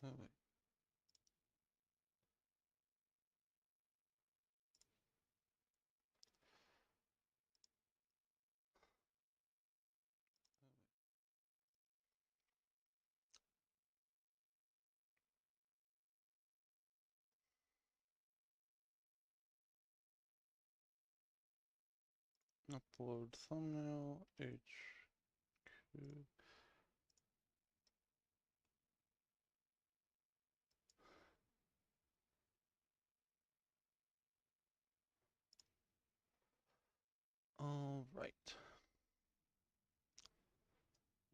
Oh, wait. Upload thumbnail HQ. All right.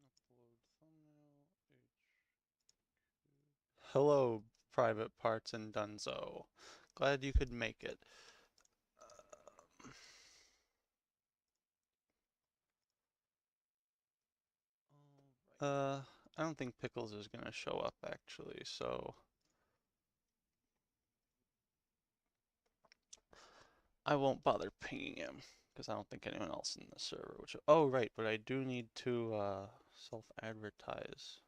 Upload thumbnail HQ. Hello, Private Parts and Dunzo. Glad you could make it. I don't think Pickles is gonna show up actually, so I won't bother pinging him because I don't think anyone else in the server would show. Oh, right, but I do need to self-advertise.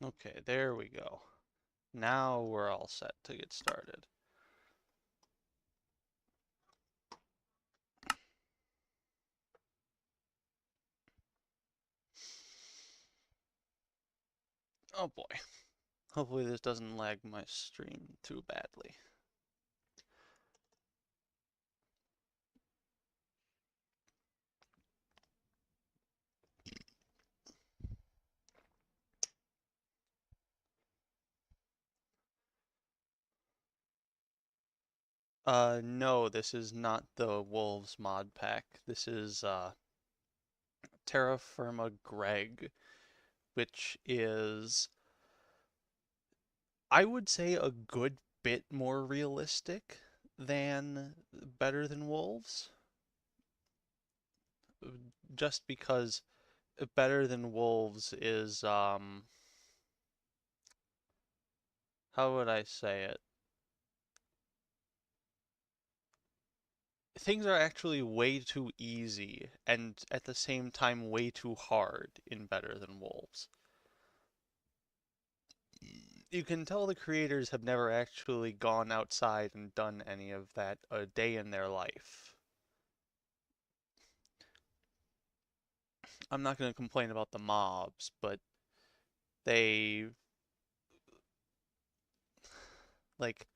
Okay, there we go. Now we're all set to get started. Oh boy. Hopefully this doesn't lag my stream too badly. No, this is not the Wolves mod pack. This is Terra Firma Greg, which is, I would say, a good bit more realistic than Better Than Wolves. Just because Better Than Wolves is, how would I say it? Things are actually way too easy and at the same time way too hard in Better Than Wolves. You can tell the creators have never actually gone outside and done any of that a day in their life. I'm not going to complain about the mobs, but they, like,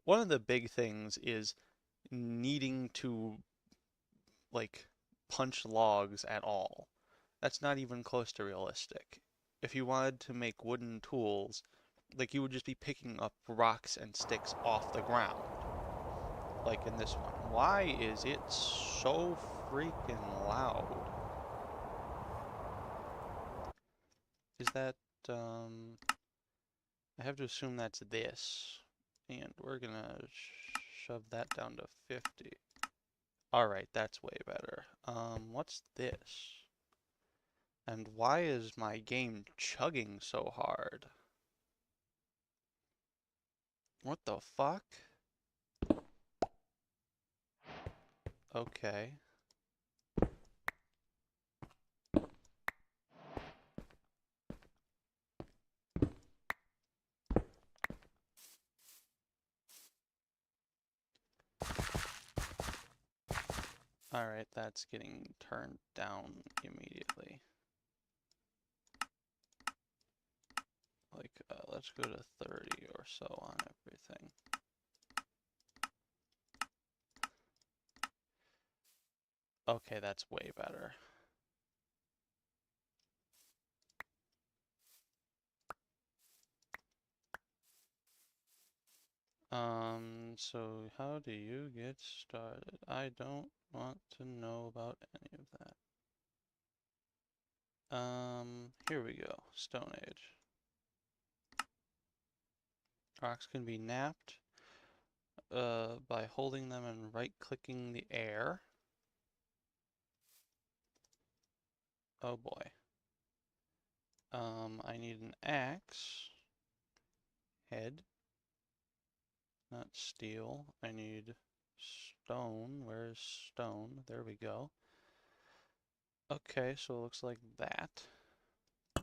one of the big things is needing to, like, punch logs at all. That's not even close to realistic. If you wanted to make wooden tools, like, you would just be picking up rocks and sticks off the ground, like in this one. Why is it so freaking loud? Is that, I have to assume that's this. And we're gonna shove that down to 50. Alright, that's way better. What's this? And why is my game chugging so hard? What the fuck? Okay. Alright, that's getting turned down immediately. Like, let's go to 30 or so on everything. Okay, that's way better. So how do you get started? I don't want to know about any of that. Here we go. Stone Age. Rocks can be napped by holding them and right-clicking the air. Oh boy. I need an axe. Head. Not steel. I need stone. Where's stone? There we go. Okay, so it looks like that. I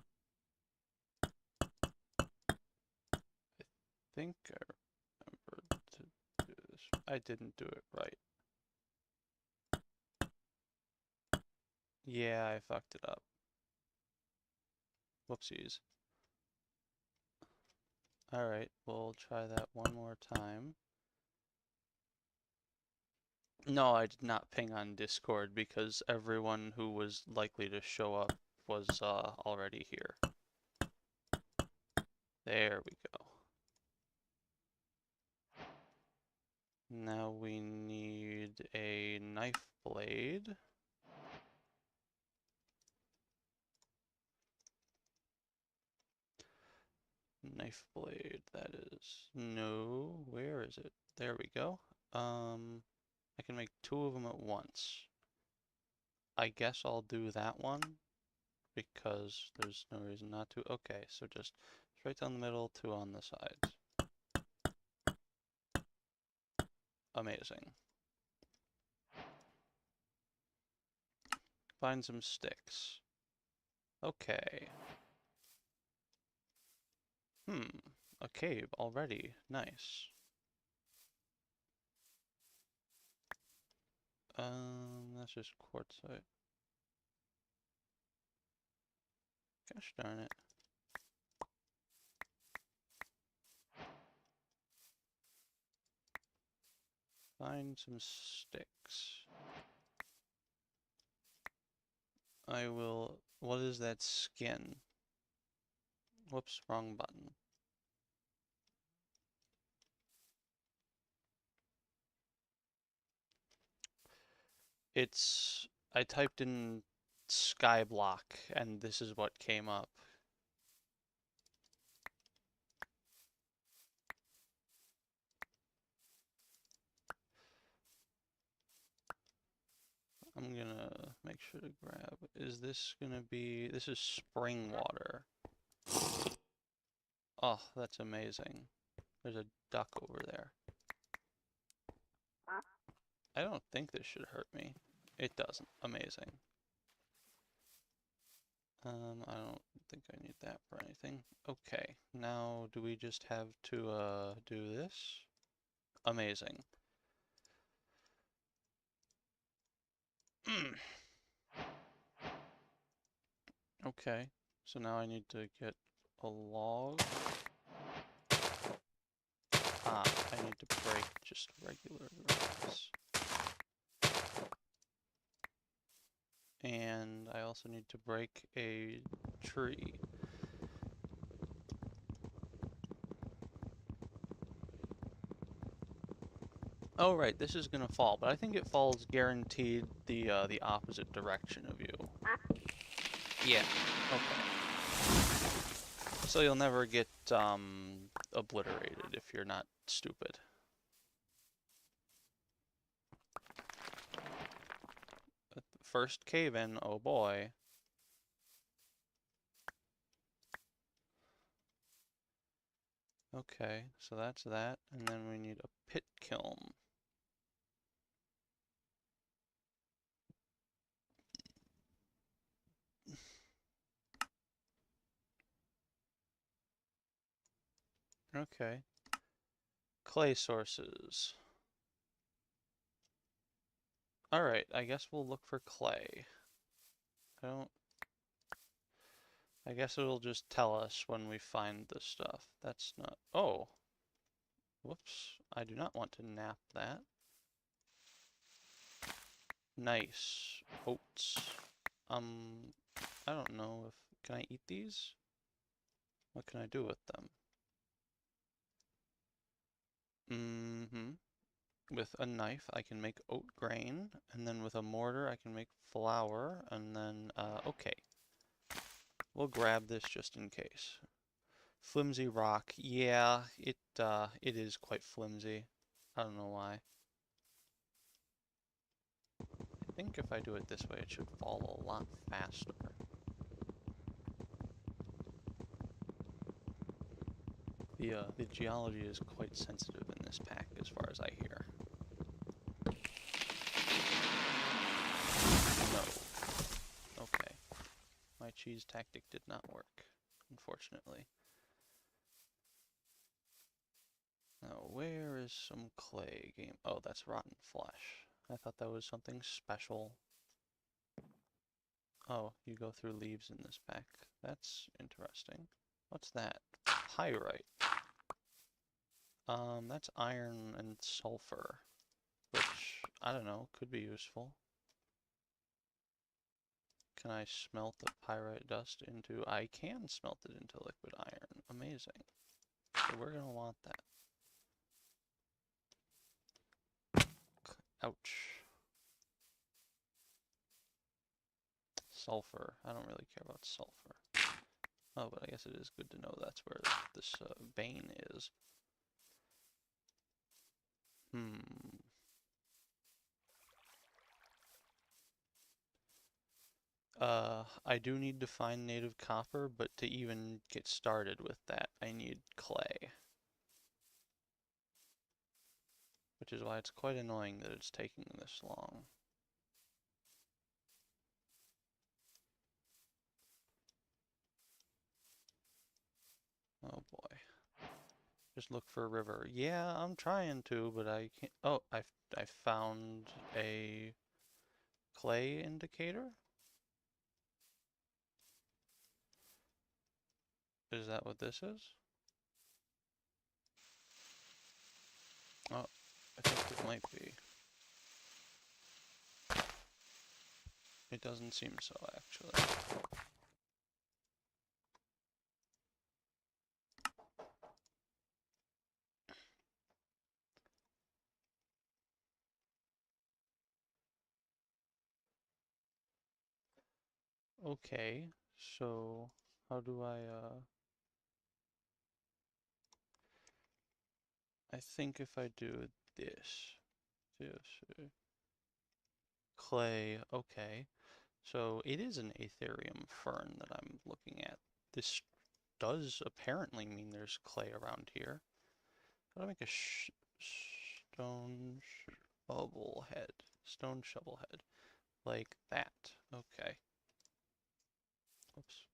think I remembered to do this. I didn't do it right. Yeah, I fucked it up. Whoopsies. Alright, we'll try that one more time. No, I did not ping on Discord because everyone who was likely to show up was already here. There we go. Now we need a knife blade. Knife blade, that is. No, where is it? There we go. I can make two of them at once. I guess I'll do that one because there's no reason not to. Okay, so just straight down the middle, two on the sides. Amazing. Find some sticks. Okay. A cave already. Nice. That's just quartzite. Gosh darn it. Find some sticks. I will... What is that skin? Whoops, wrong button. It's... I typed in skyblock and this is what came up. I'm gonna make sure to grab... Is this gonna be... This is spring water. Oh, that's amazing. There's a duck over there. I don't think this should hurt me. It doesn't. Amazing. I don't think I need that for anything. Okay, now do we just have to do this? Amazing. Okay, so now I need to get a log. I need to break just regular grass. And I also need to break a tree. Oh right, this is gonna fall, but I think it falls guaranteed the opposite direction of you. Yeah, okay. So you'll never get obliterated if you're not stupid. First cave-in, oh boy. Okay, so that's that, and then we need a pit kiln. Okay. Clay sources. Alright, I guess we'll look for clay. I guess it'll just tell us when we find the stuff. That's not... Oh! Whoops. I do not want to nap that. Nice. Oats. I don't know if... Can I eat these? What can I do with them? With a knife, I can make oat grain, and then with a mortar, I can make flour, and then, okay. We'll grab this just in case. Flimsy rock, yeah, it it is quite flimsy. I don't know why. I think if I do it this way, it should fall a lot faster. The geology is quite sensitive in this pack, as far as I hear. No. Okay. My cheese tactic did not work, unfortunately. Now, where is some clay game? Oh, that's rotten flesh. I thought that was something special. Oh, you go through leaves in this pack. That's interesting. What's that? Pyrite. That's iron and sulfur, which, I don't know, could be useful. Can I smelt the pyrite dust into... I can smelt it into liquid iron. Amazing. So we're gonna want that. Ouch. Sulfur. I don't really care about sulfur. Oh, but I guess it is good to know that's where this vein is. I do need to find native copper, but to even get started with that, I need clay. Which is why it's quite annoying that it's taking this long. Oh boy. Just look for a river. Yeah, I'm trying to, but I can't. Oh, I found a clay indicator? Is that what this is? Oh, I think it might be. It doesn't seem so, actually. Okay, so how do I think if I do this, clay, okay. So it is an Aetherium fern that I'm looking at. This does apparently mean there's clay around here. How do I make a stone shovel head? Stone shovel head. Like that. Okay. Oops.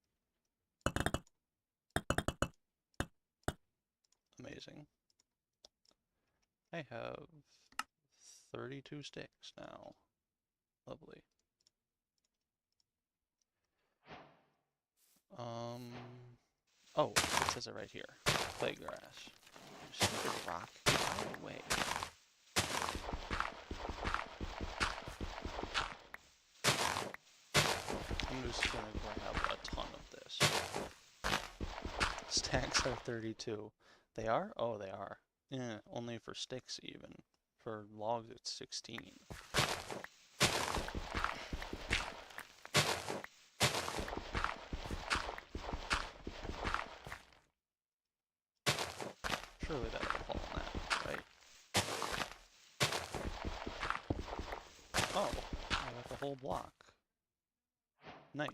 Amazing. I have 32 sticks now. Lovely. Oh, it says it right here. Clay grass. Stupid rock. Get out of the way. I'm just gonna grab a ton of this. Stacks are 32. They are? Oh, they are. Yeah, only for sticks even. For logs it's 16. Surely that'll fall on that, right? Oh, I got the whole block. Nice.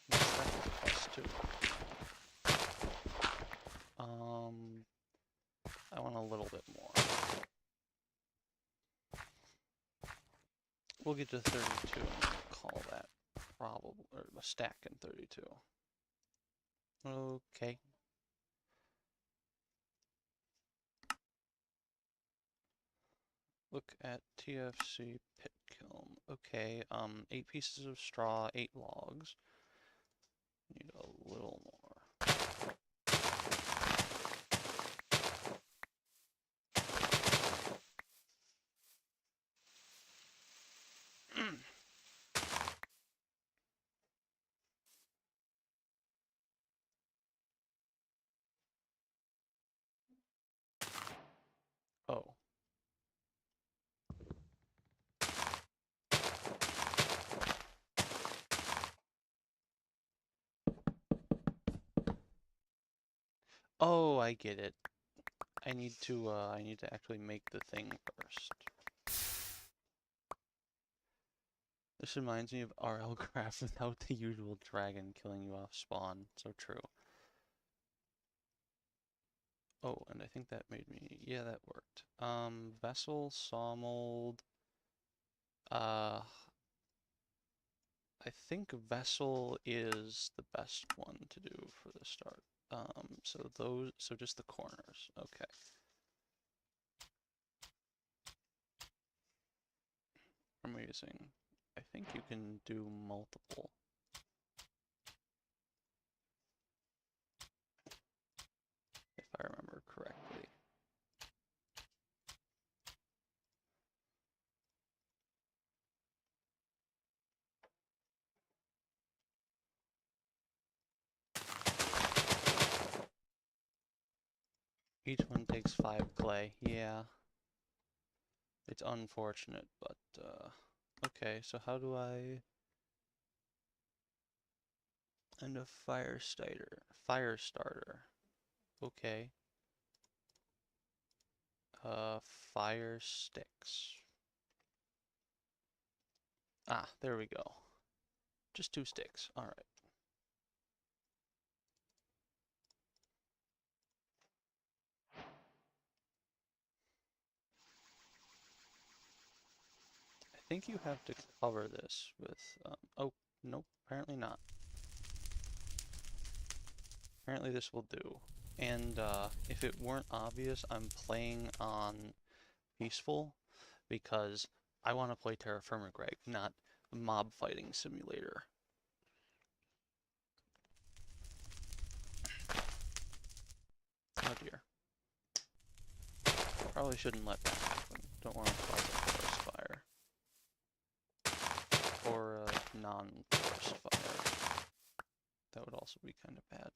What's that plus 2? I want a little bit more. We'll get to 32 and we'll call that probably, or a stack in 32. Okay. Look at TFC pit kiln. Okay, 8 pieces of straw, 8 logs. Need a little more. Oh. Oh, I get it. I need to actually make the thing first. This reminds me of RL Craft without the usual dragon killing you off spawn. So true. Oh, and I think that made me, yeah, that worked. Vessel, sawmold. Uh, I think vessel is the best one to do for the start. So just the corners. Okay. Amazing. I think you can do multiple. If I remember correctly. Each one takes 5 clay. Yeah. It's unfortunate, but okay, so how do I end a fire starter? Fire starter. Okay. Fire sticks. Ah, there we go. Just 2 sticks. All right. I think you have to cover this with, oh, nope, apparently not. Apparently this will do. And if it weren't obvious, I'm playing on peaceful because I want to play Terra Firma Greg, not Mob Fighting Simulator. Oh dear. Probably shouldn't let that happen. Don't want to cause a forest fire. Or a non-forest fire. That would also be kind of bad.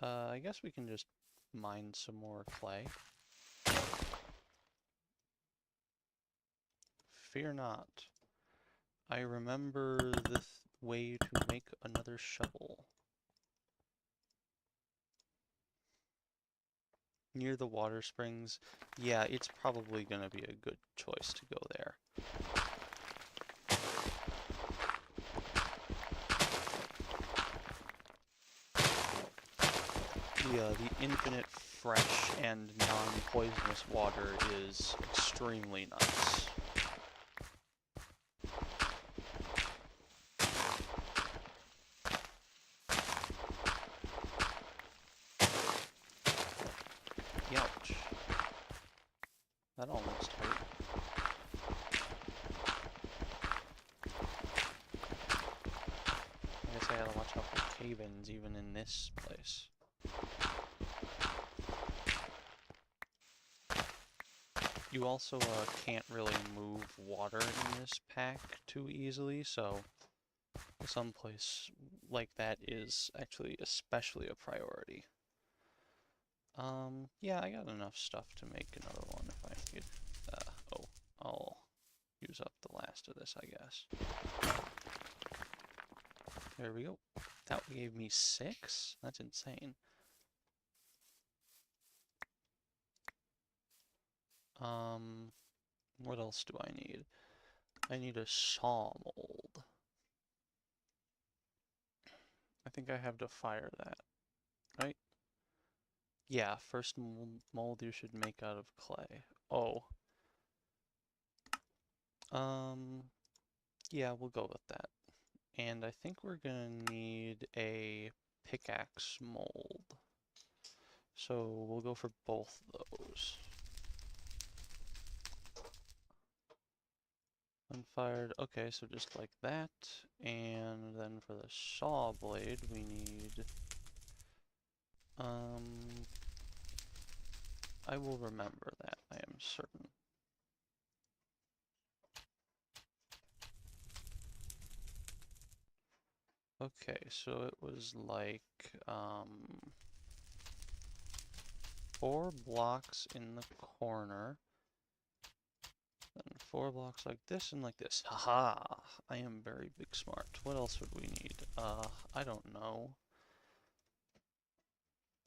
I guess we can just mine some more clay. Fear not. I remember the way to make another shovel. Near the water springs. Yeah, it's probably going to be a good choice to go there. The infinite fresh and non-poisonous water is extremely nice. Youch. That almost hurt. I guess I gotta watch out for cave-ins even in this place. You also can't really move water in this pack too easily, so someplace like that is actually especially a priority. Yeah, I got enough stuff to make another one if I need. Oh, I'll use up the last of this, I guess. There we go. That gave me 6? That's insane. What else do I need? I need a saw mold. I think I have to fire that, right? Yeah, first mold you should make out of clay. Oh. Yeah, we'll go with that. And I think we're gonna need a pickaxe mold. So we'll go for both of those. Unfired. Okay, so just like that. And then for the saw blade, we need... I will remember that, I am certain. Okay, so it was like, 4 blocks in the corner. Then 4 blocks like this and like this. Haha! I am very big smart. What else would we need? I don't know.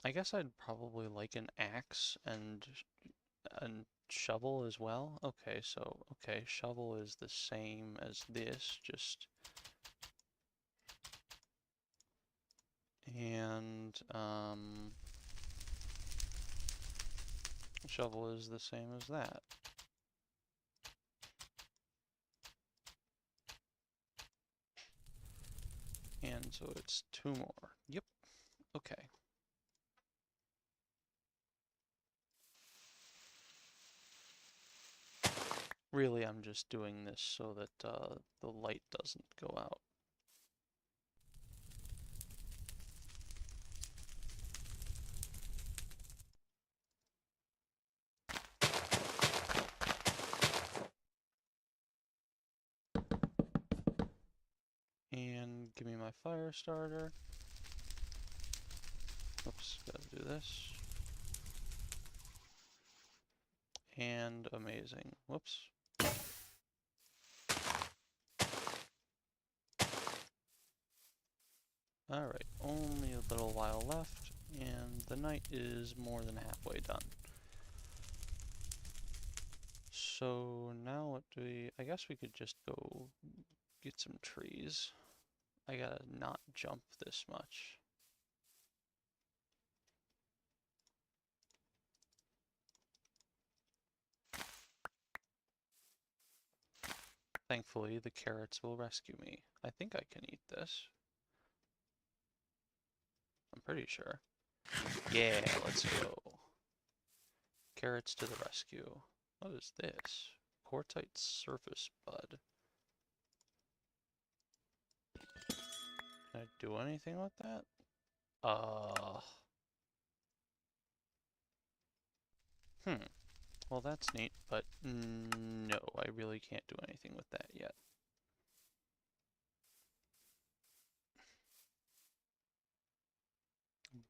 I guess I'd probably like an axe and shovel as well. Okay, so okay, shovel is the same as this, just and shovel is the same as that. And so it's 2 more. Yep. Okay. Really, I'm just doing this so that the light doesn't go out. And give me my fire starter. Oops, gotta do this. And amazing. Whoops. Alright, only a little while left, and the night is more than halfway done. So now what do we... I guess we could just go get some trees. I gotta not jump this much. Thankfully, the carrots will rescue me. I think I can eat this. I'm pretty sure. Yeah, let's go. Carrots to the rescue. What is this? Quartzite surface bud. Can I do anything with that? Well, that's neat, but no, I really can't do anything with that yet.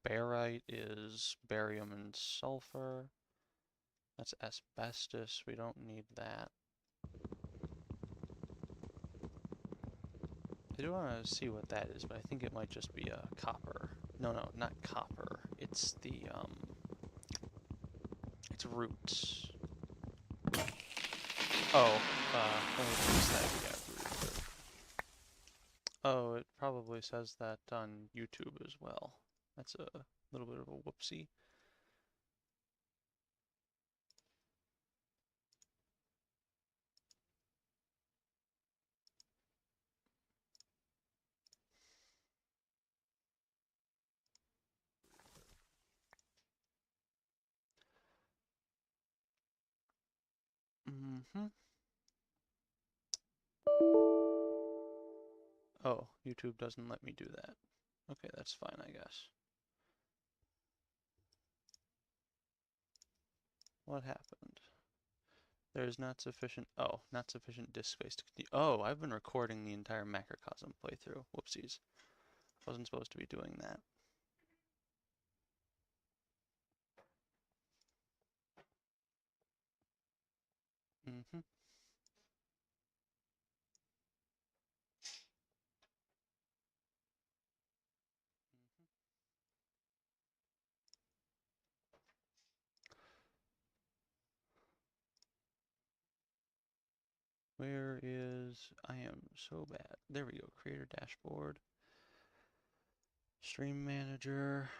Barite is barium and sulfur. That's asbestos. We don't need that. I do want to see what that is, but I think it might just be a copper. No, not copper. It's the, it's roots. Oh, let me fix that. Yeah, root. Oh, it probably says that on YouTube as well. That's a little bit of a whoopsie. Mm-hmm. Oh, YouTube doesn't let me do that. Okay, that's fine, I guess. What happened? There is not sufficient... Oh, not sufficient disk space to continue. Oh, I've been recording the entire macrocosm playthrough. Whoopsies. Wasn't supposed to be doing that. Mm-hmm. Where is... I am so bad. There we go. Creator dashboard. Stream manager.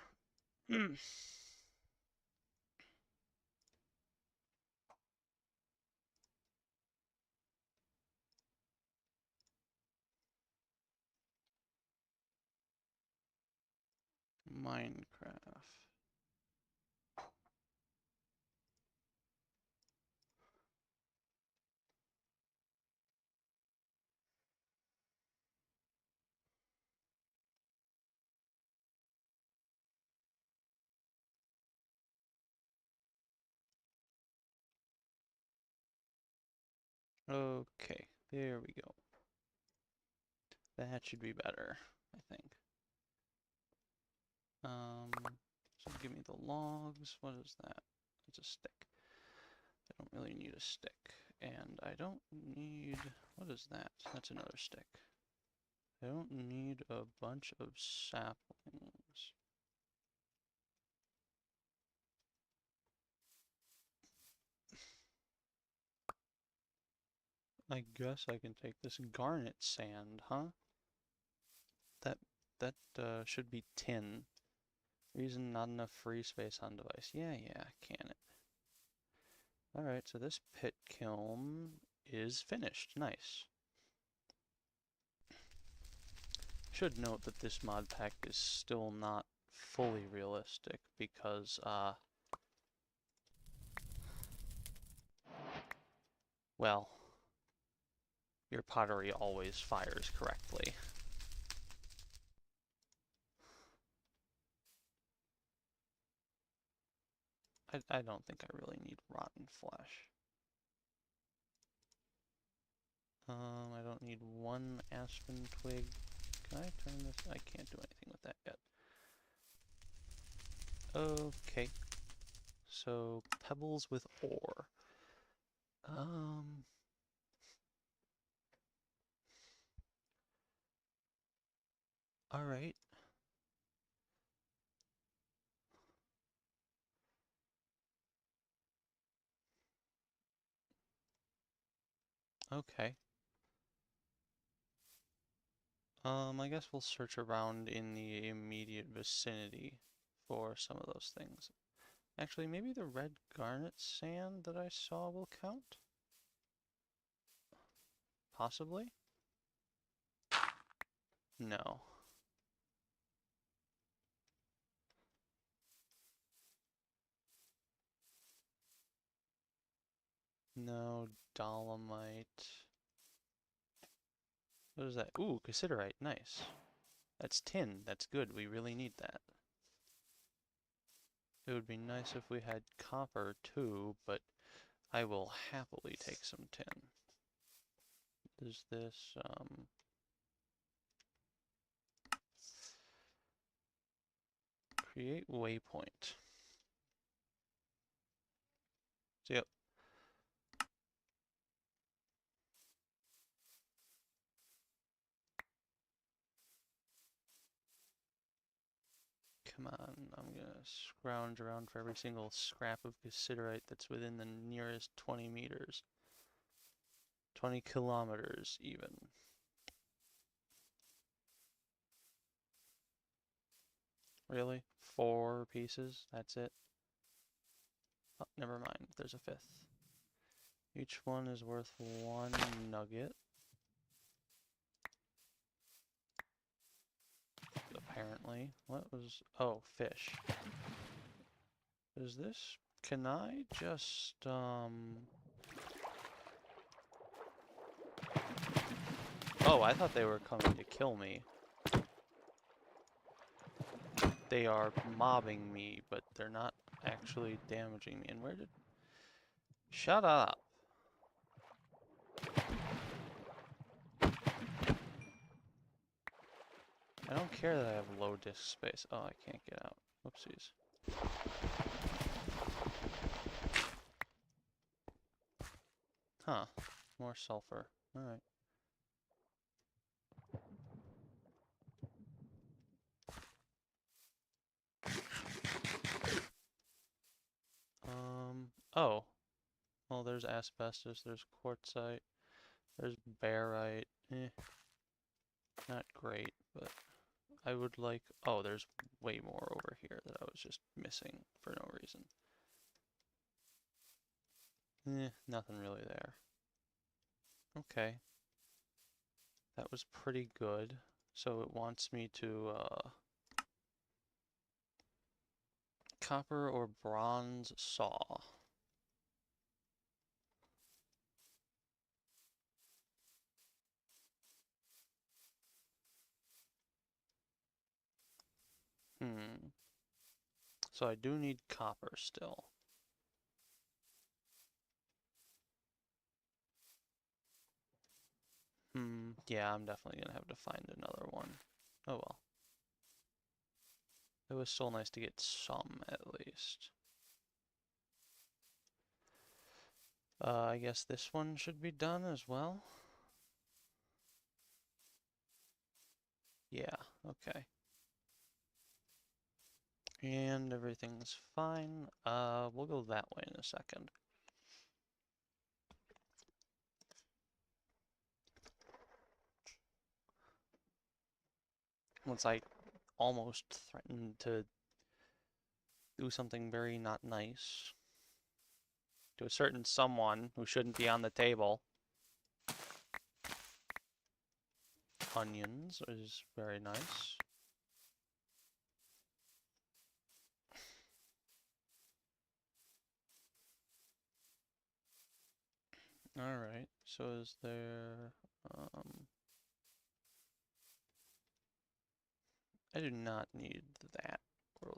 Minecraft. Okay, there we go. That should be better, I think. So give me the logs. What is that? It's a stick. I don't really need a stick. And I don't need... What is that? That's another stick. I don't need a bunch of saplings. I guess I can take this garnet sand, huh? That should be tin. Reason not enough free space on device. Yeah, can it? Alright, so this pit kiln is finished. Nice. Should note that this mod pack is still not fully realistic because, well, your pottery always fires correctly. I don't think I really need rotten flesh. I don't need one aspen twig. Can I turn this? I can't do anything with that yet. Okay. So, pebbles with ore. Alright. Okay. I guess we'll search around in the immediate vicinity for some of those things. Actually, maybe the red garnet sand that I saw will count? Possibly? No. No dolomite. What is that? Ooh, cassiterite. Nice. That's tin. That's good. We really need that. It would be nice if we had copper too, but I will happily take some tin. Is this, create waypoint. So, yep. Come on, I'm gonna scrounge around for every single scrap of cassiterite that's within the nearest 20 meters. 20 kilometers, even. Really? 4 pieces? That's it? Oh, never mind. There's a 5th. Each one is worth 1 nugget. Apparently. What was... Oh, fish. Is this... Can I just, Oh, I thought they were coming to kill me. They are mobbing me, but they're not actually damaging me. And where did... Shut up! I don't care that I have low disk space. Oh, I can't get out. Whoopsies. Huh. More sulfur. Alright. Oh. Well, there's asbestos, there's quartzite, there's barite. Not great, but I would like... Oh, there's way more over here that I was just missing for no reason. Nothing really there. Okay. That was pretty good. So it wants me to, copper or bronze saw. So I do need copper still. Yeah, I'm definitely gonna have to find another one. Oh well. It was still nice to get some, at least. I guess this one should be done as well. Yeah, okay. And everything's fine. We'll go that way in a second. Once I almost threatened to do something very not nice to a certain someone who shouldn't be on the table. Onions is very nice. Alright, so is there, I do not need that, or,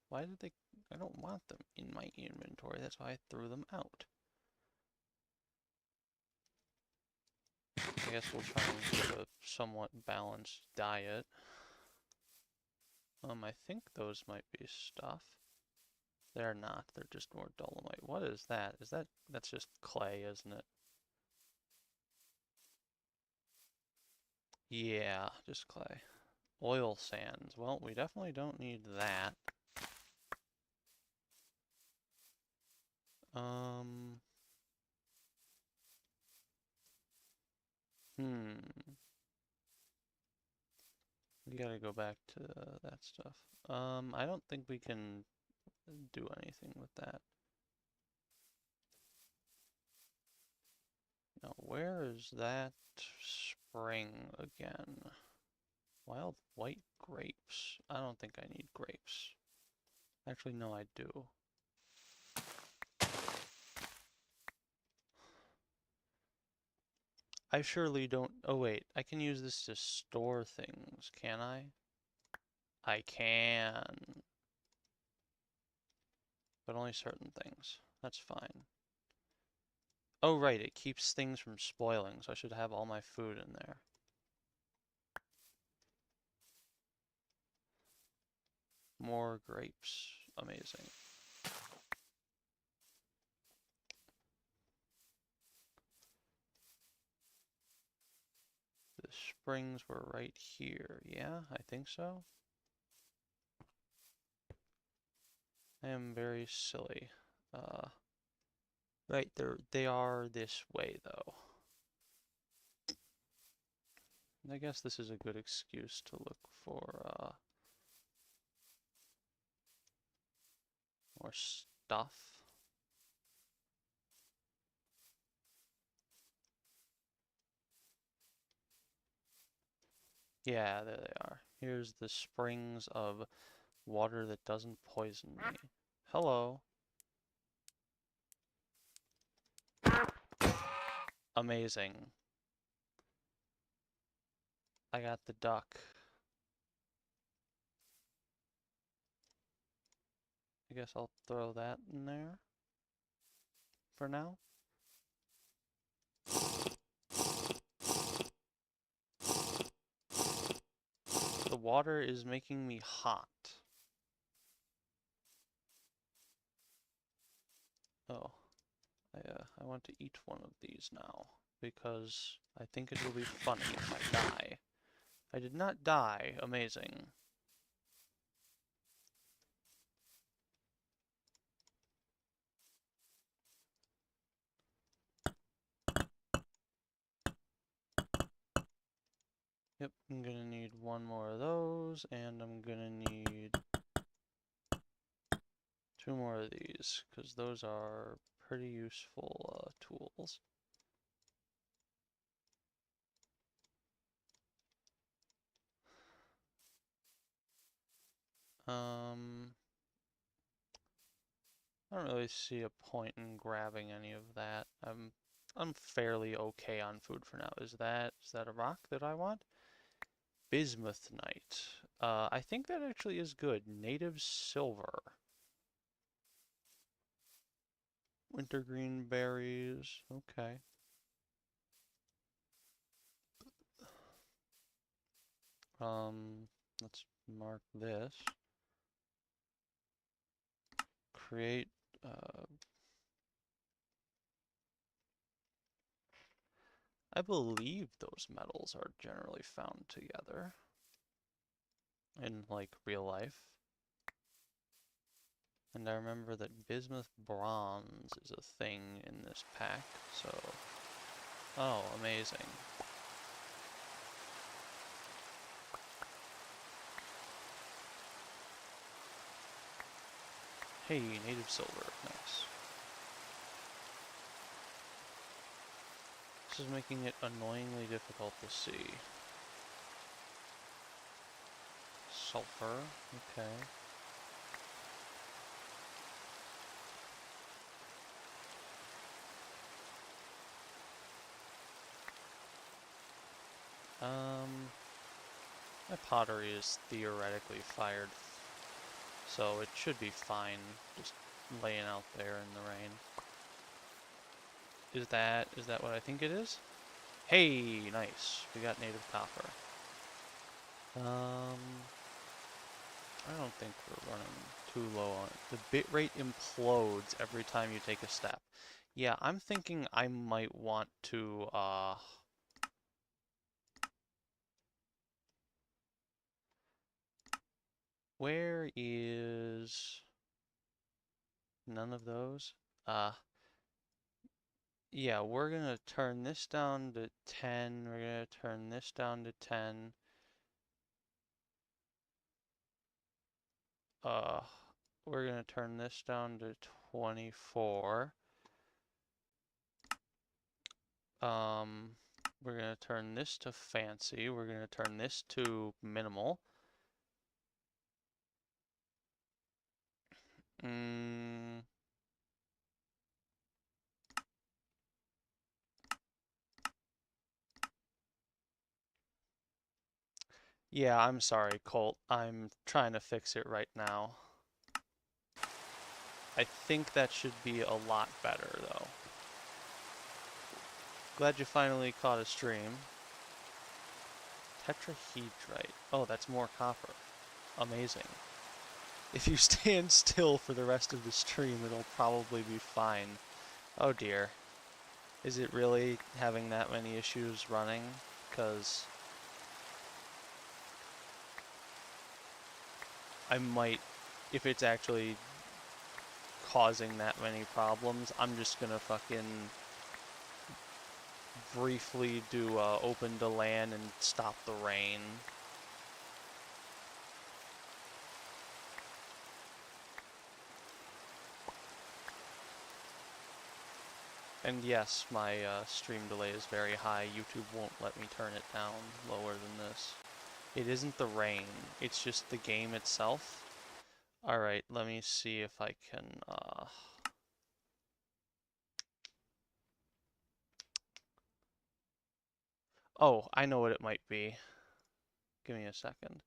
why did they, I don't want them in my inventory, that's why I threw them out. I guess we'll try and keep a somewhat balanced diet. I think those might be stuff. They're not, they're just more dolomite. What is that? That's just clay, isn't it? Yeah, just clay. Oil sands. Well, we definitely don't need that. We gotta go back to that stuff. I don't think we can do anything with that. Now, where is that spring again? Wild white grapes. I don't think I need grapes. Actually, no, I do. I surely don't... Oh, wait. I can use this to store things, can I? I can. But only certain things. That's fine. Oh, right. It keeps things from spoiling, so I should have all my food in there. More grapes. Amazing. The springs were right here. Yeah, I think so. I am very silly. Right, they are this way, though. I guess this is a good excuse to look for, more stuff. Yeah, there they are. Here's the springs of water that doesn't poison me. Hello. Amazing. I got the duck. I guess I'll throw that in there for now. The water is making me hot. Oh, I want to eat one of these now because I think it will be funny if I die. I did not die. Amazing. Yep, I'm gonna need one more of those, and I'm gonna need two more of these, because those are pretty useful tools. I don't really see a point in grabbing any of that. I'm fairly okay on food for now. Is that a rock that I want? Bismuthnite. I think that actually is good. Native silver. Wintergreen berries. Okay. Let's mark this. Create, I believe those metals are generally found together in, like, real life. And I remember that bismuth bronze is a thing in this pack, so... Oh, amazing. Hey, native silver. Nice. This is making it annoyingly difficult to see. Sulfur. Okay. My pottery is theoretically fired, so it should be fine just laying out there in the rain. Is that what I think it is? Hey, nice. We got native copper. I don't think we're running too low on it. The bitrate implodes every time you take a step. Yeah, I'm thinking I might want to, where is none of those? Yeah, we're gonna turn this down to 10. We're gonna turn this down to 10. Uh, we're gonna turn this down to 24. Um, we're gonna turn this to fancy. We're gonna turn this to minimal. Mm, yeah, I'm sorry, Colt. I'm trying to fix it right now. I think that should be a lot better, though. Glad you finally caught a stream. Tetrahedrite. Oh, that's more copper. Amazing. If you stand still for the rest of the stream, it'll probably be fine. Oh dear. Is it really having that many issues running? Because I might, if it's actually causing that many problems, I'm just gonna fucking briefly do open to land and stop the rain. And yes, my stream delay is very high. YouTube won't let me turn it down lower than this. It isn't the rain, it's just the game itself. Alright, let me see if I can, Oh, I know what it might be. Give me a second.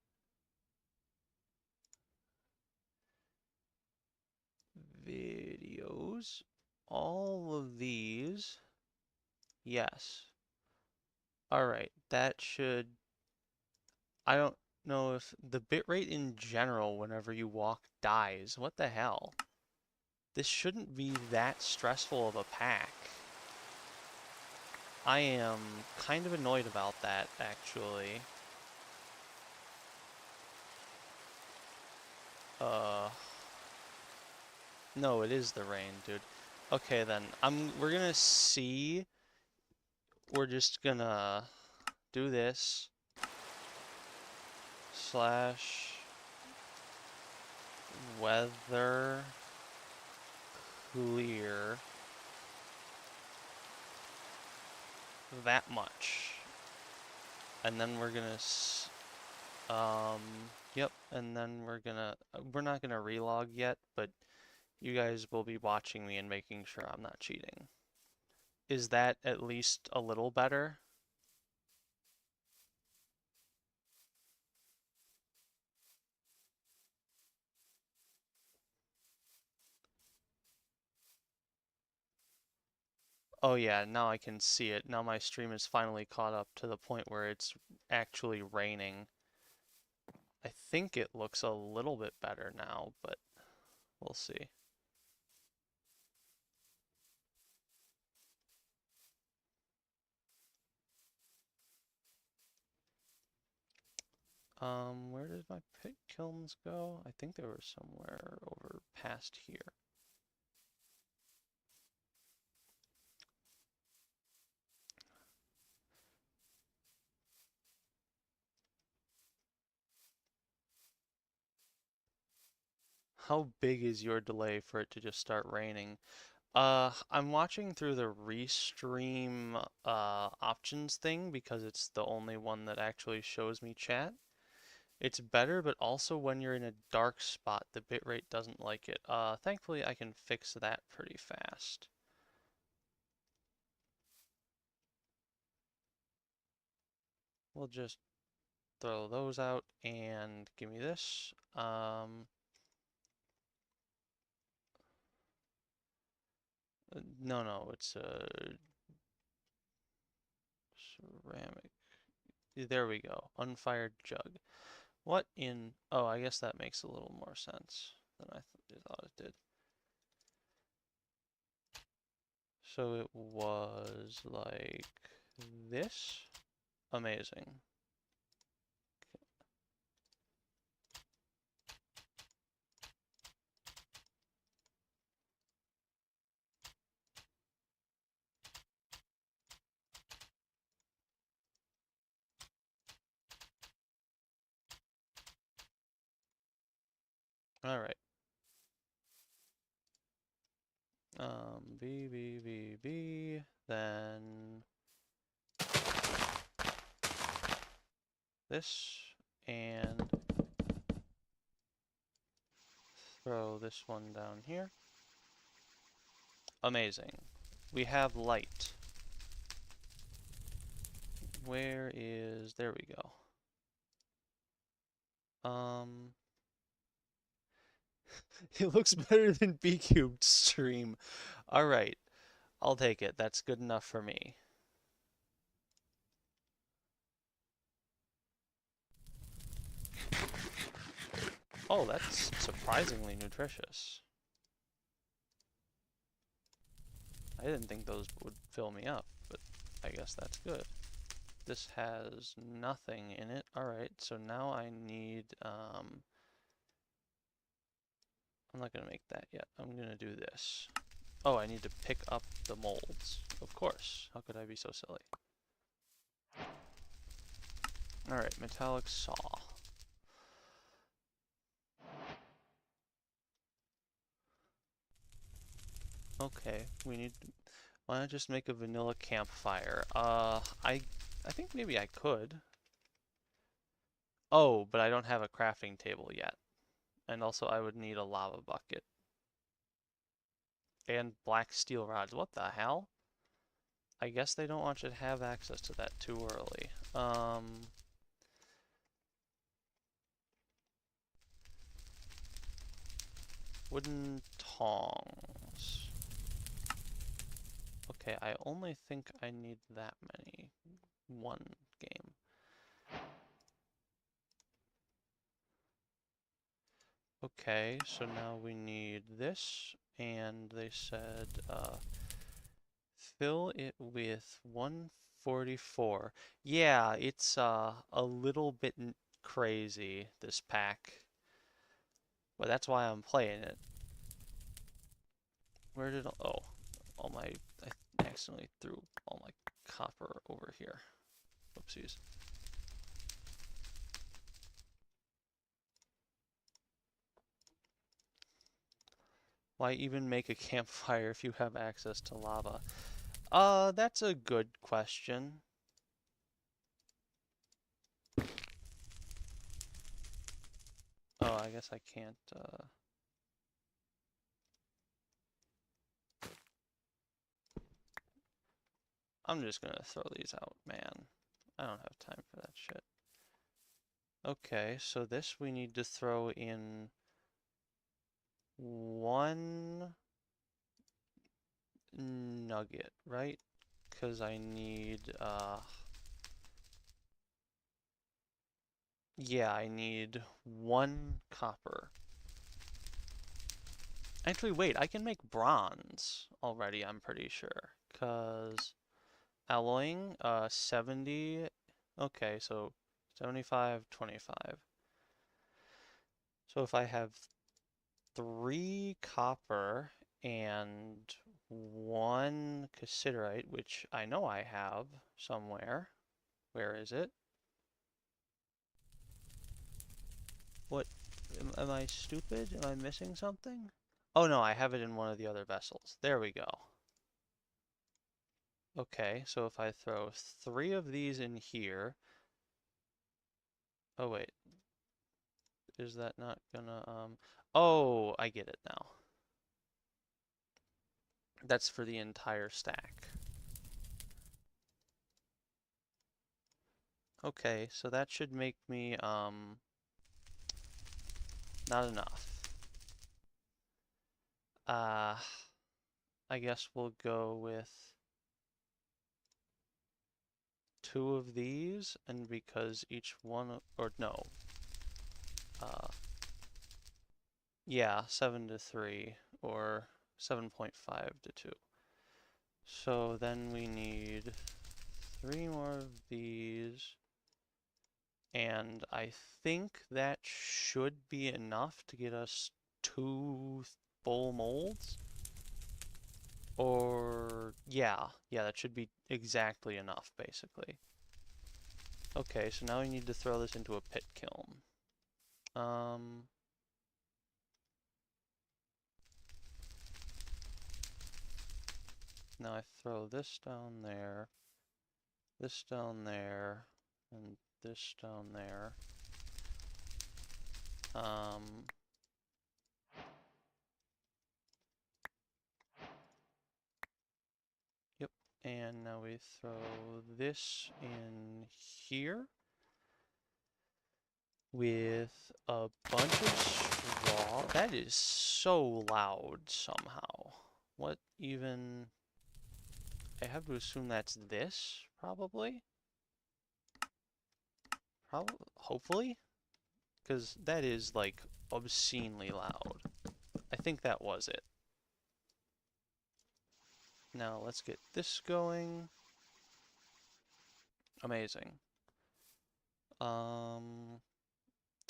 Videos. All of these. Yes. Alright, that should... I don't know if the bitrate in general whenever you walk dies. What the hell? This shouldn't be that stressful of a pack. I am kind of annoyed about that, actually. No, it is the rain, dude. Okay, then. We're gonna see. We're just gonna do this. Slash weather clear. That much. And then we're gonna yep, and then we're not gonna relog yet, but you guys will be watching me and making sure I'm not cheating. Is that at least a little better? Oh yeah, now I can see it. Now my stream is finally caught up to the point where it's actually raining. I think it looks a little bit better now, but we'll see. Where did my pit kilns go? I think they were somewhere over past here. How big is your delay for it to just start raining? I'm watching through the restream options thing because it's the only one that actually shows me chat. It's better, but also when you're in a dark spot, the bitrate doesn't like it. Thankfully I can fix that pretty fast. We'll just throw those out and give me this. No, it's a ceramic. There we go. Unfired jug. What in... Oh, I guess that makes a little more sense than I thought it did. So it was like this. Amazing. All right. B, then this, and throw this one down here. Amazing. We have light. Where is... There we go. It looks better than B cubed stream. All right. I'll take it. That's good enough for me. Oh, that's surprisingly nutritious. I didn't think those would fill me up, but I guess that's good. This has nothing in it. Alright, so now I need, I'm not gonna make that yet. I'm gonna do this. Oh, I need to pick up the molds. Of course. How could I be so silly? Alright, metallic saw. Okay, we need to, why not just make a vanilla campfire? I think maybe I could. Oh, but I don't have a crafting table yet. And also I would need a lava bucket. And black steel rods. What the hell? I guess they don't want you to have access to that too early. Wooden tongs. Okay, I only think I need that many. One game. Okay, so now we need this, and they said, fill it with 144. Yeah, it's a little bit crazy, this pack. But that's why I'm playing it. Where did... Oh, all my... I accidentally threw all my copper over here. Whoopsies. Why even make a campfire if you have access to lava? That's a good question. Oh, I guess I can't, I'm just gonna throw these out, man. I don't have time for that shit. Okay, so this we need to throw in one nugget, right? Because I need, yeah, I need one copper. Actually, wait, I can make bronze already, I'm pretty sure. Because alloying, 70, okay, so 75, 25. So if I have 3 copper and 1 cassiterite, which I know I have somewhere. Where is it? What? Am I stupid? Am I missing something? Oh no, I have it in one of the other vessels. There we go. Okay, so if I throw 3 of these in here... Oh wait, is that not gonna, Oh, I get it now. That's for the entire stack. Okay, so that should make me, not enough. I guess we'll go with 2 of these, and because each one, or no, uh, yeah, 7 to 3, or 7.5 to 2. So then we need 3 more of these, and I think that should be enough to get us 2 full molds. Or, yeah, that should be exactly enough, basically. Okay, so now we need to throw this into a pit kiln. Now I throw this down there, and this down there. Yep, and now we throw this in here with a bunch of straw. That is so loud somehow. What even... I have to assume that's this, probably? Hopefully? Because that is, like, obscenely loud. I think that was it. Now, let's get this going. Amazing.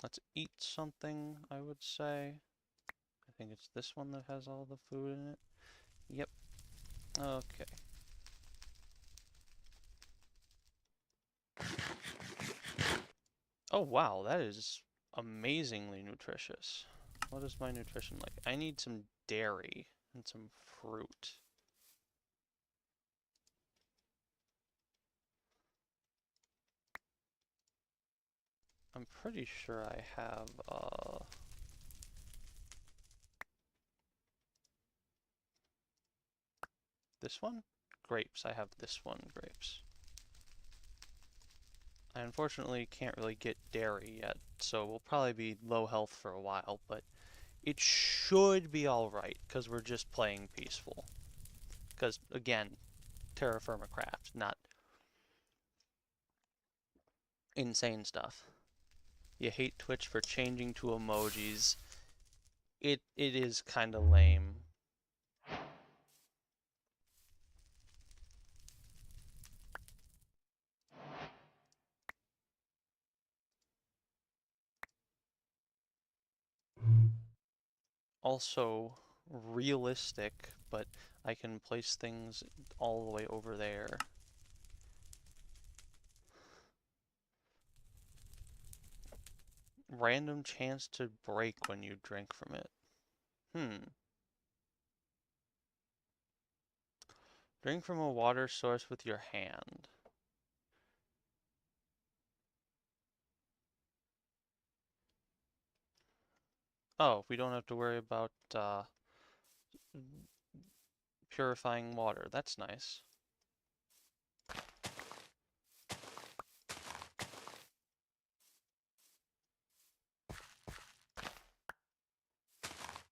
Let's eat something, I would say. I think it's this one that has all the food in it. Yep. Okay. Oh wow, that is amazingly nutritious. What is my nutrition like? I need some dairy and some fruit. I'm pretty sure I have, this one? Grapes. I have this one, grapes. I unfortunately can't really get dairy yet, so we'll probably be low health for a while, but it should be alright, because we're just playing peaceful. Because, again, terra firma craft, not insane stuff. You hate Twitch for changing to emojis. It is kind of lame. Also realistic, but I can place things all the way over there. Random chance to break when you drink from it. Drink from a water source with your hand. Oh, we don't have to worry about purifying water. That's nice.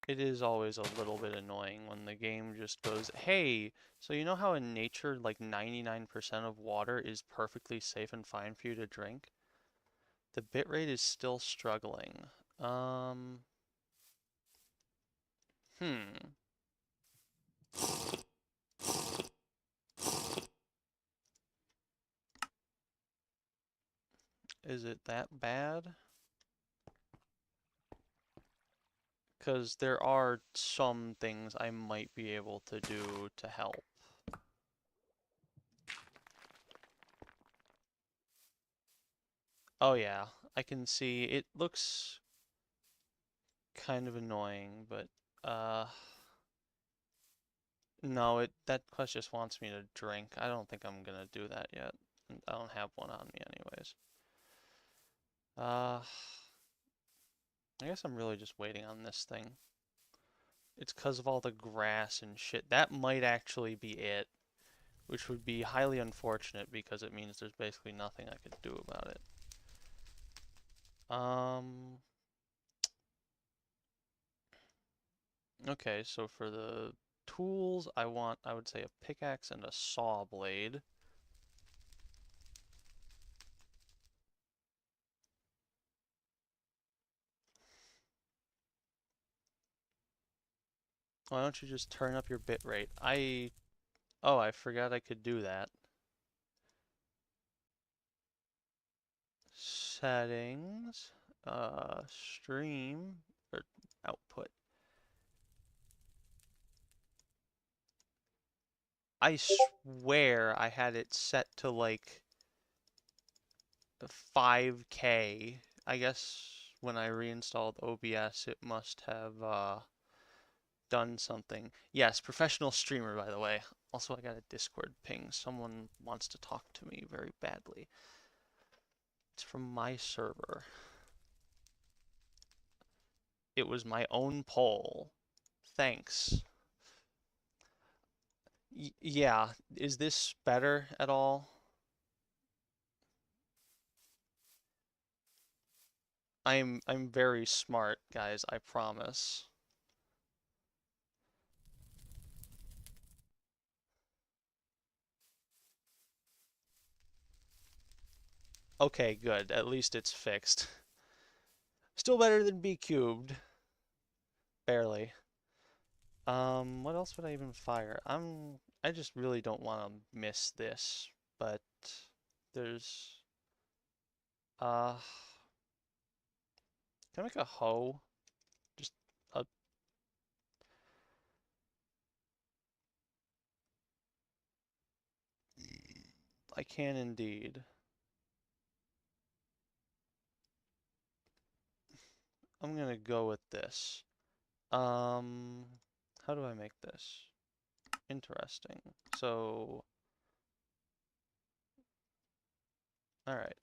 It is always a little bit annoying when the game just goes, hey, so you know how in nature like 99% of water is perfectly safe and fine for you to drink? The bitrate is still struggling. Hmm. Is it that bad? Because there are some things I might be able to do to help. Oh yeah, I can see it looks kind of annoying, but no, that quest just wants me to drink. I don't think I'm gonna do that yet. I don't have one on me anyways. I guess I'm really just waiting on this thing. It's because of all the grass and shit. That might actually be it, which would be highly unfortunate because it means there's basically nothing I could do about it. Okay, so for the tools, I would say a pickaxe and a saw blade. Why don't you just turn up your bitrate? Oh, I forgot I could do that. Settings, stream, or output. I swear I had it set to like 5K. I guess when I reinstalled OBS, it must have done something. Yes, professional streamer, by the way. Also, I got a Discord ping. Someone wants to talk to me very badly. It's from my server. It was my own poll. Thanks. Yeah, is this better at all? I'm very smart, guys, I promise. Okay, good. At least it's fixed. Still better than B cubed. Barely. What else would I even fire? I just really don't want to miss this, but there's uh can I make a hoe? Just a I can indeed. I'm gonna go with this. Um, how do I make this? Interesting. So, all right.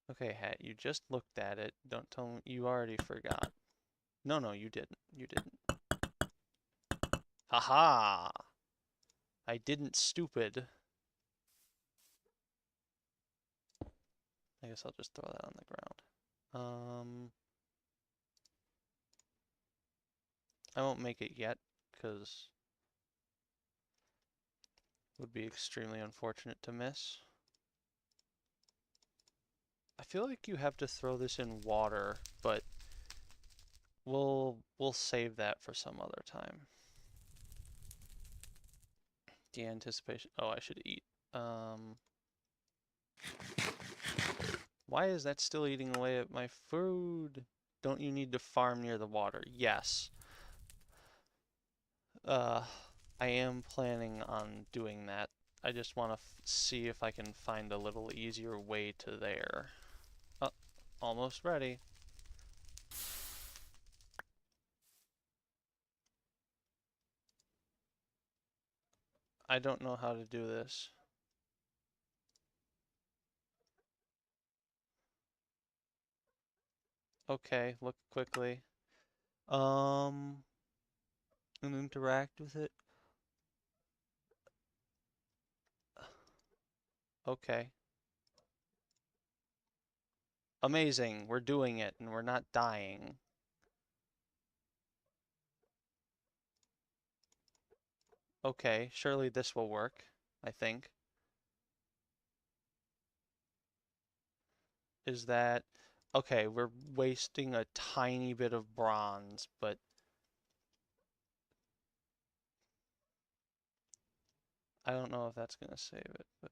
Okay, Hat, you just looked at it. Don't tell me you already forgot. No, no, you didn't. You didn't. Haha! I didn't, stupid. I guess I'll just throw that on the ground. I won't make it yet, because it would be extremely unfortunate to miss. I feel like you have to throw this in water, but we'll save that for some other time. The anticipation. Oh, I should eat. Why is that still eating away at my food? Don't you need to farm near the water? Yes. I am planning on doing that. I just want to see if I can find a little easier way to there. Oh, almost ready. I don't know how to do this. Okay, look quickly. And interact with it. Okay. Amazing, we're doing it and we're not dying. Okay, surely this will work, I think. Is that... Okay, we're wasting a tiny bit of bronze, but... I don't know if that's gonna save it, but...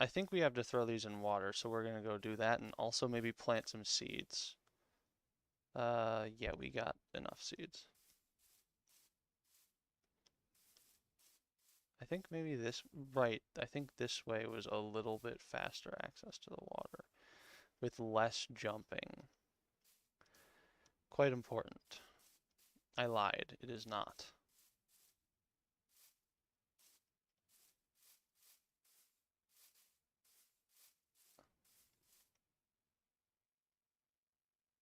I think we have to throw these in water, so we're gonna go do that and also maybe plant some seeds. Yeah, we got enough seeds. I think maybe this, right, I think this way was a little bit faster access to the water with less jumping. Quite important. I lied. It is not.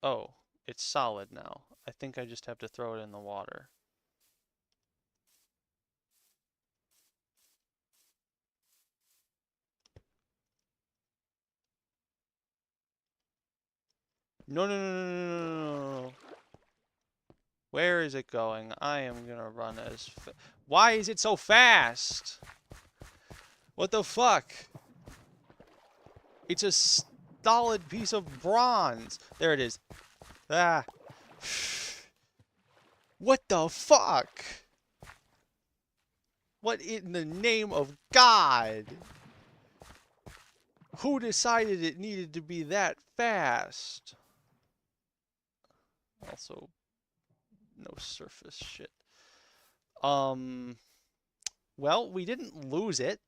Oh, it's solid now. I think I just have to throw it in the water. No, no, no, no, no, no, no, no. Where is it going? I am gonna run as Why is it so fast? What the fuck? It's a solid piece of bronze. There it is. Ah. What the fuck? What in the name of God? Who decided it needed to be that fast? Also, no surface shit. Well, we didn't lose it.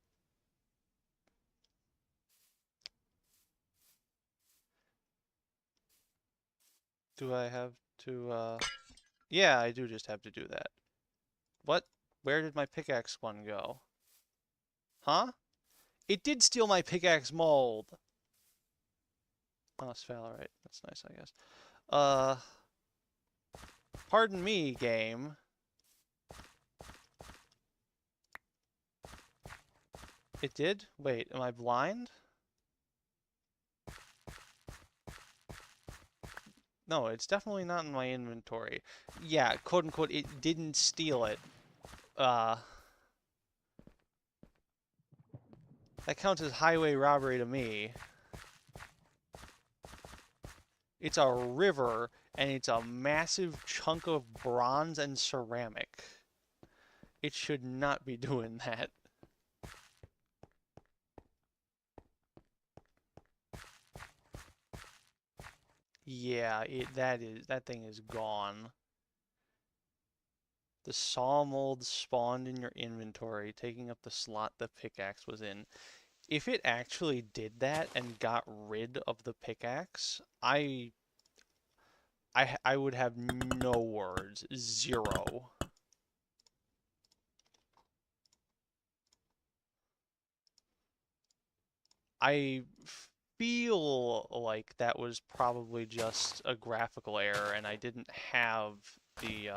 Do I have to, Yeah, I do just have to do that. What? Where did my pickaxe one go? Huh? It did steal my pickaxe mold. Oh, sphalerite. That's nice, I guess. Uh, pardon me, game. It did? Wait, am I blind? No, it's definitely not in my inventory. Yeah, quote unquote, it didn't steal it. Uh, that counts as highway robbery to me. It's a river, and it's a massive chunk of bronze and ceramic. It should not be doing that. Yeah, that thing is gone. The saw mold spawned in your inventory, taking up the slot the pickaxe was in. If it actually did that and got rid of the pickaxe, I would have no words. Zero. I feel like that was probably just a graphical error and I didn't have the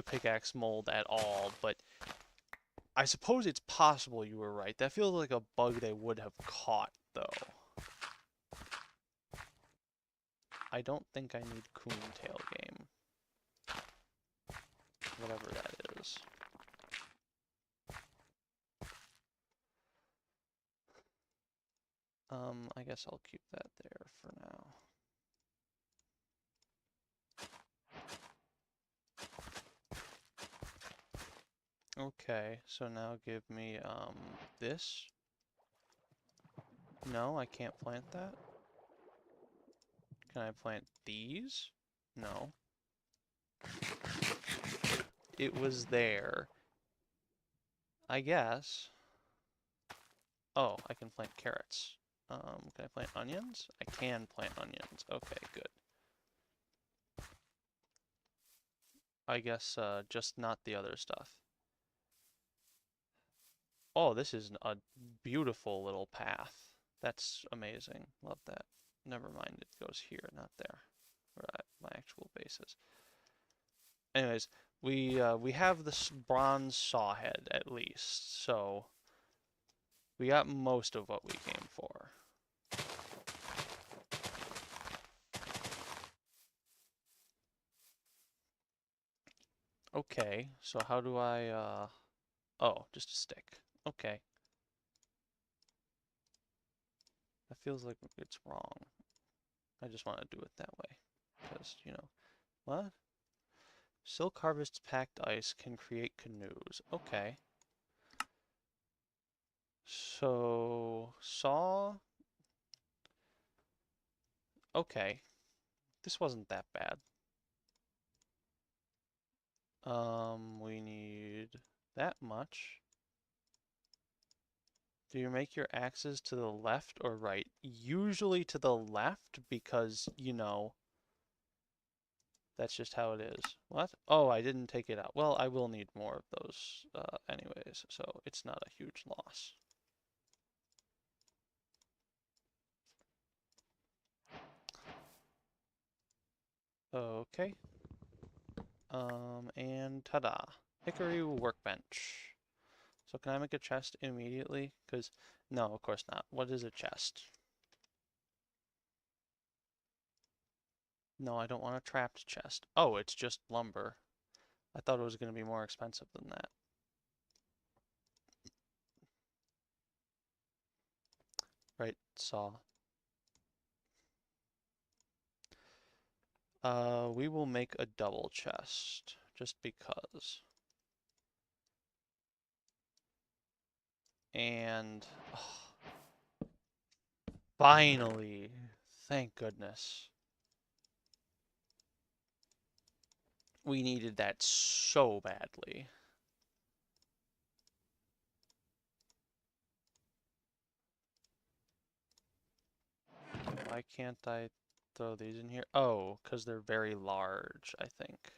pickaxe mold at all, but I suppose it's possible you were right. That feels like a bug they would have caught, though. I don't think I need Coontail game. Whatever that is. I guess I'll keep that there for now. Okay, so now give me, this. No, I can't plant that. Can I plant these? No. It was there. I guess. Oh, I can plant carrots. Can I plant onions? I can plant onions. Okay, good. I guess, just not the other stuff. Oh, this is a beautiful little path. That's amazing. Love that. Never mind, it goes here, not there. Where my actual base is. Anyways, we have this bronze saw head at least, so we got most of what we came for. Okay, so how do I, oh, just a stick. Okay. That feels like it's wrong. I just want to do it that way. Because, you know, what? Silk Harvest's packed ice can create canoes. Okay. So, saw. Okay. This wasn't that bad. We that much. Do you make your axes to the left or right? Usually to the left because, you know, that's just how it is. What? Oh, I didn't take it out. Well, I will need more of those anyways, so it's not a huge loss. Okay. And ta-da. Hickory workbench. So can I make a chest immediately? Because, no, of course not. What is a chest? No, I don't want a trapped chest. Oh, it's just lumber. I thought it was going to be more expensive than that. Right, saw. We will make a double chest, just because. And, oh, finally, thank goodness. We needed that so badly. Why can't I throw these in here? Oh, because they're very large, I think.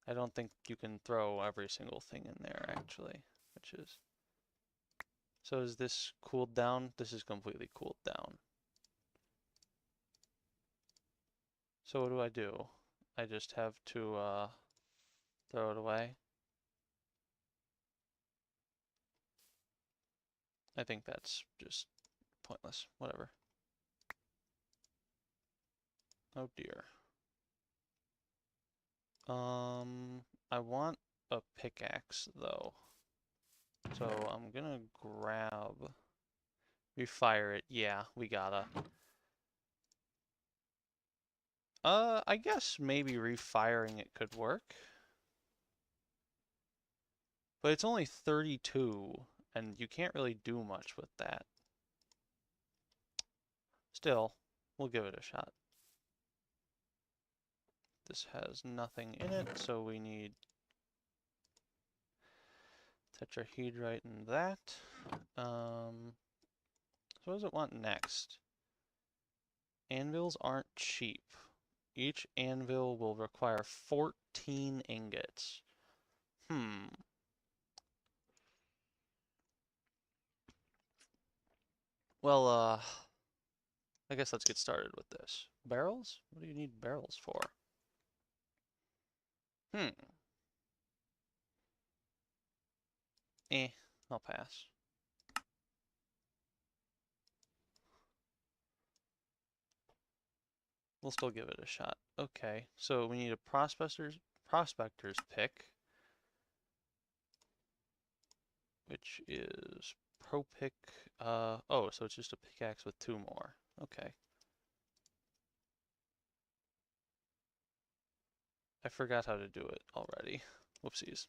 I don't think you can throw every single thing in there, actually, which is... So is this cooled down? This is completely cooled down. So what do I do? I just have to throw it away? I think that's just pointless. Whatever. Oh dear. I want a pickaxe though. So I'm gonna grab... Refire it. Yeah, we gotta. I guess maybe refiring it could work. But it's only 32, and you can't really do much with that. Still, we'll give it a shot. This has nothing in it, so we need tetrahedrite and that. So what does it want next? Anvils aren't cheap. Each anvil will require 14 ingots. Well, I guess let's get started with this. Barrels? What do you need barrels for? I'll pass. We'll still give it a shot. Okay, so we need a prospector's pick, which is pro pick. Oh, so it's just a pickaxe with 2 more. Okay. I forgot how to do it already. Whoopsies.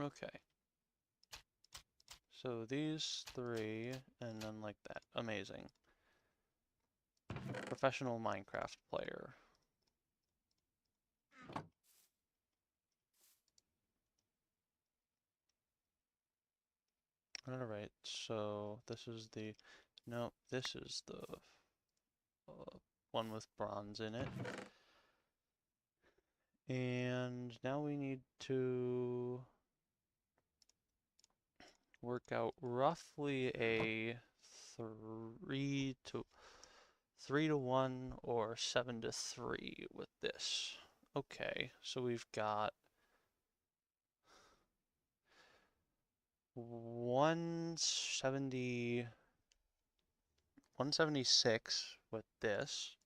Okay. So these 3, and then like that. Amazing. Professional Minecraft player. Alright, so this is the... No, this is the one with bronze in it. And now we need to work out roughly a 3 to 1 or 7 to 3 with this. Okay, so we've got 176 with this.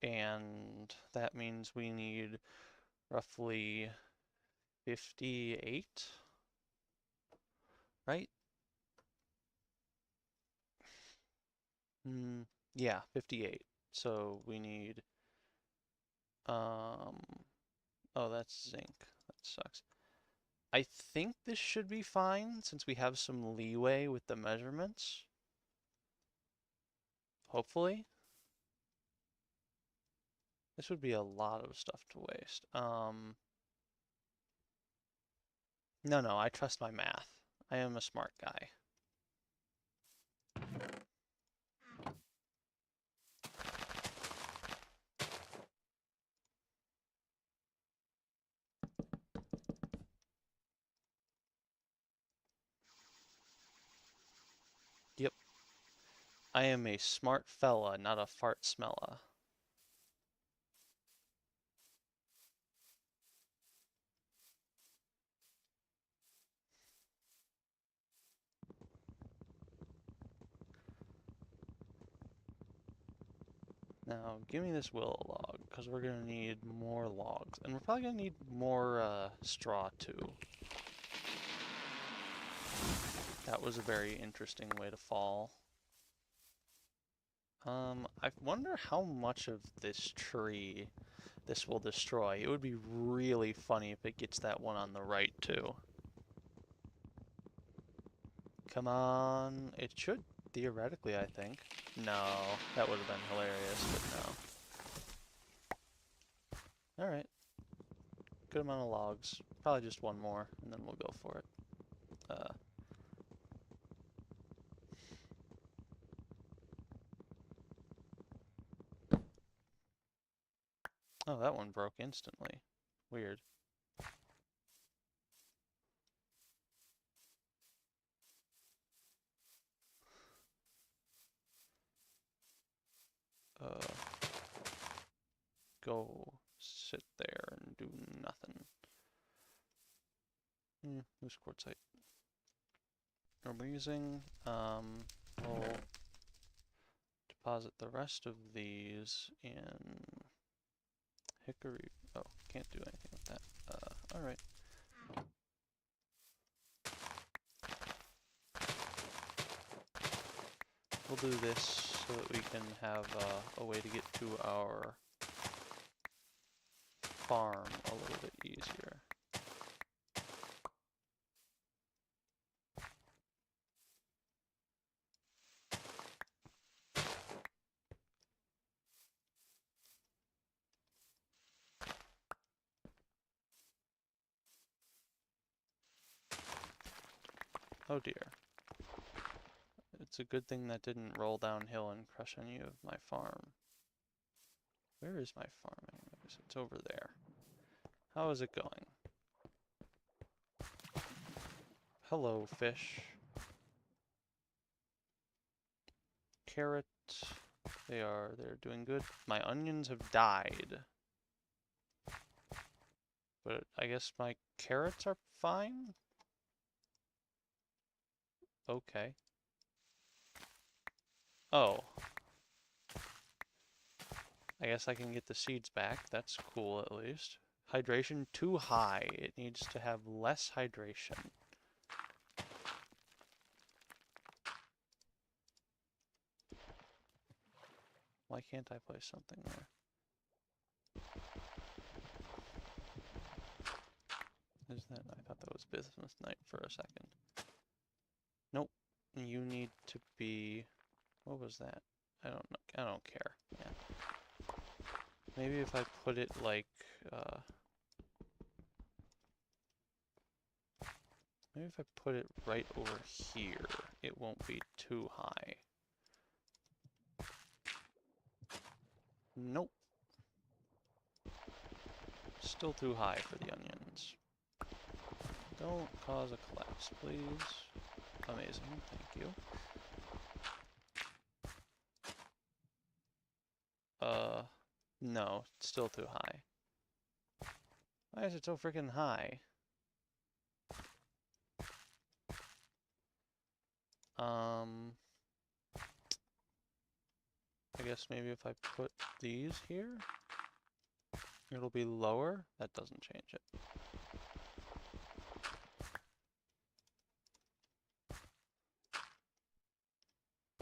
And that means we need roughly 58, right? Yeah, 58. So we need, oh, that's zinc. That sucks. I think this should be fine since we have some leeway with the measurements. hopefully. This would be a lot of stuff to waste. No, I trust my math. I am a smart guy. Yep. I am a smart fella, not a fart smella. Now, give me this willow log, because we're going to need more logs. And we're probably going to need more straw, too. That was a very interesting way to fall. I wonder how much of this tree this will destroy. It would be really funny if it gets that one on the right, too. Come on. It should, theoretically, I think. No, that would have been hilarious, but no. Alright. Good amount of logs. Probably just one more, and then we'll go for it. Oh, that one broke instantly. Weird. Go sit there and do nothing. Loose quartzite. Amazing. We'll deposit the rest of these in hickory. Oh, can't do anything with that. Alright. We'll do this so that we can have a way to get to our farm a little bit easier. Oh dear. It's a good thing that didn't roll downhill and crush any of my farm. Where is my farming? I guess it's over there. How is it going? Hello, fish. Carrot. They're doing good. My onions have died. But I guess my carrots are fine? Okay. Oh. I guess I can get the seeds back. That's cool, at least. Hydration too high. It needs to have less hydration. Why can't I place something there? Is that? I thought that was business night for a second. Nope. You need to be... What was that? I don't know. I don't care. Yeah. Maybe if I put it like... Maybe if I put it right over here, it won't be too high. Nope. Still too high for the onions. Don't cause a collapse, please. Amazing, thank you. No, it's still too high. Why is it so freaking high? I guess maybe if I put these here, it'll be lower. That doesn't change it.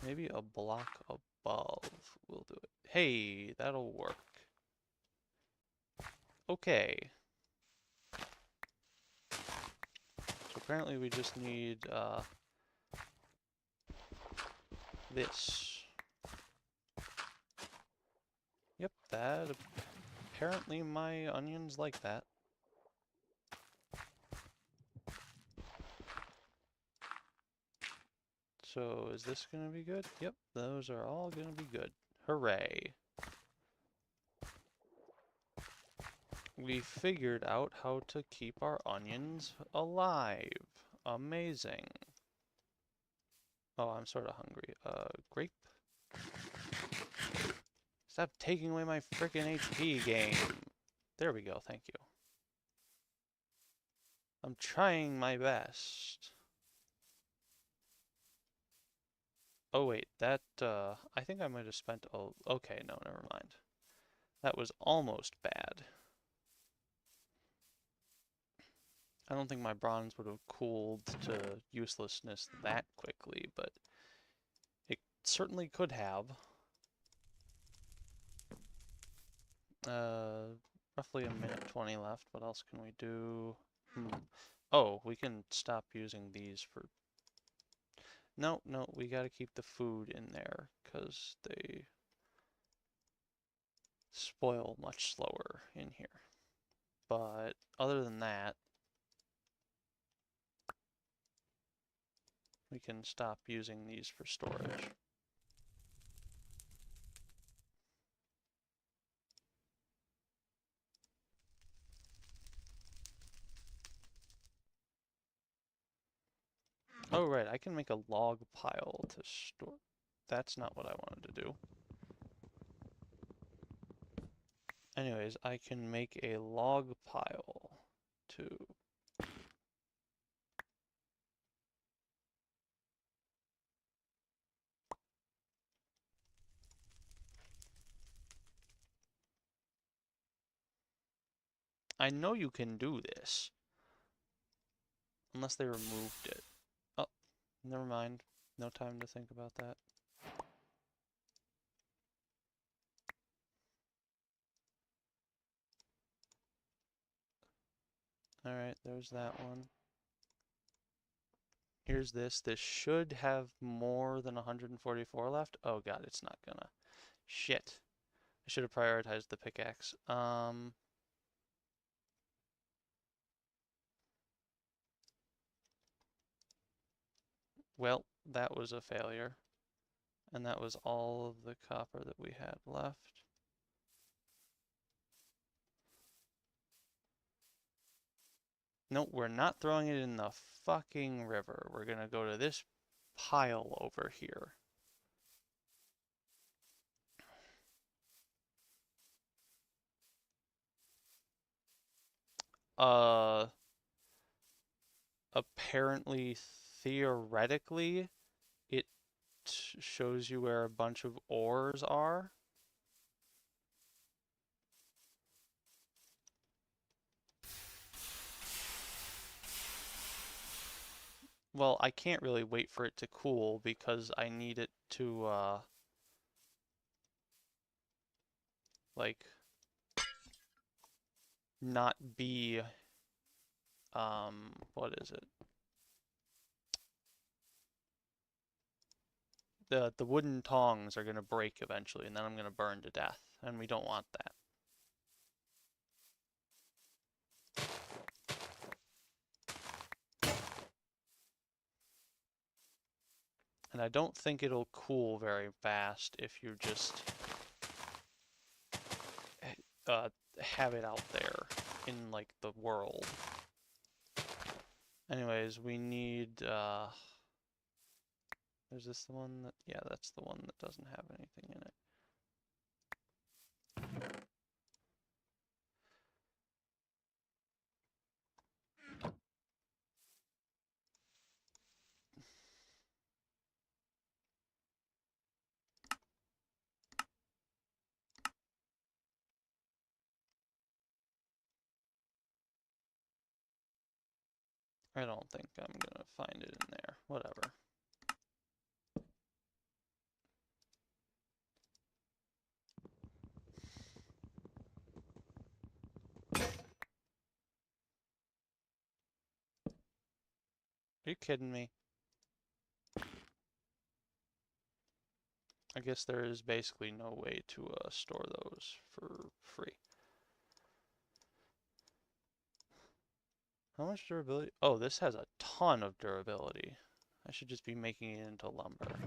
Maybe a block above will do it. Hey, that'll work. Okay. So apparently we just need this. Yep, that apparently my onions like that. So is this gonna be good? Yep, those are all gonna be good. Hooray. We figured out how to keep our onions alive. Amazing. Oh, I'm sort of hungry. Grape? Stop taking away my frickin' HP, game. There we go, thank you. I'm trying my best. Oh wait, that, I think I might have spent, oh, okay, no, never mind. That was almost bad. I don't think my bronze would have cooled to uselessness that quickly, but it certainly could have. Roughly a minute 20 left. What else can we do? Oh, we can stop using these for... No, no, we gotta keep the food in there, because they spoil much slower in here. But other than that, we can stop using these for storage. Oh, right, I can make a log pile to store. That's not what I wanted to do. Anyways, I can make a log pile to... I know you can do this. Unless they removed it. Oh, never mind. No time to think about that. Alright, there's that one. Here's this. This should have more than 144 left. Oh god, it's not gonna. Shit. I should have prioritized the pickaxe. Well, that was a failure. And that was all of the copper that we had left. Nope, we're not throwing it in the fucking river. We're gonna go to this pile over here. Uh, apparently, theoretically, it shows you where a bunch of ores are. Well, I can't really wait for it to cool because I need it to, like, not be, what is it? The wooden tongs are gonna break eventually, and then I'm gonna burn to death, and we don't want that. And I don't think it'll cool very fast if you just have it out there in like the world. Anyways, we need is this the one that, yeah, that's the one that doesn't have anything in it. I don't think I'm gonna find it in there. Whatever. Are you kidding me? I guess there is basically no way to store those for free. How much durability? Oh, this has a ton of durability. I should just be making it into lumber.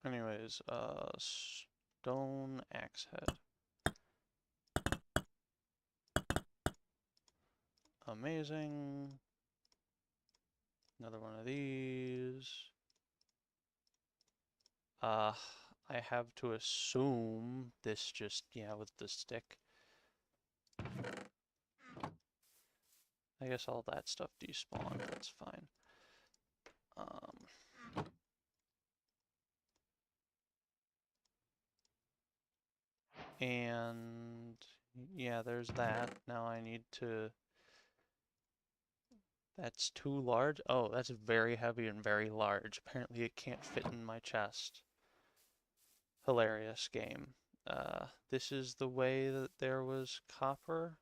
Anyways, stone axe head. Amazing. Another one of these. Uh, I have to assume this just, yeah, with the stick. I guess all that stuff despawned, that's fine. And yeah, there's that. Now I need to, that's too large. Oh, that's very heavy and very large. Apparently it can't fit in my chest. Hilarious game. This is the way that there was copper.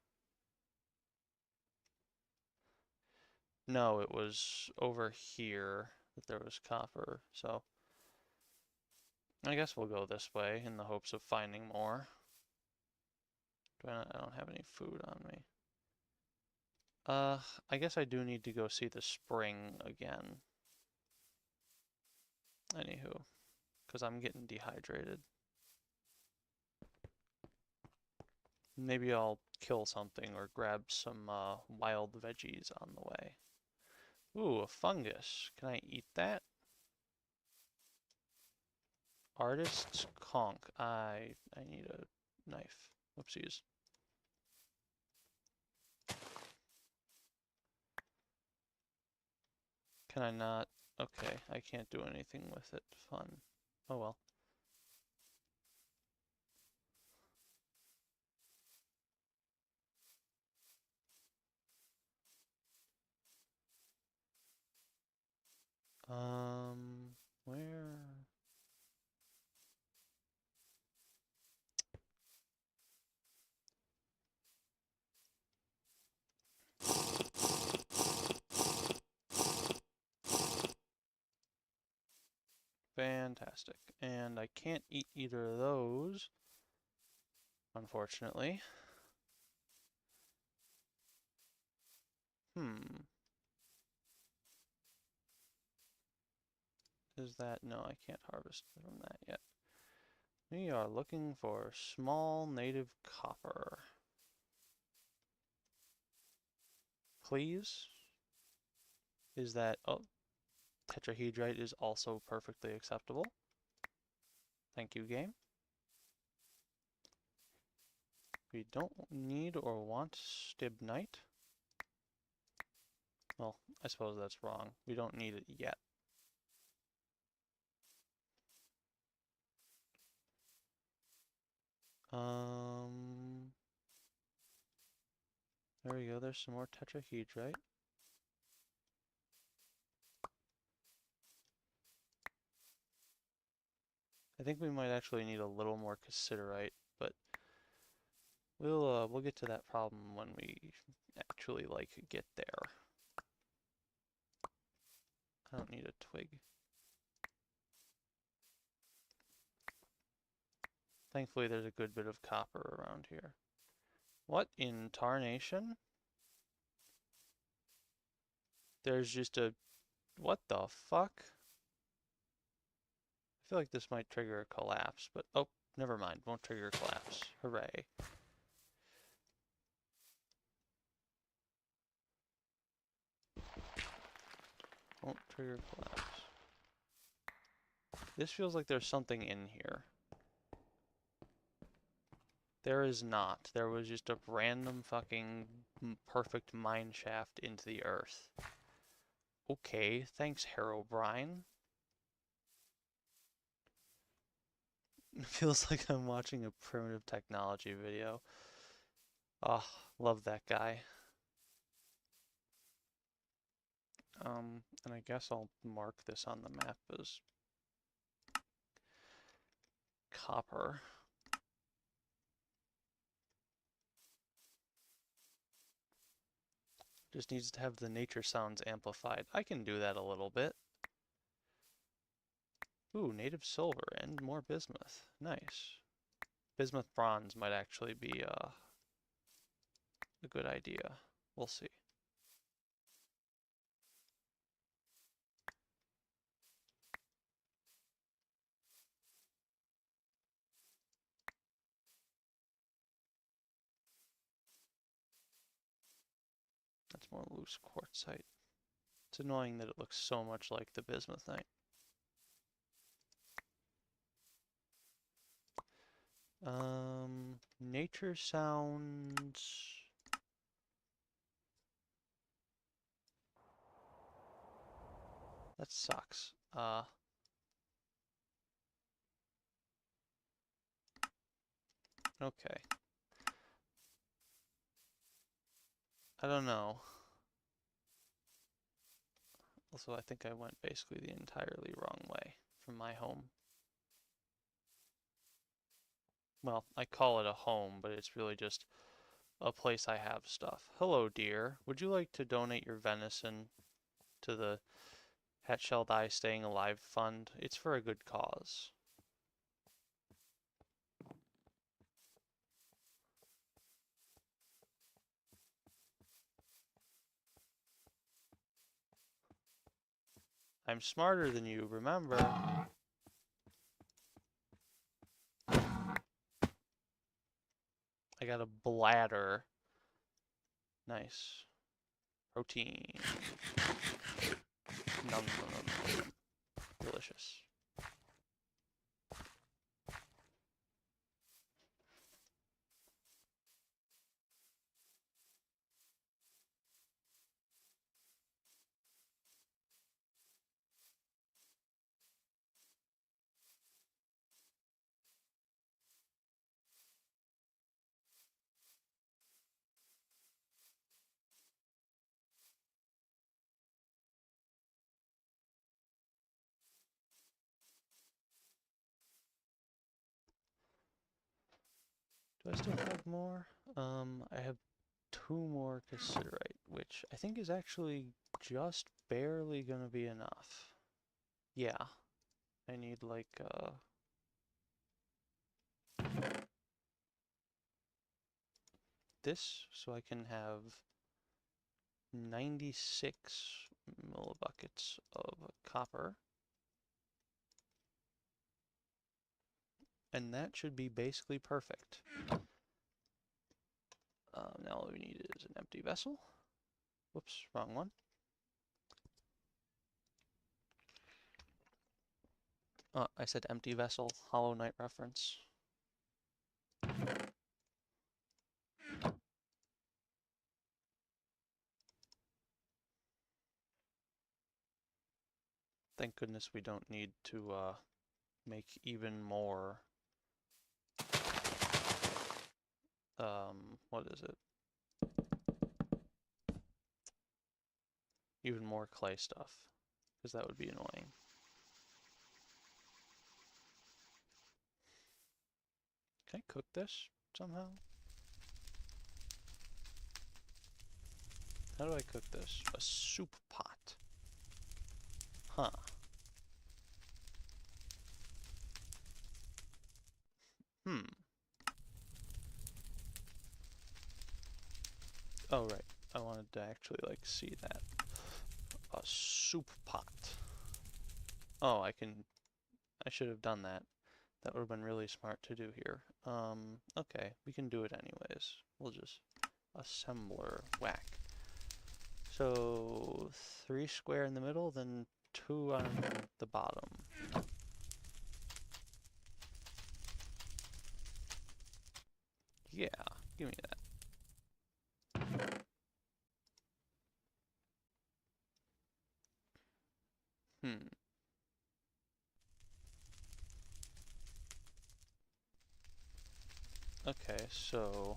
No, it was over here that there was copper. So I guess we'll go this way in the hopes of finding more. I don't have any food on me. I guess I do need to go see the spring again. Anywho, because I'm getting dehydrated. Maybe I'll kill something or grab some wild veggies on the way. Ooh, a fungus. Can I eat that? Artist's conch. I need a knife. Whoopsies. Can I not? Okay, I can't do anything with it. Fun. Oh well. Where? Fantastic. And I can't eat either of those, unfortunately. Hmm. Is that? No, I can't harvest from that yet. We are looking for small native copper. Please? Is that... Oh, tetrahedrite is also perfectly acceptable. Thank you, game. We don't need or want stibnite. Well, I suppose that's wrong. We don't need it yet. There we go. There's some more tetrahedrite. I think we might actually need a little more cassiterite, but we'll get to that problem when we actually like get there. I don't need a twig. Thankfully, there's a good bit of copper around here. What in tarnation? There's just a... What the fuck? I feel like this might trigger a collapse, but... Oh, never mind. Won't trigger a collapse. Hooray. Won't trigger collapse. This feels like there's something in here. There is not. There was just a random fucking perfect mine shaft into the earth. Okay, thanks, Herobrine. It feels like I'm watching a primitive technology video. Oh, love that guy. And I guess I'll mark this on the map as copper. Just needs to have the nature sounds amplified. I can do that a little bit. Ooh, native silver and more bismuth. Nice. Bismuth bronze might actually be a good idea. We'll see. That's more loose quartzite. It's annoying that it looks so much like the bismuthite. Nature sounds... That sucks. Okay. I don't know. Also, I think I went basically the entirely wrong way from my home. Well, I call it a home, but it's really just a place I have stuff. Hello, dear. Would you like to donate your venison to the Hat Shall Die Staying Alive Fund? It's for a good cause. I'm smarter than you, remember. I got a bladder. Nice. Protein. Nom, nom, nom, nom. Delicious. Do I still have more? I have 2 more cassiterite, which I think is actually just barely gonna be enough. Yeah, I need like, this, so I can have 96 millibuckets of copper. And that should be basically perfect. Now all we need is an empty vessel. Whoops, wrong one. I said empty vessel, Hollow Knight reference. Thank goodness we don't need to make even more, what is it? Even more clay stuff, because that would be annoying. Can I cook this somehow? How do I cook this? A soup pot. Huh. Hmm. Oh, right. I wanted to actually, like, see that. A soup pot. Oh, I should have done that. That would have been really smart to do here. Okay, we can do it anyways. We'll just assembler whack. So 3 square in the middle, then 2 on the bottom. Yeah, give me that. Hmm. Okay, so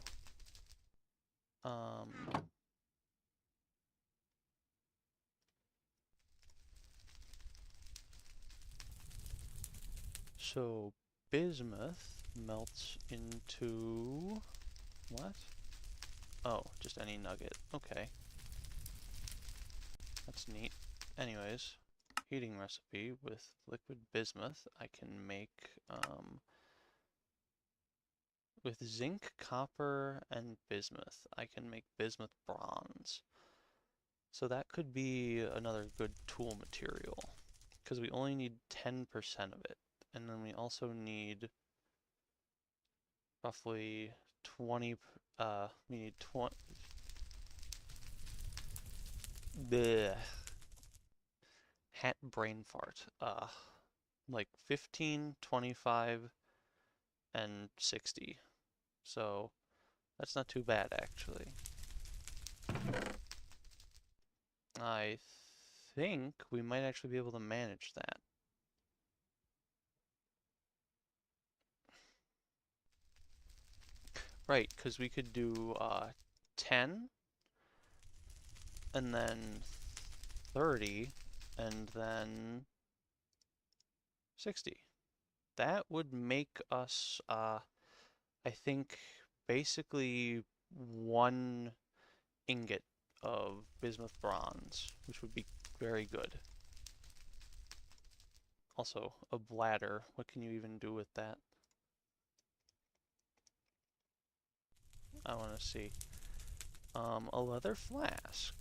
so bismuth melts into what? Oh, just any nugget. Okay. That's neat. Anyways, heating recipe with liquid bismuth. I can make, with zinc, copper, and bismuth, I can make bismuth bronze. So that could be another good tool material, because we only need 10% of it. And then we also need roughly 20, we need 20, bleh, hat brain fart, like 15, 25, and 60. So that's not too bad, actually. I think we might actually be able to manage that. Right, because we could do 10, and then 30, and then 60. That would make us, I think, basically one ingot of bismuth bronze, which would be very good. Also, a bladder. What can you even do with that? I want to see. A leather flask.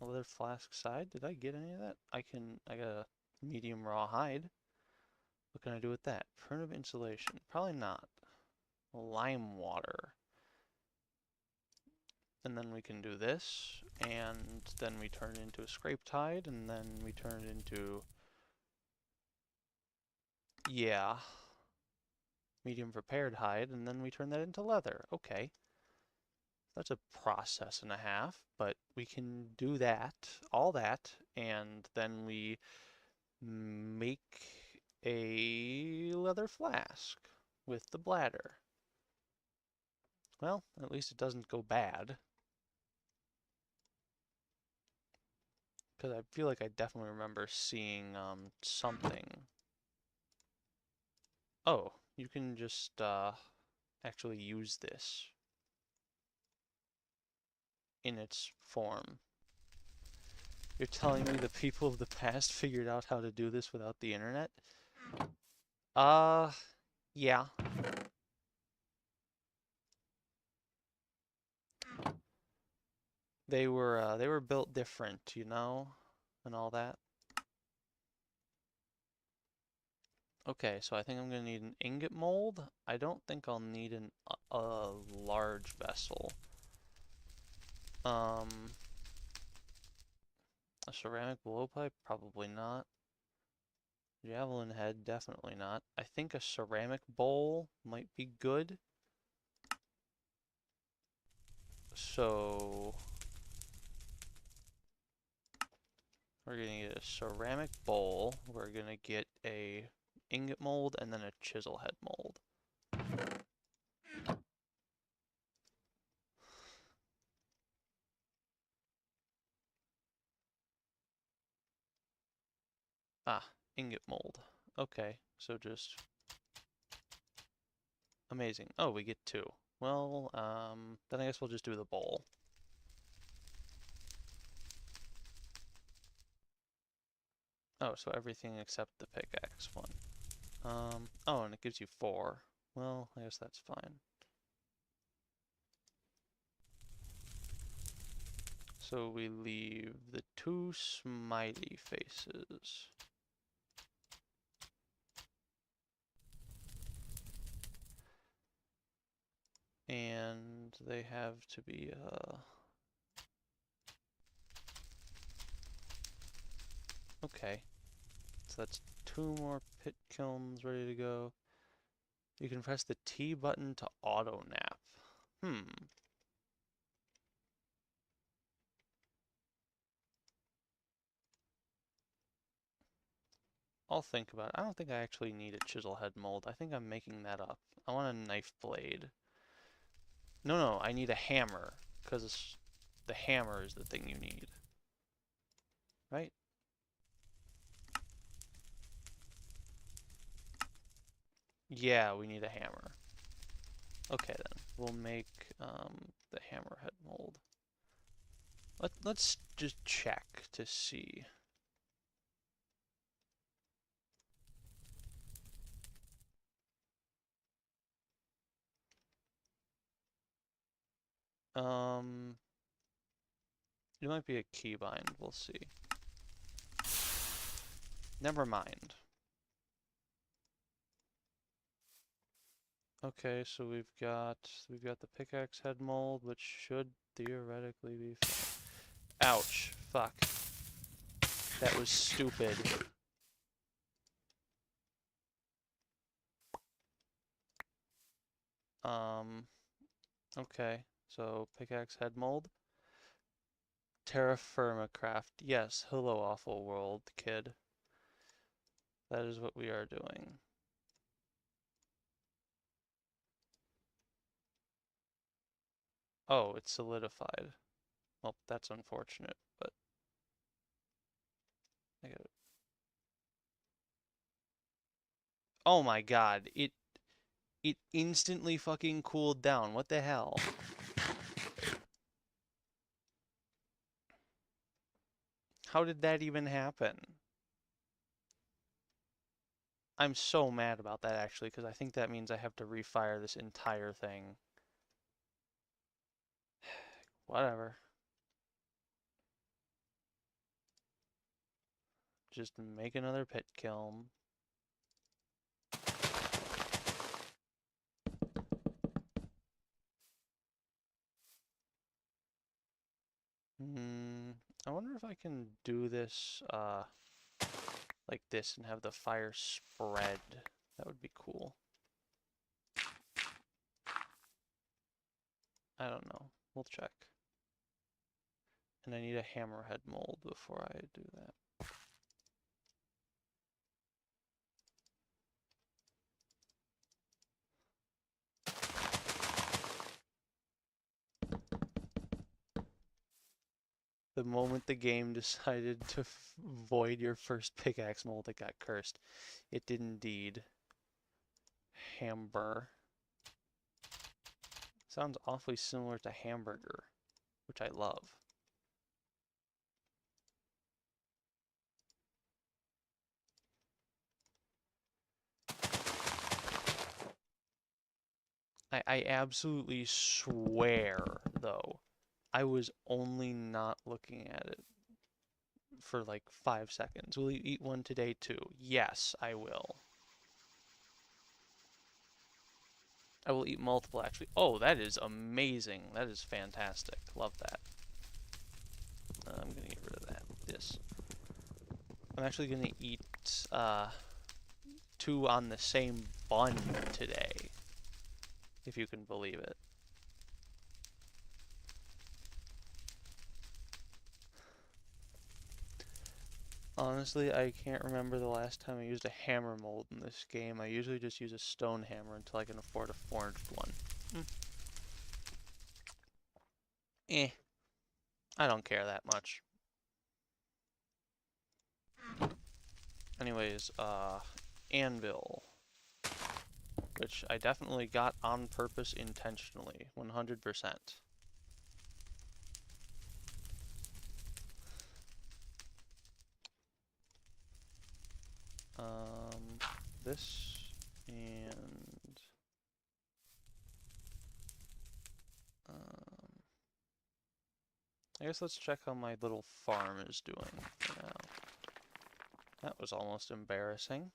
A leather flask side. Did I get any of that? I got a medium raw hide. What can I do with that? Primitive insulation. Probably not. Lime water. And then we can do this, and then we turn it into a scraped hide, and then we turn it into, yeah, medium prepared hide, and then we turn that into leather. Okay. That's a process and a half, but we can do that, all that, and then we make a leather flask with the bladder. Well, at least it doesn't go bad. Because I feel like I definitely remember seeing something. Oh, you can just actually use this in its form. You're telling me the people of the past figured out how to do this without the internet? Yeah. They were built different, you know, and all that. Okay, so I think I'm gonna need an ingot mold. I don't think I'll need a large vessel. A ceramic blowpipe? Probably not. Javelin head? Definitely not. I think a ceramic bowl might be good. So we're gonna get a ceramic bowl. We're gonna get a ingot mold and then a chisel head mold. Ah, ingot mold. Okay, so just amazing. Oh, we get two. Well, then I guess we'll just do the bowl. Oh, so everything except the pickaxe one. Oh, and it gives you 4. Well, I guess that's fine. So we leave the 2 smiley faces. And they have to be, okay. So that's 2 more pit kilns ready to go. You can press the T button to auto nap. I'll think about it. I don't think I actually need a chisel head mold. I think I'm making that up. I want a knife blade. No, I need a hammer, because the hammer is the thing you need. Right? Yeah, we need a hammer. Okay then, we'll make the hammerhead mold. Let's just check to see. Um, it might be a keybind. We'll see. Never mind. Okay, so we've got the pickaxe head mold, which should theoretically be fine. Ouch! Fuck. That was stupid. Okay. So pickaxe head mold. Terra firma craft. Yes. Hello, awful world, kid. That is what we are doing. Oh, it's solidified. Well, that's unfortunate, but I get it. Oh my god, it instantly fucking cooled down. What the hell? How did that even happen? I'm so mad about that actually, because I think that means I have to refire this entire thing. Whatever. Just make another pit kiln. I wonder if I can do this like this and have the fire spread. That would be cool. I don't know. We'll check. And I need a hammerhead mold before I do that. The moment the game decided to void your first pickaxe mold, it got cursed. It did indeed. Hamburger. Sounds awfully similar to hamburger, which I love. I absolutely swear, though, I was only not looking at it for like 5 seconds. Will you eat one today too? Yes, I will. I will eat multiple actually. Oh, that is amazing. That is fantastic. Love that. I'm gonna get rid of that. This. I'm actually gonna eat two on the same bun today, if you can believe it. Honestly, I can't remember the last time I used a hammer mold in this game. I usually just use a stone hammer until I can afford a forged one. Eh, I don't care that much. Anyways, anvil, which I definitely got on purpose intentionally, 100%. This and I guess let's check how my little farm is doing for now. That was almost embarrassing.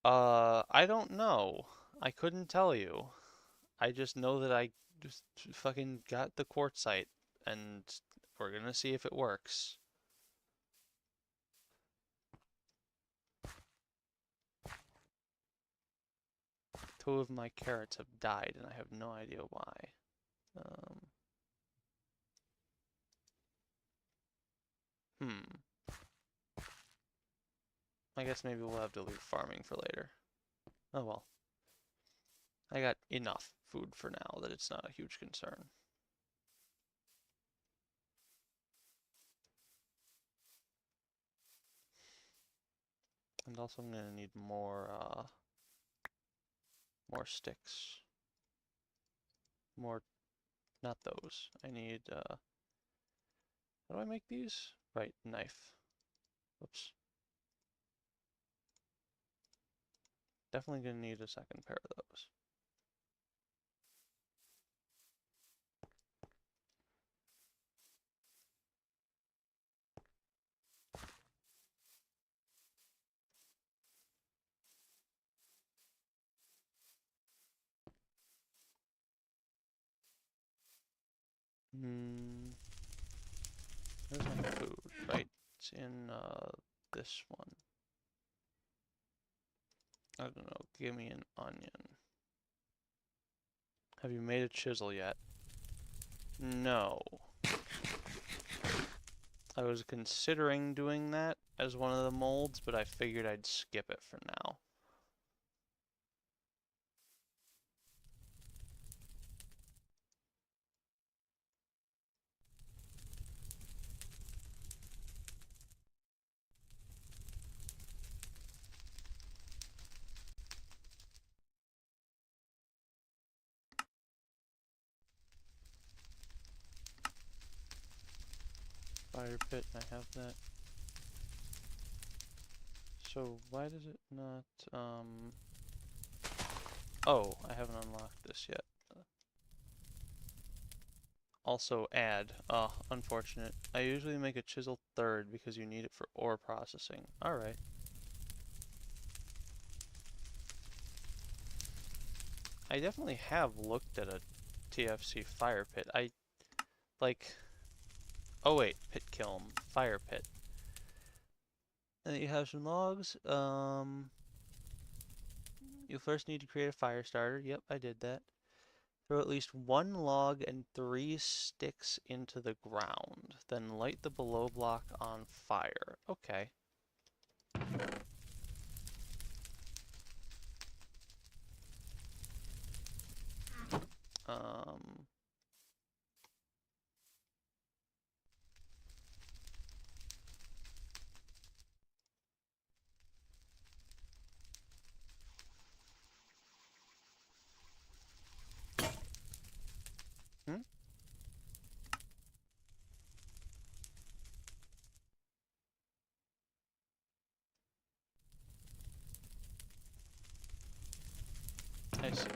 I don't know. I couldn't tell you. I just know that I just fucking got the quartzite, and we're gonna see if it works. Two of my carrots have died, and I have no idea why. Um, hmm. I guess maybe we'll have to leave farming for later. Oh well. I got enough food for now that it's not a huge concern. And also I'm gonna need more sticks. More, not those. I need, how do I make these? Right, knife. Oops. Definitely gonna need a second pair of those. Where's my food? Right, it's in this one. I don't know. Give me an onion. Have you made a chisel yet? No. I was considering doing that as one of the molds, but I figured I'd skip it for now. Fire pit, I have that. So why does it not, oh, I haven't unlocked this yet. Also add, unfortunate. I usually make a chisel third because you need it for ore processing. Alright. I definitely have looked at a TFC fire pit. Oh wait, pit kiln, fire pit. And you have some logs. You first need to create a fire starter. Yep, I did that. Throw at least one log and 3 sticks into the ground. Then light the below block on fire. Okay. Um, hmm? I see.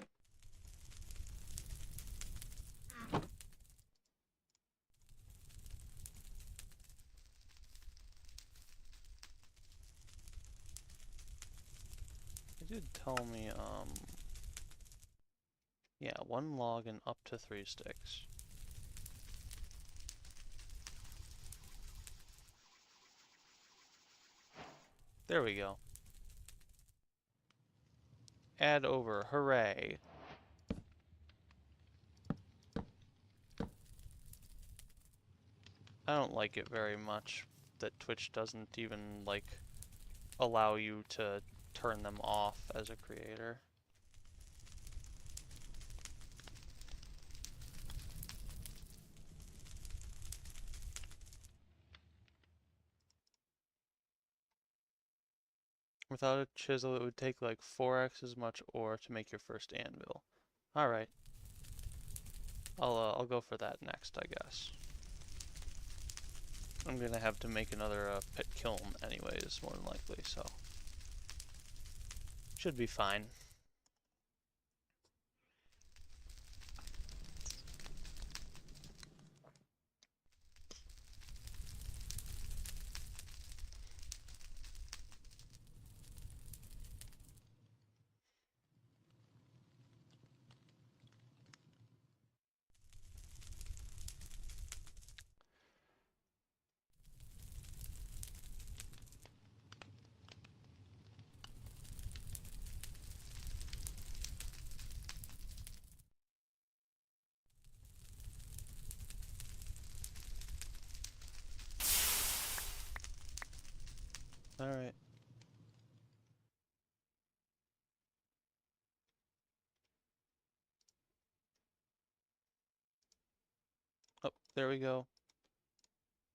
It did tell me, yeah, 1 log and up to 3 sticks. There we go. Add over, hooray. I don't like it very much that Twitch doesn't even, like, allow you to turn them off as a creator. Without a chisel, it would take like 4x as much ore to make your first anvil. Alright. I'll go for that next, I guess. I'm gonna have to make another pit kiln anyways, more than likely, so. Should be fine. Alright. Oh, there we go.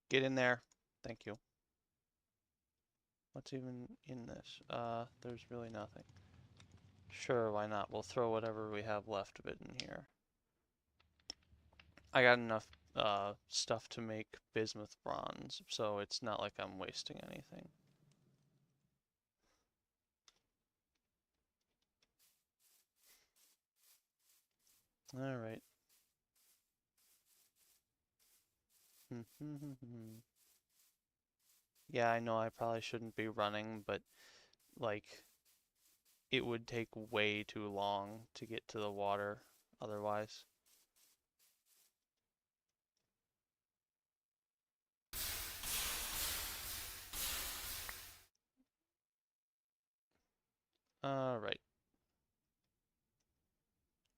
Get in there. Thank you. What's even in this? There's really nothing. Sure, why not? We'll throw whatever we have left of it in here. I got enough stuff to make bismuth bronze, so it's not like I'm wasting anything. Alright. Yeah, I know I probably shouldn't be running, but like it would take way too long to get to the water otherwise. Alright.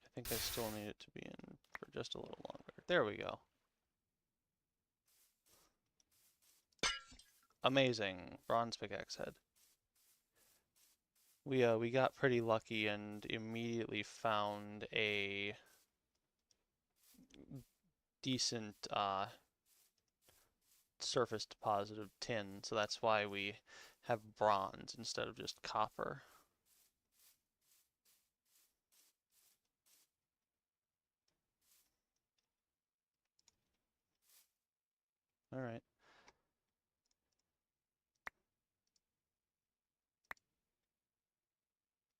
I think I still need it to be in for just a little longer. There we go. Amazing. Bronze pickaxe head. We got pretty lucky and immediately found a decent surface deposit of tin, so that's why we have bronze instead of just copper. Alright.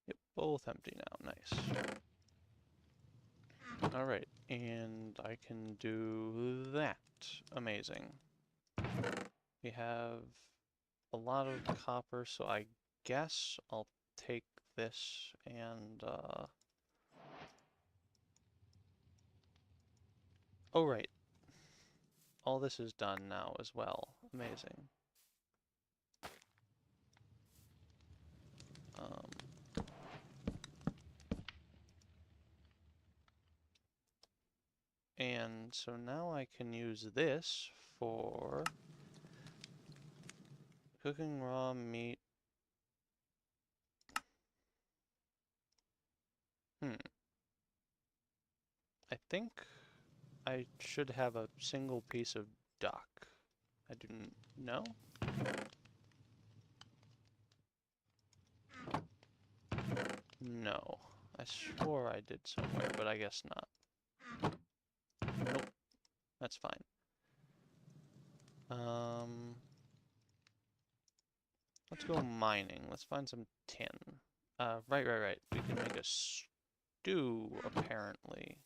Yep, both empty now. Nice. Alright, and I can do that. Amazing. We have a lot of copper, so I guess I'll take this and, oh, right. All this is done now as well. Amazing. And so now I can use this for cooking raw meat. I think I should have a single piece of duck. I didn't know. No. I swore I did somewhere, but I guess not. Nope. That's fine. Let's go mining. Let's find some tin. Right. We can make a stew, apparently.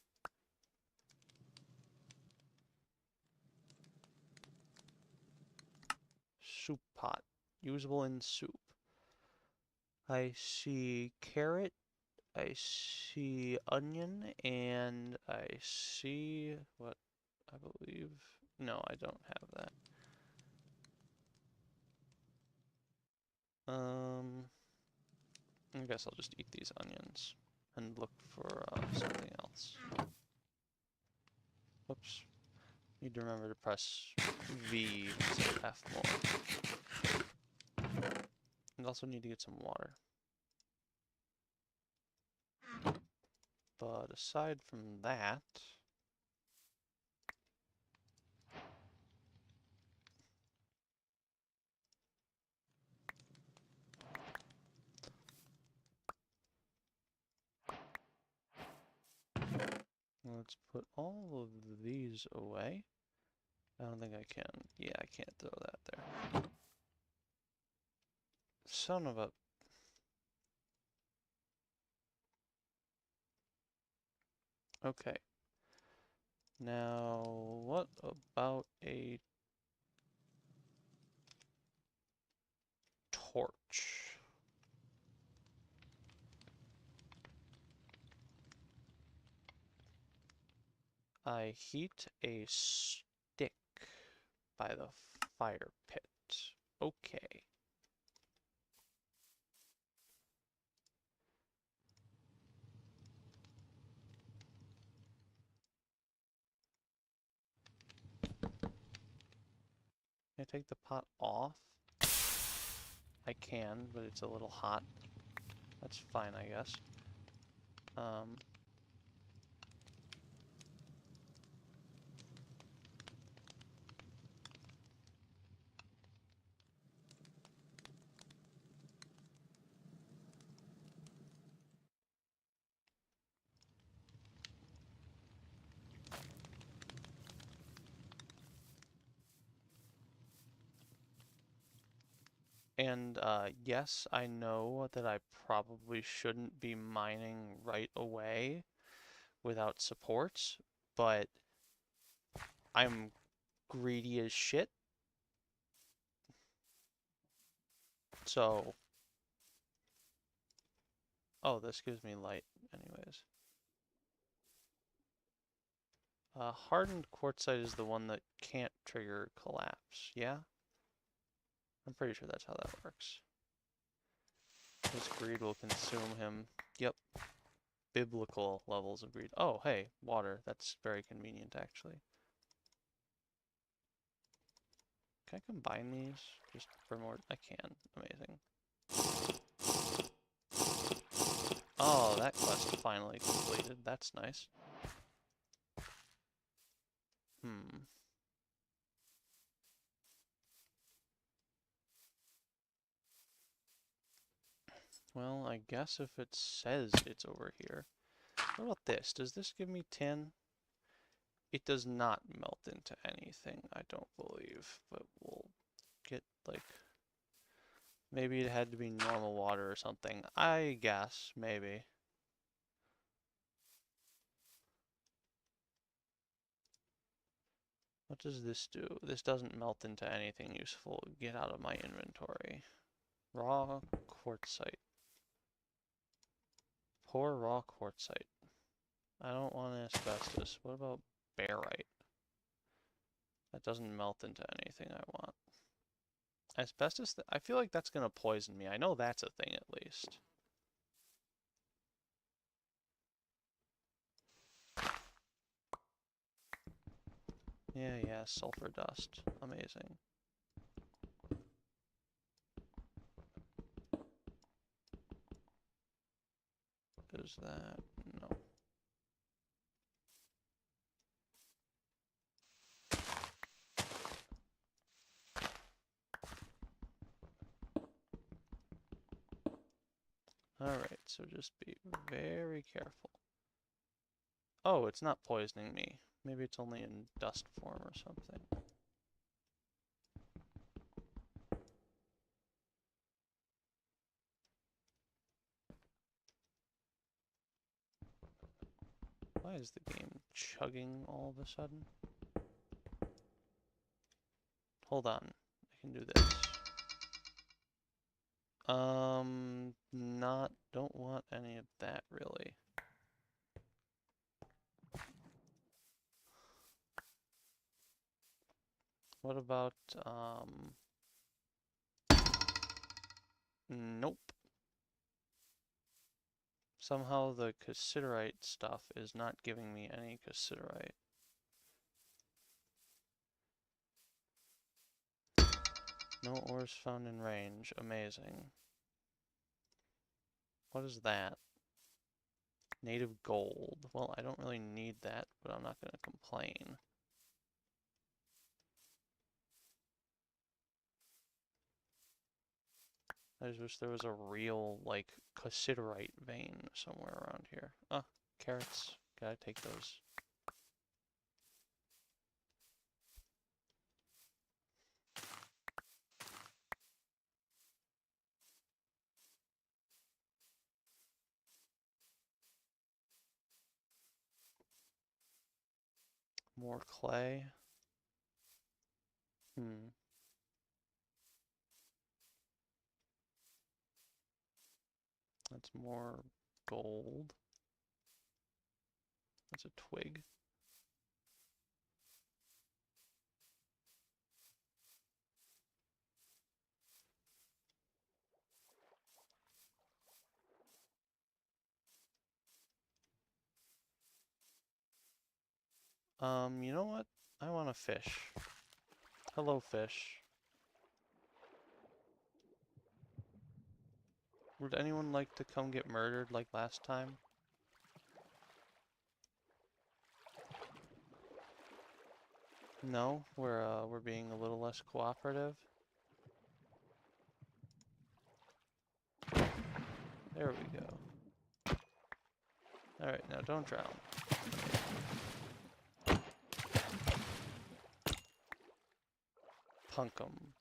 Soup pot. Usable in soup. I see carrot, I see onion, and I see what I believe. No, I don't have that. I guess I'll just eat these onions and look for something else. Whoops. Need to remember to press V instead of F more. And also need to get some water. But aside from that, let's put all of these away. I don't think I can. Yeah, I can't throw that there. Son of a... Okay. Now, what about a torch? I heat a stick by the fire pit. Okay. Can I take the pot off? I can, but it's a little hot. That's fine, I guess. And yes, I know that I probably shouldn't be mining right away without supports, but I'm greedy as shit. So, oh, this gives me light anyways. Hardened quartzite is the one that can't trigger collapse, yeah? I'm pretty sure that's how that works. His greed will consume him. Yep. Biblical levels of greed. Oh, hey, water. That's very convenient, actually. Can I combine these? Just for more... I can. Amazing. Oh, that quest finally completed. That's nice. Hmm. Well, I guess if it says it's over here. What about this? Does this give me tin? It does not melt into anything, I don't believe. But we'll get, like... Maybe it had to be normal water or something. I guess, maybe. What does this do? This doesn't melt into anything useful. Get out of my inventory. Raw quartzite. Poor raw quartzite. I don't want asbestos. What about barite? That doesn't melt into anything I want. Asbestos, I feel like that's gonna poison me. I know that's a thing at least. Yeah, sulfur dust. Amazing. Is that... no. Alright, so just be very careful. Oh, it's not poisoning me. Maybe it's only in dust form or something. Why is the game chugging all of a sudden? Hold on. I can do this. Don't want any of that really. What about, nope. Somehow the cassiterite stuff is not giving me any cassiterite. No ores found in range. Amazing. What is that? Native gold. Well, I don't really need that, but I'm not going to complain. I just wish there was a real, like, cassiterite vein somewhere around here. Ah, carrots. Gotta take those. More clay. That's more gold. That's a twig. You know what? I want a fish. Hello, fish. Would anyone like to come get murdered like last time? No? We're being a little less cooperative? There we go. Alright, now don't drown. Punk 'em.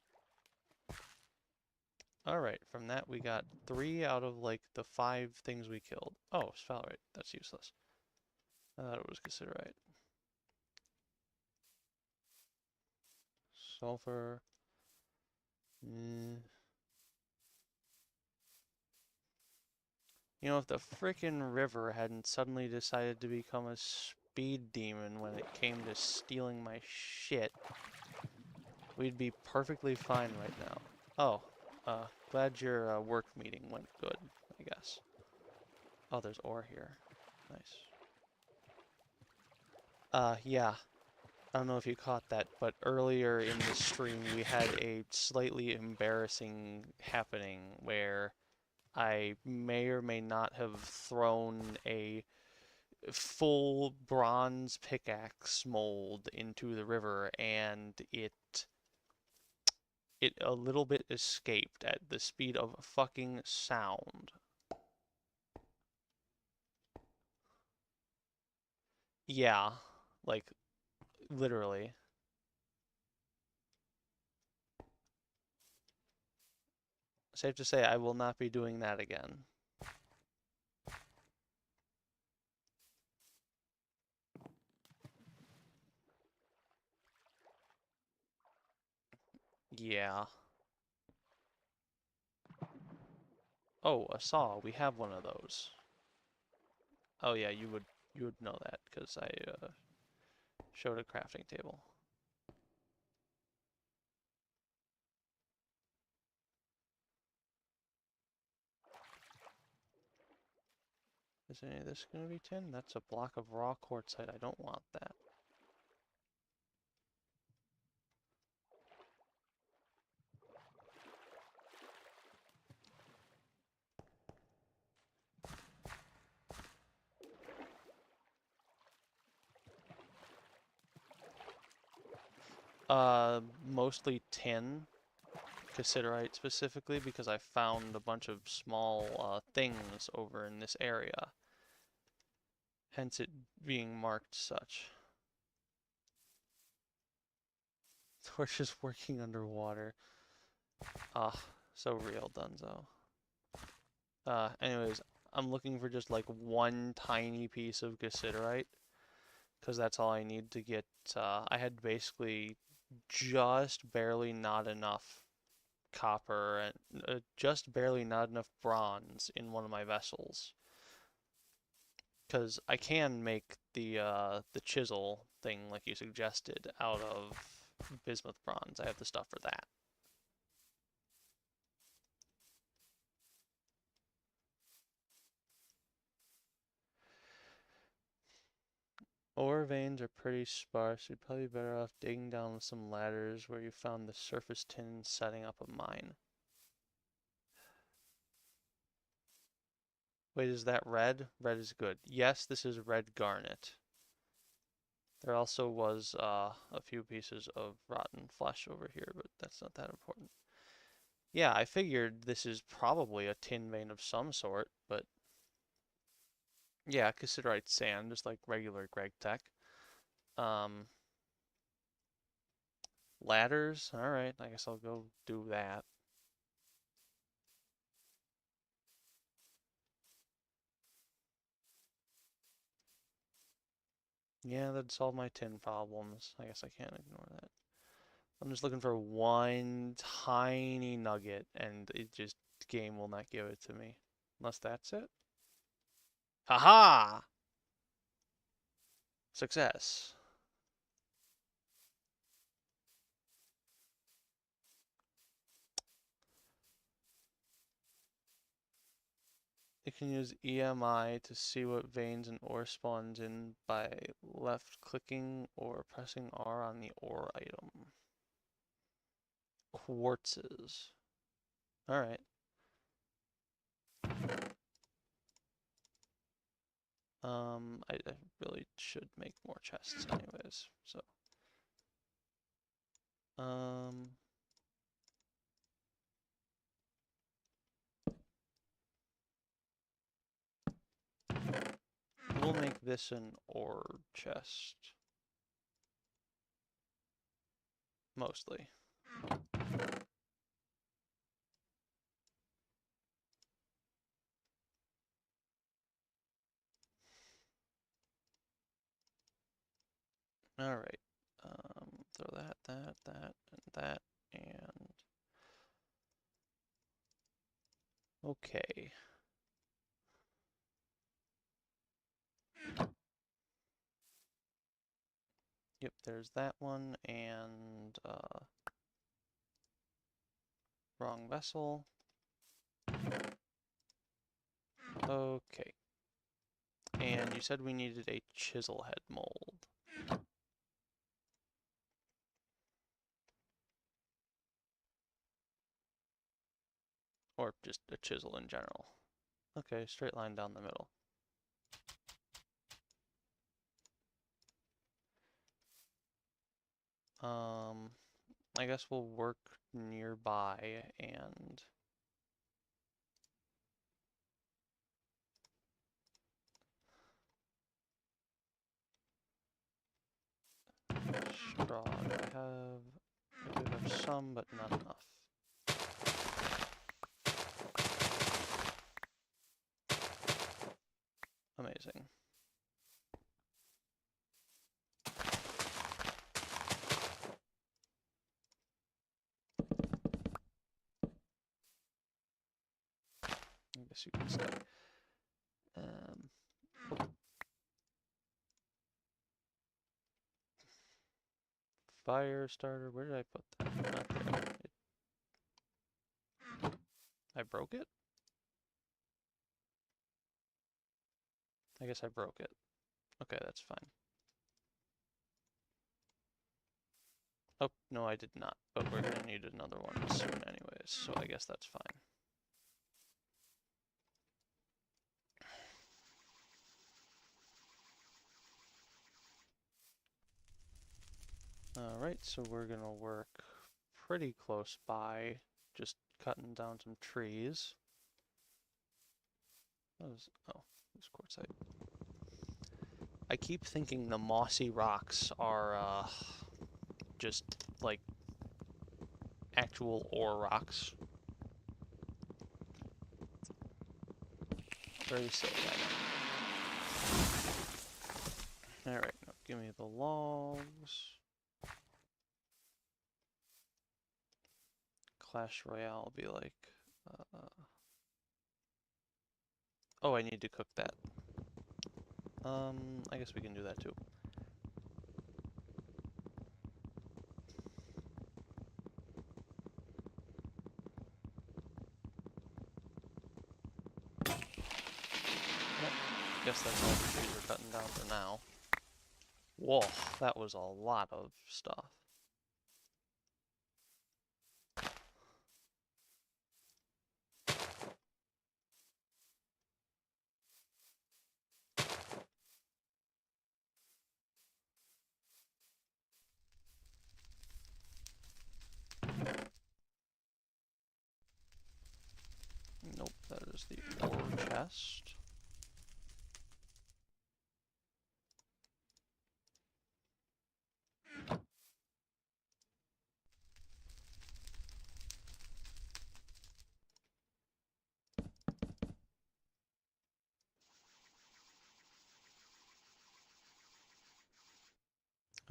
Alright, from that we got 3 out of like the 5 things we killed. Oh, sphalerite. That's useless. I thought it was cassiterite. Sulfur. You know, if the frickin' river hadn't suddenly decided to become a speed demon when it came to stealing my shit, we'd be perfectly fine right now. Oh, Glad your work meeting went good, I guess. Oh, there's ore here. Nice. Yeah. I don't know if you caught that, but earlier in the stream we had a slightly embarrassing happening where I may or may not have thrown a full bronze pickaxe mold into the river, and it a little bit escaped at the speed of fucking sound. Yeah, like literally. Safe to say I will not be doing that again. Yeah. Oh, a saw. We have one of those. Oh yeah, you would know that because I showed a crafting table. Is any of this going to be tin? That's a block of raw quartzite. I don't want that. Mostly tin, cassiterite specifically, because I found a bunch of small things over in this area. Hence it being marked such. Torch is working underwater. Ah, so real, Dunzo. Anyways, I'm looking for just like one tiny piece of cassiterite, because that's all I need to get. I had basically just barely not enough copper and just barely not enough bronze in one of my vessels. Because I can make the chisel thing like you suggested out of bismuth bronze. I have the stuff for that. Ore veins are pretty sparse. You'd probably be better off digging down with some ladders where you found the surface tin and setting up a mine. Wait, is that red? Red is good. Yes, this is red garnet. There also was a few pieces of rotten flesh over here, but that's not that important. Yeah, I figured this is probably a tin vein of some sort, but yeah, cassiterite sand, just like regular Greg Tech. Um, Ladders, alright, I guess I'll go do that. Yeah, that'd solve my tin problems. I guess I can't ignore that. I'm just looking for one tiny nugget, and it just, the game will not give it to me. Unless that's it. Haha! Success. It can use EMI to see what veins and ore spawns in by left clicking or pressing R on the ore item. Quartzes. Alright. I really should make more chests anyways, so. Um, we'll make this an ore chest. Mostly. Alright. Throw that, and that, and... Okay. Yep, there's that one, and, wrong wrong vessel. Okay. And you said we needed a chisel head mold. Or just a chisel in general. Okay, straight line down the middle. I guess we'll work nearby and straw. I do have some, but not enough. Amazing. I guess you can stay. Fire starter, where did I put that? Not there. I broke it? I guess I broke it. Okay, that's fine. Oh, no, I did not, but we're gonna need another one soon anyways, so I guess that's fine. Alright, so we're gonna work pretty close by, just cutting down some trees. Oh, this quartzite. I keep thinking the mossy rocks are just like actual ore rocks. Very silly, I know. Alright, now give me the logs. Clash Royale will be like, oh, I need to cook that. I guess we can do that too. Guess that's all the trees we're cutting down for now. Whoa, that was a lot of stuff. Nope, that is the ore chest.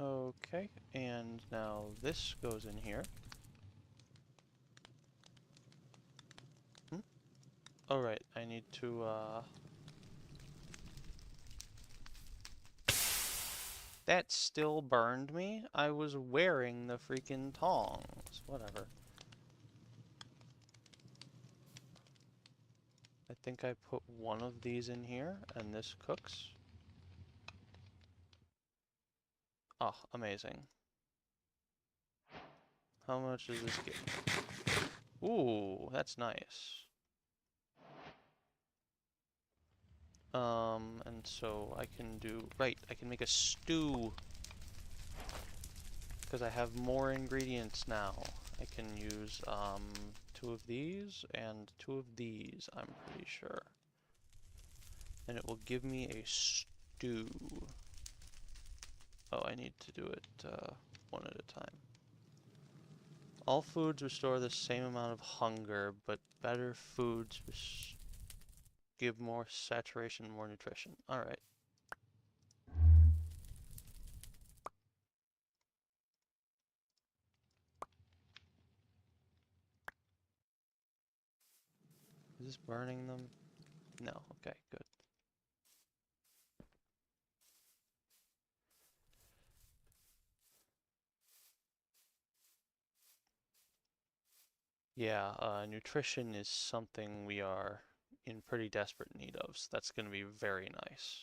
Okay, and now this goes in here. Oh right, I need to that still burned me? I was wearing the freaking tongs. Whatever. I think I put one of these in here, and this cooks. Oh, amazing. How much does this get? Ooh, that's nice. And so I can do, right, I can make a stew. Because I have more ingredients now. I can use, 2 of these and 2 of these, I'm pretty sure. And it will give me a stew. Oh, I need to do it, one at a time. All foods restore the same amount of hunger, but better foods give more saturation, more nutrition. Alright. Is this burning them? No, okay, good. Yeah, nutrition is something we are in pretty desperate need of, so that's going to be very nice.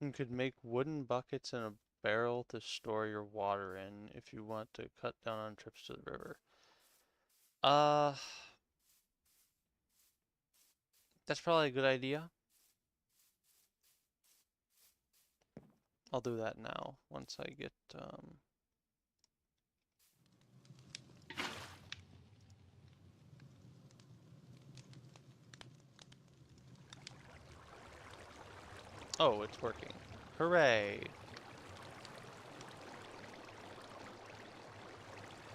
You could make wooden buckets and a barrel to store your water in if you want to cut down on trips to the river. Uh, that's probably a good idea. I'll do that now once I get, oh, it's working. Hooray!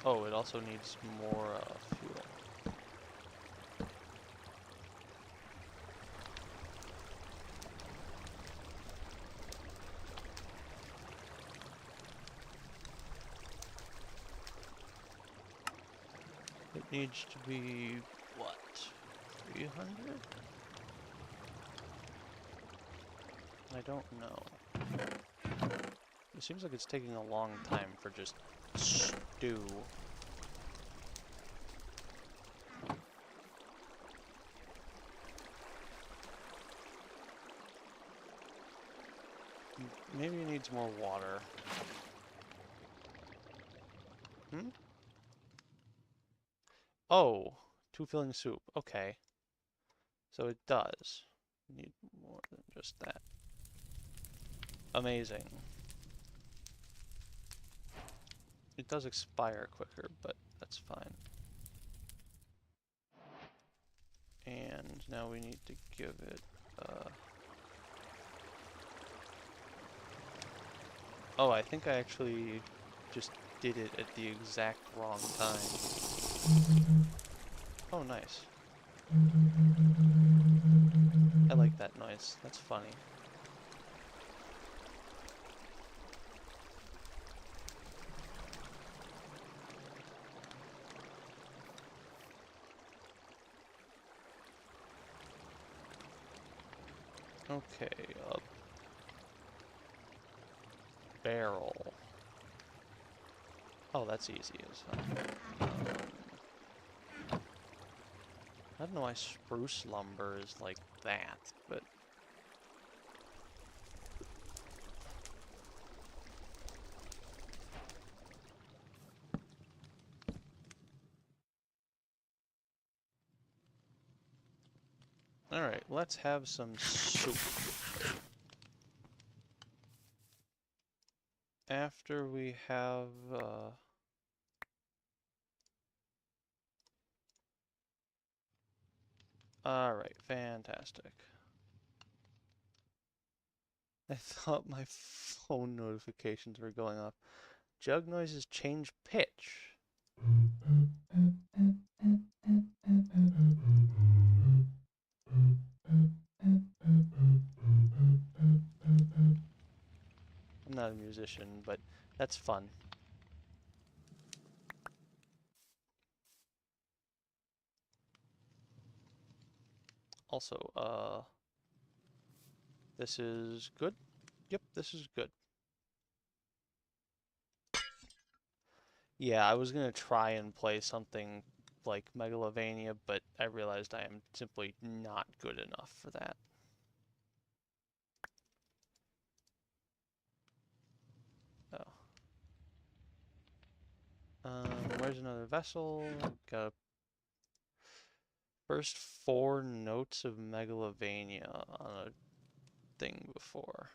Oh, it also needs more, fuel. It needs to be, what, 300? I don't know. It seems like it's taking a long time for just stew. Maybe it needs more water. Hmm? Oh, two filling soup. Okay. So it does need more than just that. Amazing. It does expire quicker, but that's fine. And now we need to give it, oh, I think I actually just did it at the exact wrong time. Oh, nice. I like that noise. That's funny. Okay, a barrel. Oh, that's easy as hell. I don't know why spruce lumber is like that, but alright, let's have some soup. After we have, alright, fantastic. I thought my phone notifications were going off. Jug noises change pitch. I'm not a musician, but that's fun. Also, this is good? Yep, this is good. Yeah, I was gonna try and play something like Megalovania, but I realized I am simply not good enough for that. Oh. Where's another vessel? Got first 4 notes of Megalovania on a thing before.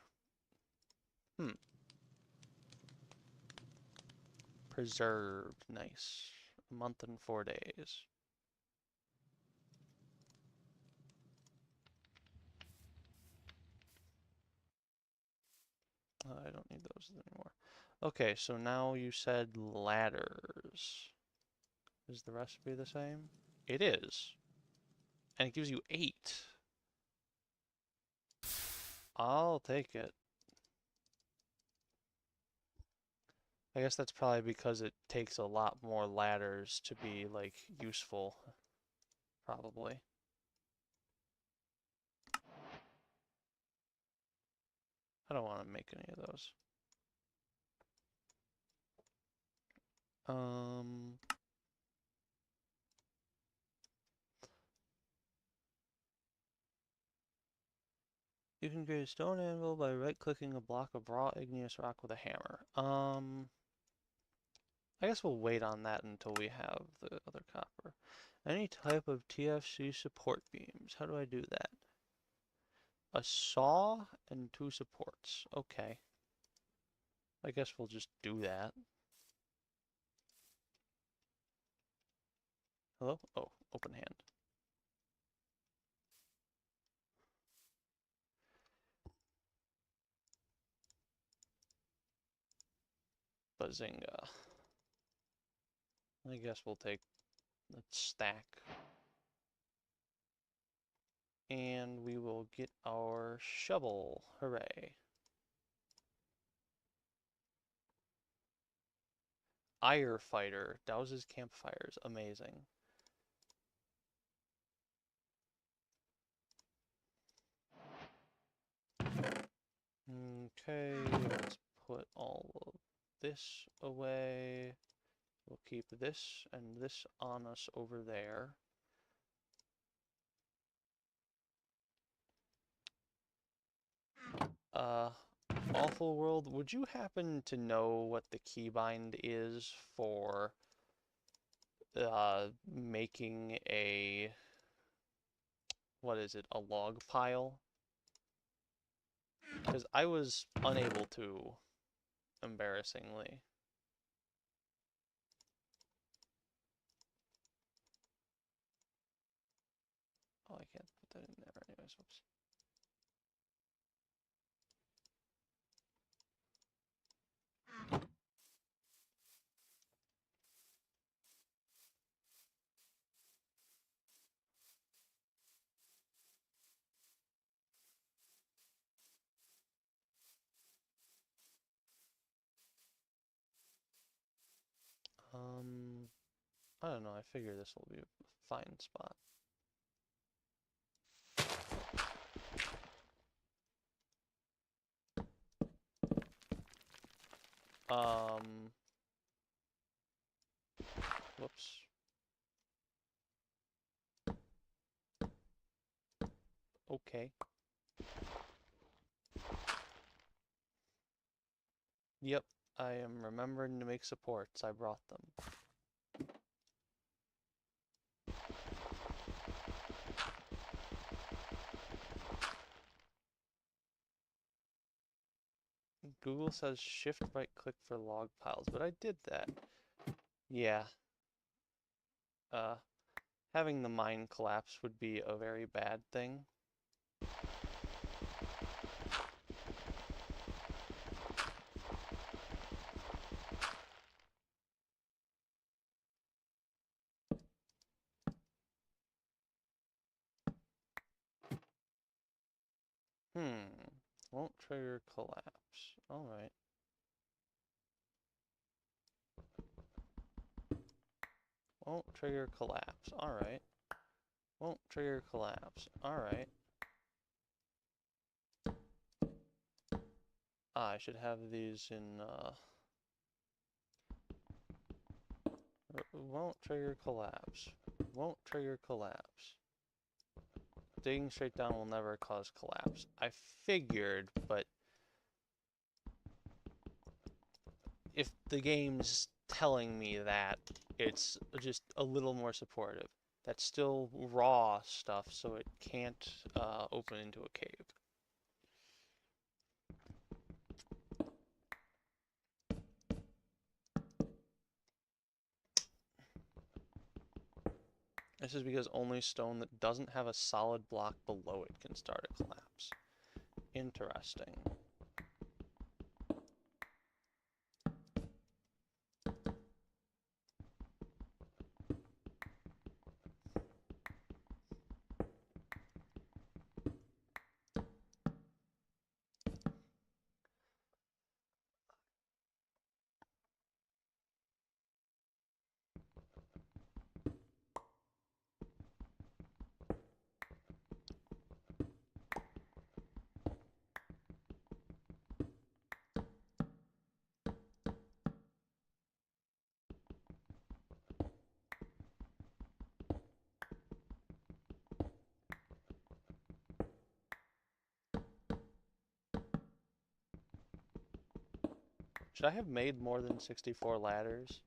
Preserved. Nice. A month and 4 days. I don't need those anymore. Okay, so now you said ladders. Is the recipe the same? It is. And it gives you 8. I'll take it. I guess that's probably because it takes a lot more ladders to be, like, useful. Probably. I don't want to make any of those. You can create a stone anvil by right-clicking a block of raw igneous rock with a hammer. I guess we'll wait on that until we have the other copper. Any type of TFC support beams. How do I do that? A saw and 2 supports. Okay. I guess we'll just do that. Hello? Oh, open hand. Bazinga. I guess we'll take the stack. And we will get our shovel. Hooray. Ire Fighter. Douses campfires. Amazing. Okay, let's put all of this away. We'll keep this and this on us over there. Awful World, would you happen to know what the keybind is for making a, what is it, a log pile? Because I was unable to, embarrassingly. Oh, I can't put that in there anyways, whoops. I don't know, I figure this will be a fine spot. Whoops. Okay. Yep, I am remembering to make supports. I brought them. Google says shift right click for log piles, but I did that. Yeah. Having the mine collapse would be a very bad thing. Won't trigger collapse. Alright. Won't trigger collapse. Alright. Won't trigger collapse. Alright. I should have these in, won't trigger collapse. Won't trigger collapse. Digging straight down will never cause collapse. I figured, but if the game's telling me that, it's just a little more supportive. That's still raw stuff, so it can't open into a cave. This is because only stone that doesn't have a solid block below it can start a collapse. Interesting. Should I have made more than 64 ladders?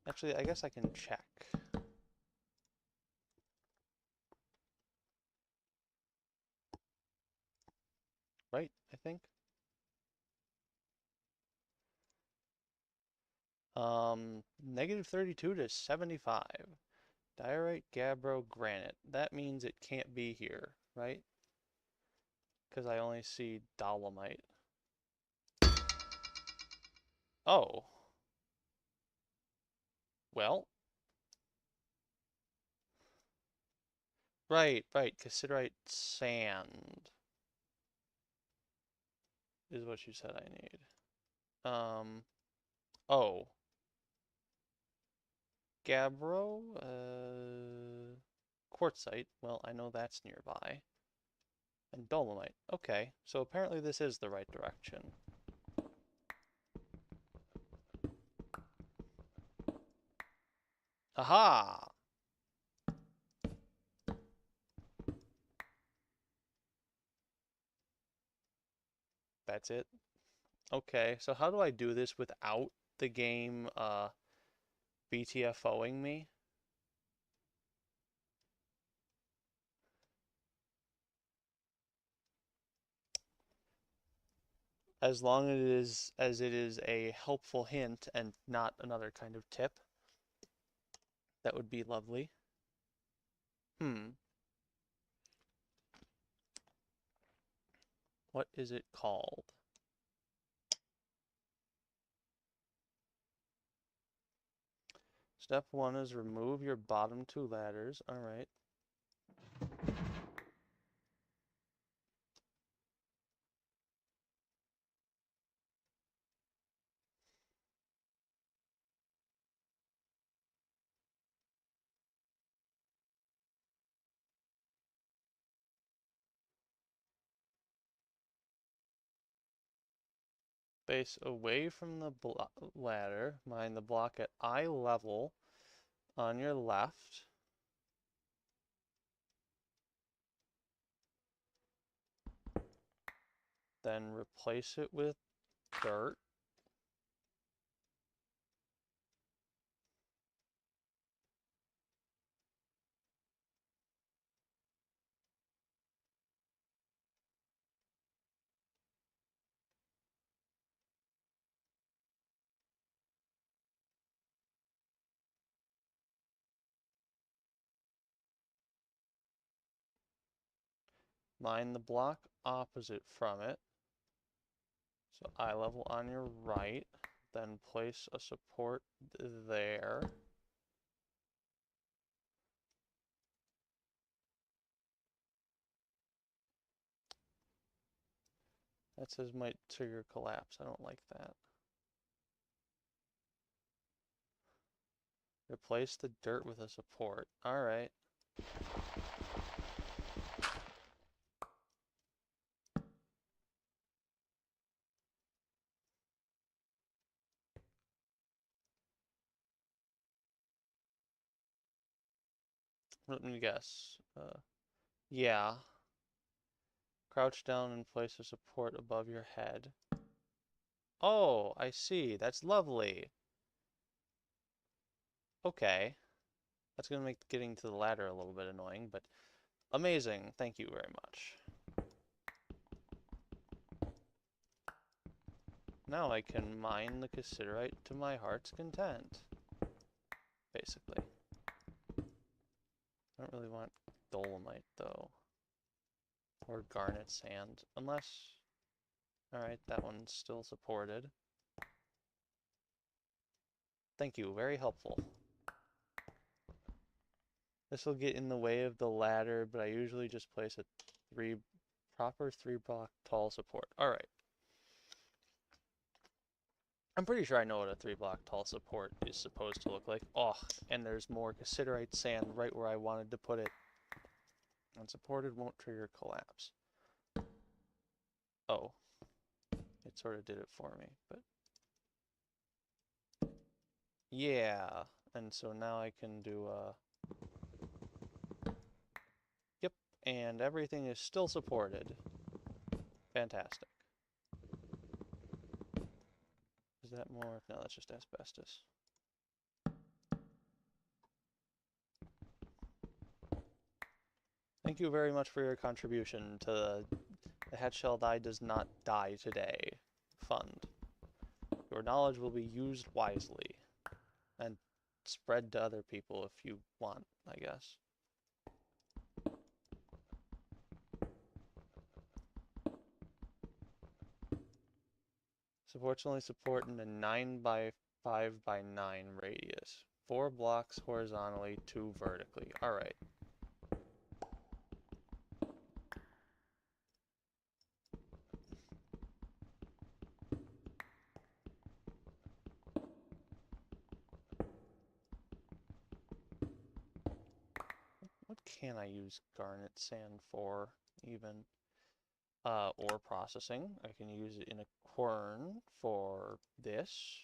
Actually, I guess I can check. Right, I think. Negative 32 to 75. Diorite, gabbro, granite. That means it can't be here, right? Because I only see dolomite. Oh. Well. Right, Cassiterite sand is what you said I need. Oh. Gabbro, quartzite. Well, I know that's nearby. And dolomite. Okay, so apparently this is the right direction. Aha! That's it. Okay, so how do I do this without the game BTFOing me? As long as it is a helpful hint and not another kind of tip, that would be lovely. What is it called? Step 1 is remove your bottom 2 ladders. All right. Base away from the ladder. Mine the block at eye level on your left. Then replace it with dirt. Mine the block opposite from it. So eye level on your right. Then place a support there. That says might trigger collapse. I don't like that. Replace the dirt with a support. Alright. Let me guess. Yeah. Crouch down and place a support above your head. Oh, I see. That's lovely. Okay. That's going to make getting to the ladder a little bit annoying, but amazing. Thank you very much. Now I can mine the cassiterite to my heart's content. Basically. I don't really want dolomite, though. Or garnet sand. Unless... Alright, that one's still supported. Thank you. Very helpful. This will get in the way of the ladder, but I usually just place a proper 3-block tall support. Alright. I'm pretty sure I know what a 3-block tall support is supposed to look like. Oh, and there's more cassiterite sand right where I wanted to put it. Unsupported won't trigger collapse. Oh. It sort of did it for me, but... Yeah. And so now I can do Yep, and everything is still supported. Fantastic. Is that more? No, that's just asbestos. Thank you very much for your contribution to the Hatch Shall Die Does Not Die Today fund. Your knowledge will be used wisely and spread to other people if you want, I guess. Supports only support in a 9 by 5 by 9 radius. 4 blocks horizontally, 2 vertically. Alright. What can I use garnet sand for, even? Ore processing. I can use it in a quern for this,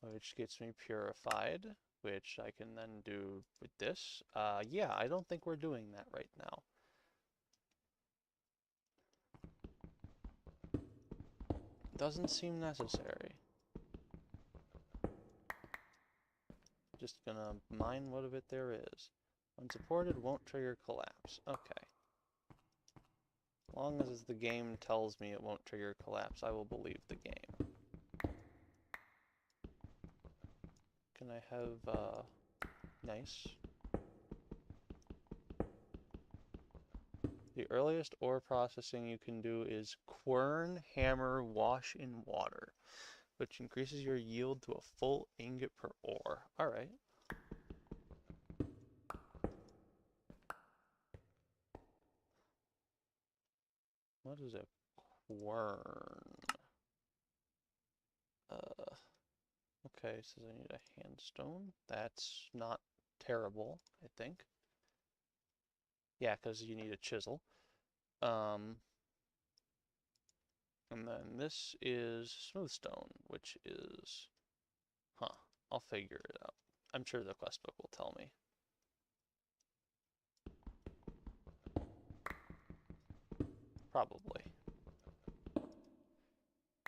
which gets me purified, which I can then do with this. Yeah, I don't think we're doing that right now. Doesn't seem necessary. Just gonna mine what of it there is. Unsupported won't trigger collapse. Okay. As long as the game tells me it won't trigger collapse, I will believe the game. Can I have, nice. The earliest ore processing you can do is quern, hammer, wash in water, which increases your yield to a full ingot per ore. Alright. What is a quern? Okay, says I need a handstone. That's not terrible, I think. Yeah, because you need a chisel. And then this is smooth stone, which is... Huh, I'll figure it out. I'm sure the quest book will tell me. Probably.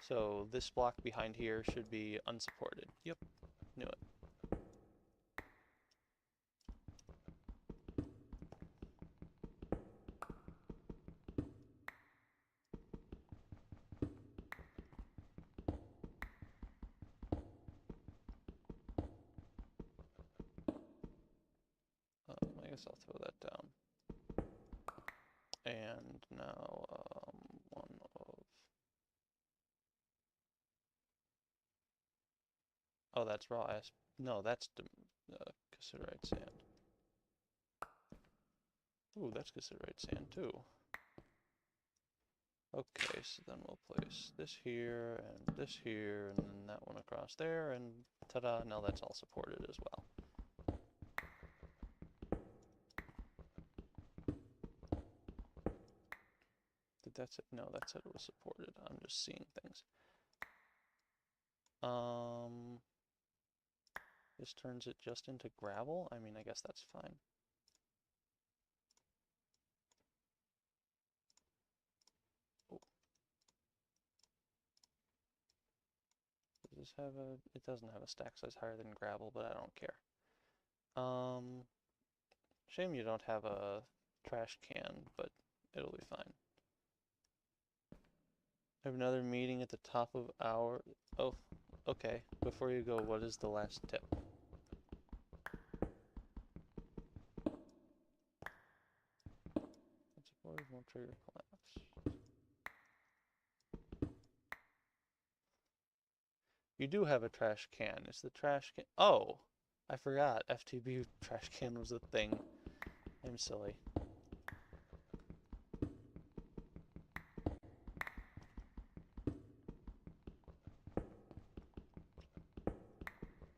So this block behind here should be unsupported. Yep, knew it. I guess I'll throw that down. And now one of... Oh, that's raw asp. No, that's cassiterite sand. Ooh, that's cassiterite sand too. Okay, so then we'll place this here, and this here, and then that one across there, and ta-da, now that's all supported as well. Did that say? No, that said it was supported. I'm just seeing things. This turns it just into gravel? I mean, I guess that's fine. Oh. Does this have a... It doesn't have a stack size higher than gravel, but I don't care. Shame you don't have a trash can, but it'll be fine. I have another meeting at the top of our... Oh, okay. Before you go, what is the last tip? Unsupported won't trigger collapse. You do have a trash can. Is the trash can... Oh! I forgot. FTB trash can was a thing. I'm silly.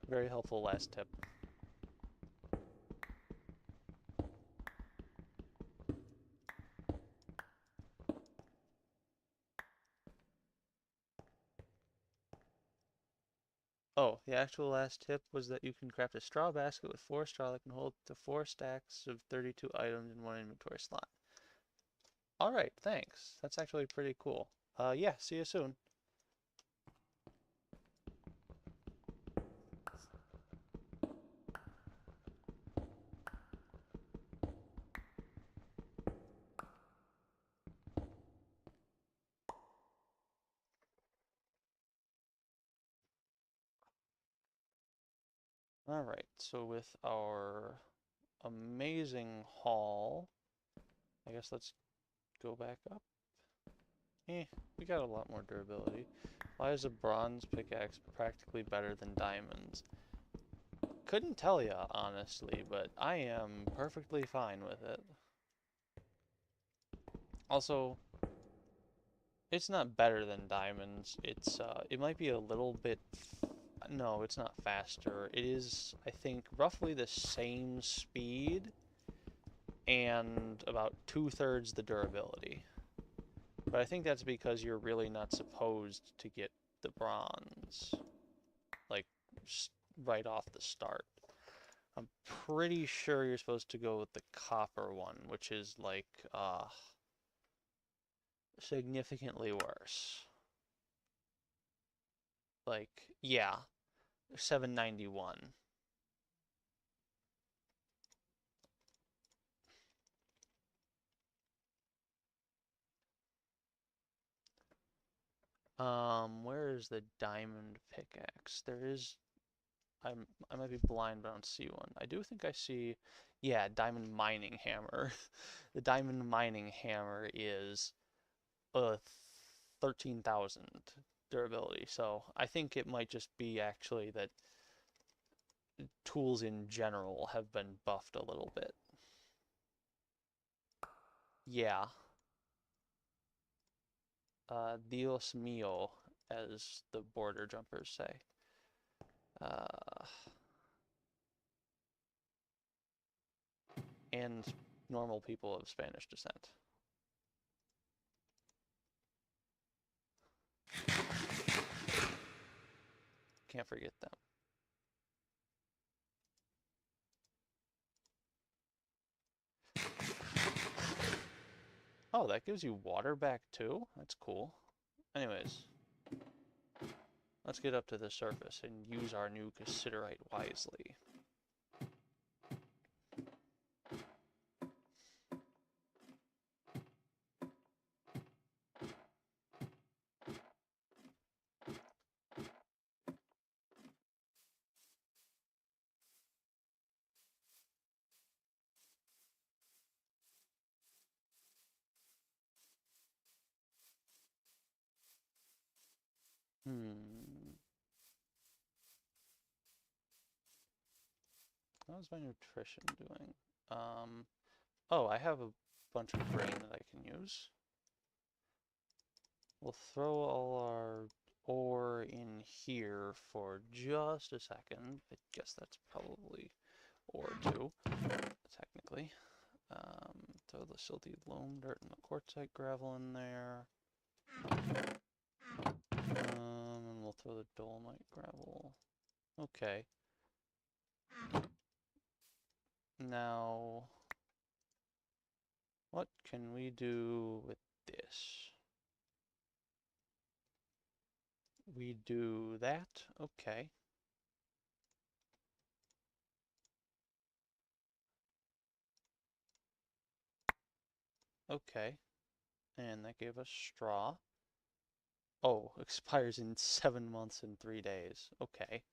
Very helpful last tip. Oh, the actual last tip was that you can craft a straw basket with 4 straw that can hold to 4 stacks of 32 items in 1 inventory slot. Alright, thanks. That's actually pretty cool. Yeah, see you soon. Alright, so with our amazing haul, I guess let's go back up. We got a lot more durability. Why is a bronze pickaxe practically better than diamonds? Couldn't tell ya, honestly, but I am perfectly fine with it. Also, it's not better than diamonds. It might be a little bit, no, it's not faster. It is, I think, roughly the same speed and about 2/3 the durability. But I think that's because you're really not supposed to get the bronze, like, right off the start. I'm pretty sure you're supposed to go with the copper one, which is like, significantly worse. Like, yeah, 791. Where is the diamond pickaxe? There is, I might be blind, but I don't see one. I do think I see, yeah, diamond mining hammer. The diamond mining hammer is 13,000 durability. So I think it might just be actually that tools in general have been buffed a little bit. Yeah. Dios mío, as the border jumpers say. Uh, and normal people of Spanish descent. Can't forget them. Oh, that gives you water back too? That's cool. Anyways, let's get up to the surface and use our new cassiterite wisely. Hmm. How's my nutrition doing? Oh, I have a bunch of grain that I can use. We'll throw all our ore in here for just a second. I guess that's probably ore too, technically. Throw the silty loam dirt and the quartzite gravel in there. And we'll throw the dolomite gravel. Okay. Now, what can we do with this? We do that. Okay. Okay. And that gave us straw. Oh, expires in 7 months and 3 days. Okay.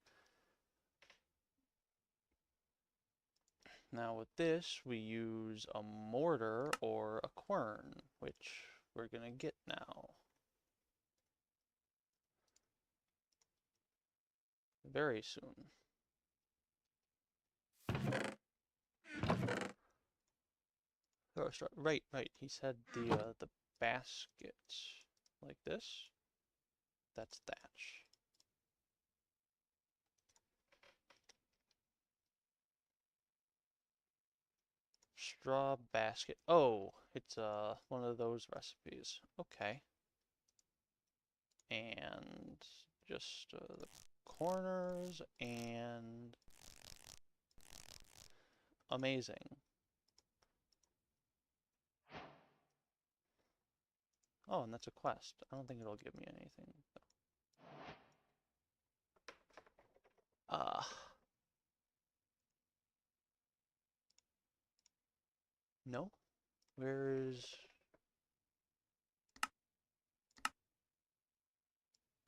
Now with this, we use a mortar or a quern, which we're gonna get now. Very soon. Oh, right, right. He said the basket like this. That's thatch. Straw basket. Oh, it's one of those recipes. Okay. And just the corners and amazing. Oh, and that's a quest. I don't think it'll give me anything. Uh, no? Where is...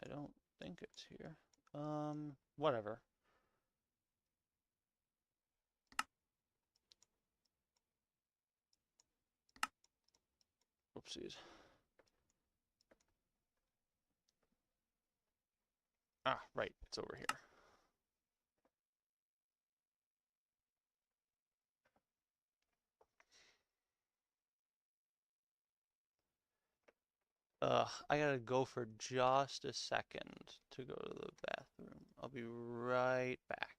I don't think it's here. Whatever. Whoopsies. Ah, right, it's over here. I gotta go for just a second to go to the bathroom. I'll be right back.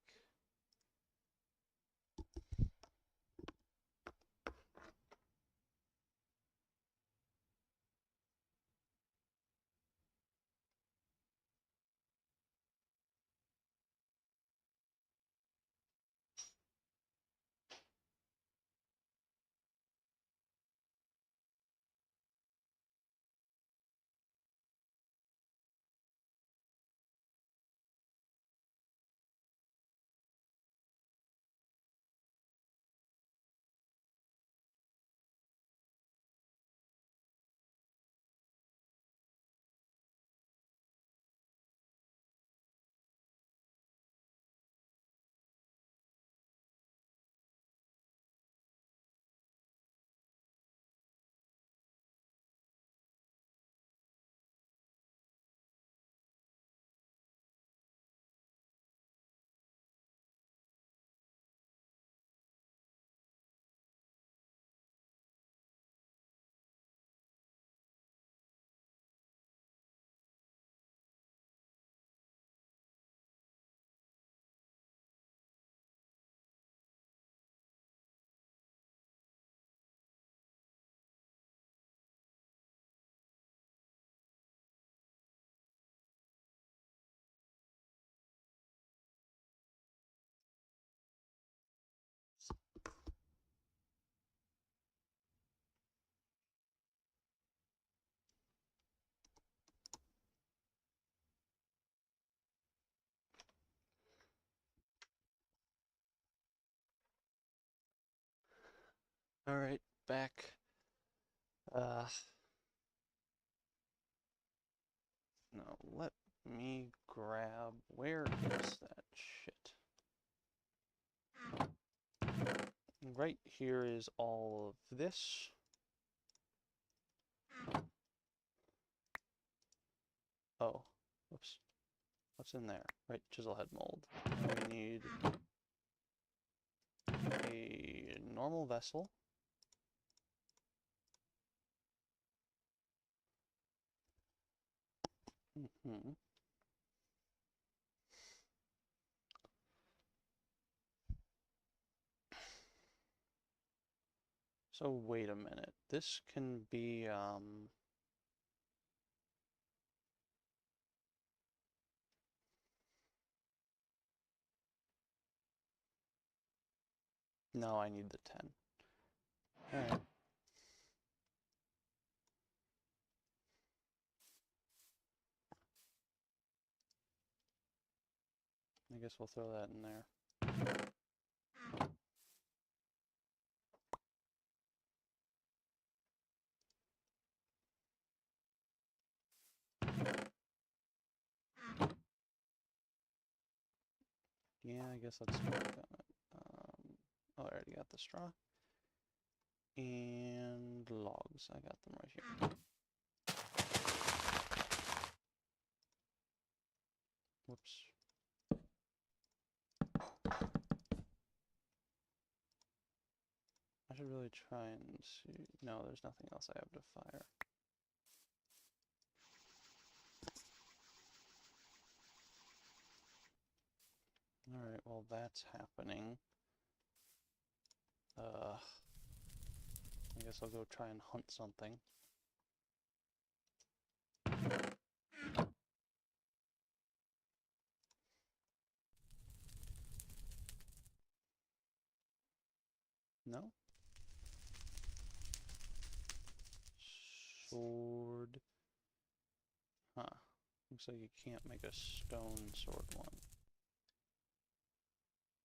All right, back. No, let me grab. Where is that shit? Right here is all of this. Oh, whoops. What's in there? Right, chisel head mold. We need a normal vessel. So wait a minute. This can be no, I need the 10. Alright. I guess we'll throw that in there. Yeah, I guess let's work on it. Oh, I already got the straw. And logs, I got them right here. Whoops. I should really try and see. No, there's nothing else I have to fire. Alright, well that's happening. I guess I'll go try and hunt something. No? Sword. Huh. Looks like you can't make a stone sword one.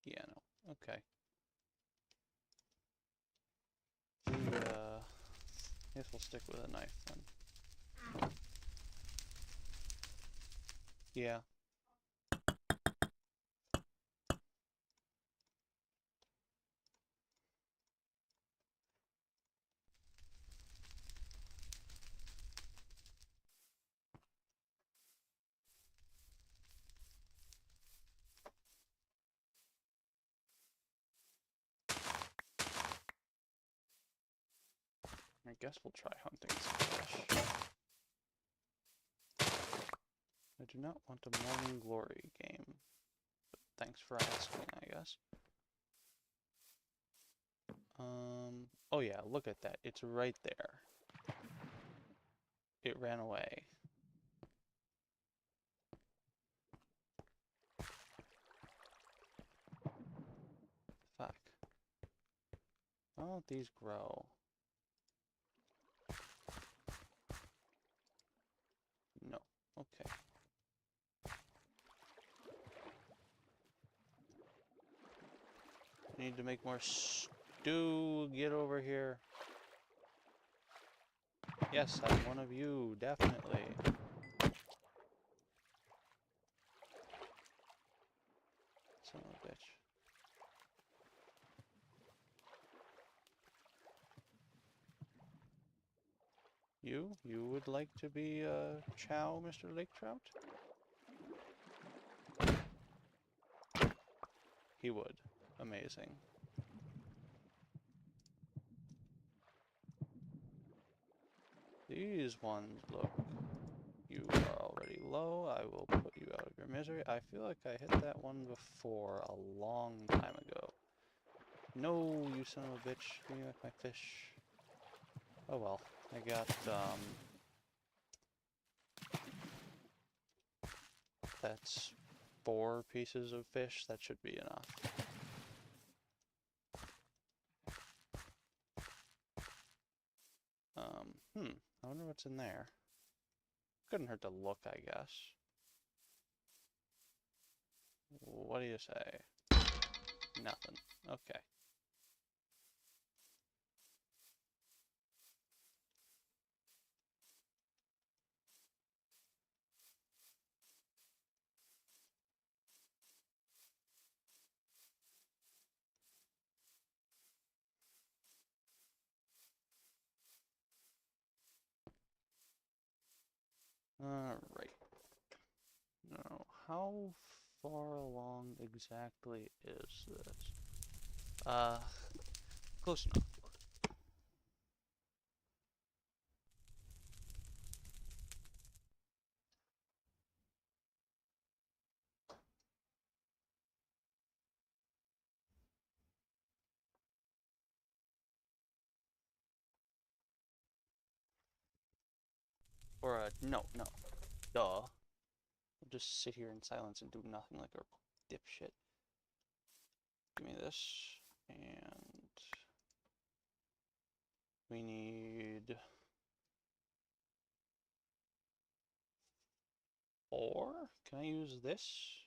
Yeah, no. Okay. I guess we'll stick with a knife then. Yeah. I guess we'll try hunting some fish. I do not want a Morning Glory game, but thanks for asking, I guess. Oh yeah, look at that. It's right there. It ran away. Fuck. Why don't these grow? No. Okay. I need to make more stew. Get over here. Yes, I'm one of you, definitely. Son of a bitch. You would like to be a chow, Mr. Lake Trout? He would. Amazing. These ones look... You are already low. I will put you out of your misery. I feel like I hit that one before a long time ago. No, you son of a bitch. Give me back my fish. Oh well. I got, that's 4 pieces of fish. That should be enough. I wonder what's in there. Couldn't hurt to look, I guess. What do you say? Nothing. Okay. Alright. Now, how far along exactly is this? Close enough. Or, no. Duh. I'll just sit here in silence and do nothing like a dipshit. Give me this. And... we need... 4? Can I use this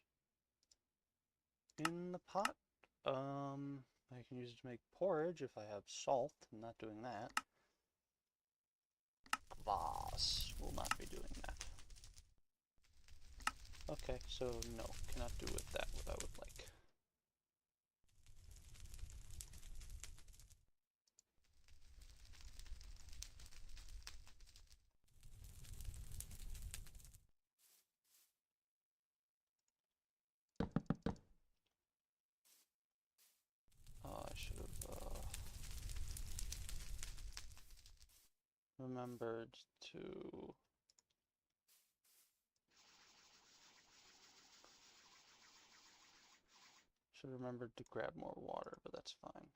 in the pot? I can use it to make porridge if I have salt. I'm not doing that. Kvass. Will not be doing that. Okay, so no, cannot do with that what I would like. Oh, I should have remembered to... should have remembered to grab more water, but that's fine.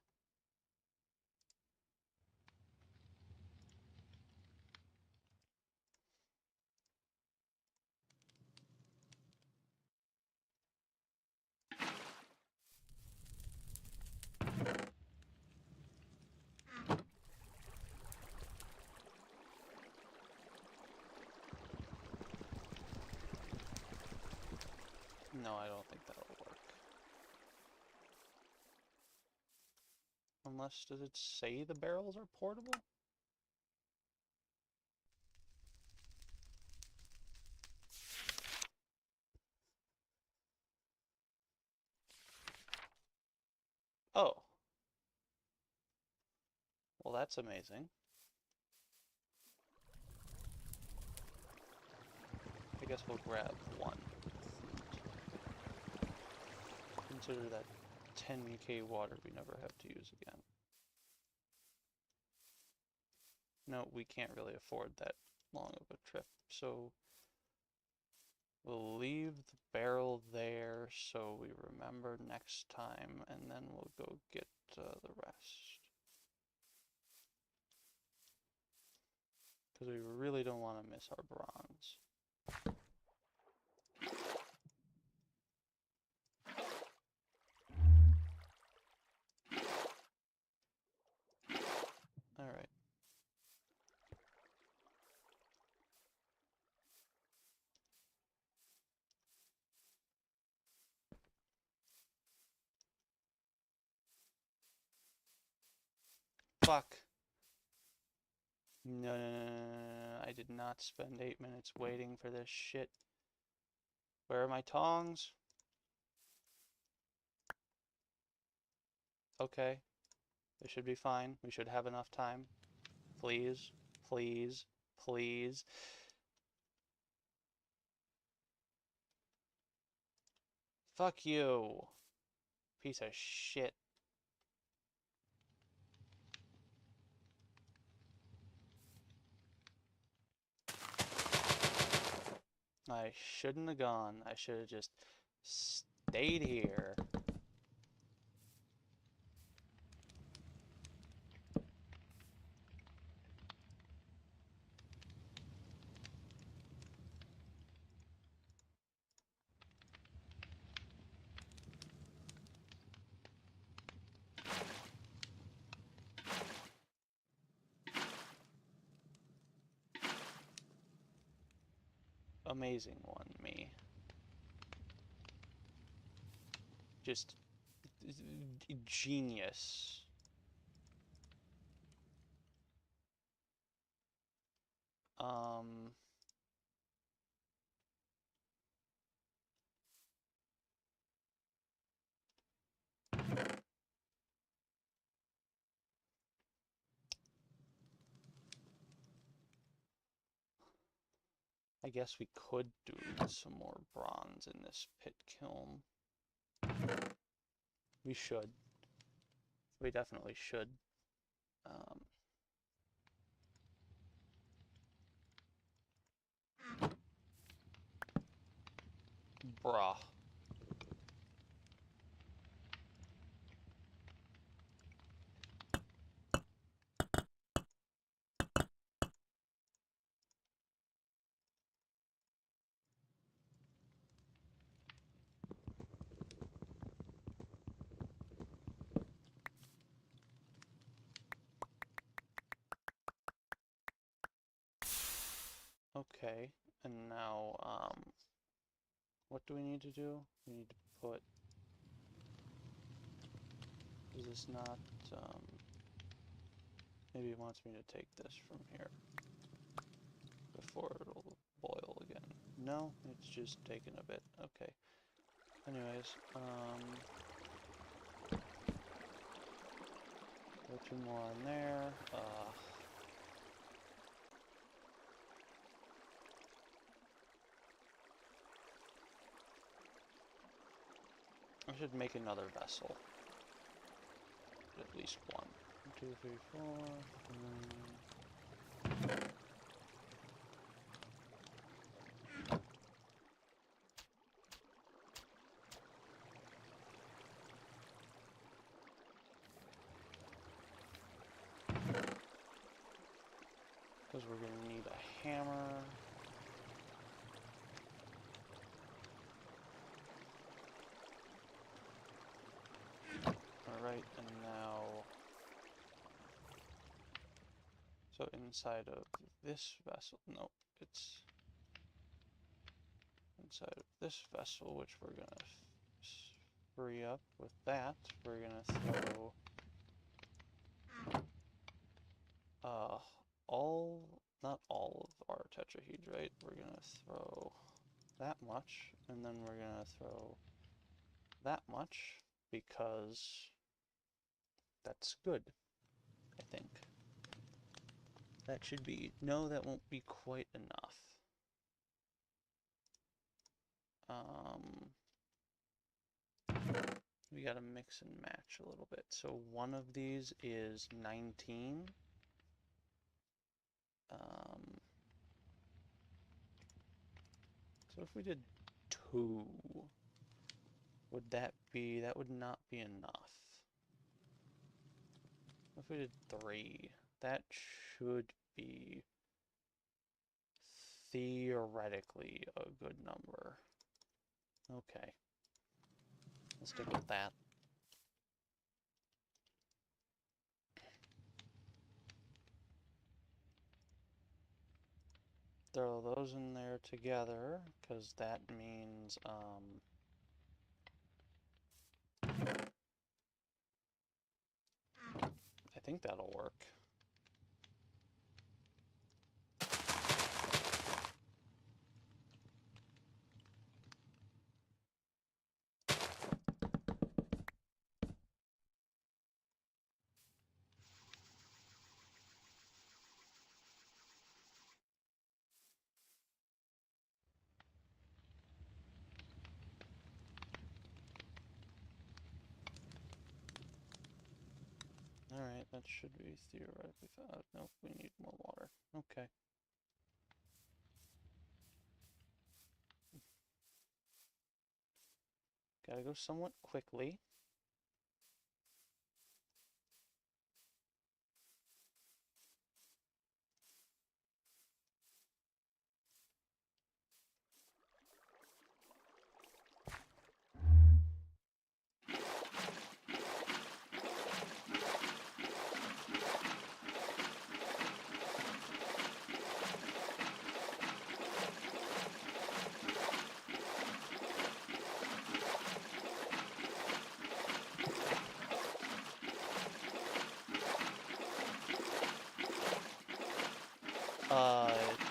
No, I don't think that'll work. Unless, does it say the barrels are portable? Oh. Well, that's amazing. I guess we'll grab one. Consider that 10k water we never have to use again. No, we can't really afford that long of a trip, so we'll leave the barrel there so we remember next time, and then we'll go get the rest. Because we really don't want to miss our bronze. Alright. Fuck. No, no, no, no, no, I did not spend 8 minutes waiting for this shit. Where are my tongs? Okay. It should be fine. We should have enough time. Please, please, please. Fuck you. Piece of shit. I shouldn't have gone. I should have just stayed here. Amazing one, me. Just genius. I guess we could do some more bronze in this pit kiln. We should. We definitely should. Bruh. Okay, and now, what do we need to do? We need to put... Is this not, maybe it wants me to take this from here before it'll boil again. No, it's just taking a bit. Okay. Anyways, go 2 more on there. I should make another vessel. At least one. 1, 2, 3, 4. Because we're going to need a hammer. Alright, and now... So inside of this vessel... No, it's... Inside of this vessel, which we're going to free up with that, we're going to throw... not all of our tetrahedrite. We're going to throw that much, and then we're going to throw that much, because that's good, I think. That should be... No, that won't be quite enough. We gotta mix and match a little bit. So one of these is 19. So if we did 2, would that would not be enough. If we did 3, that should be theoretically a good number. Okay. Let's stick with that. Throw those in there together, because that means, I think that'll work. Alright, that should be theoretically fine. Nope, we need more water. Okay. Gotta go somewhat quickly.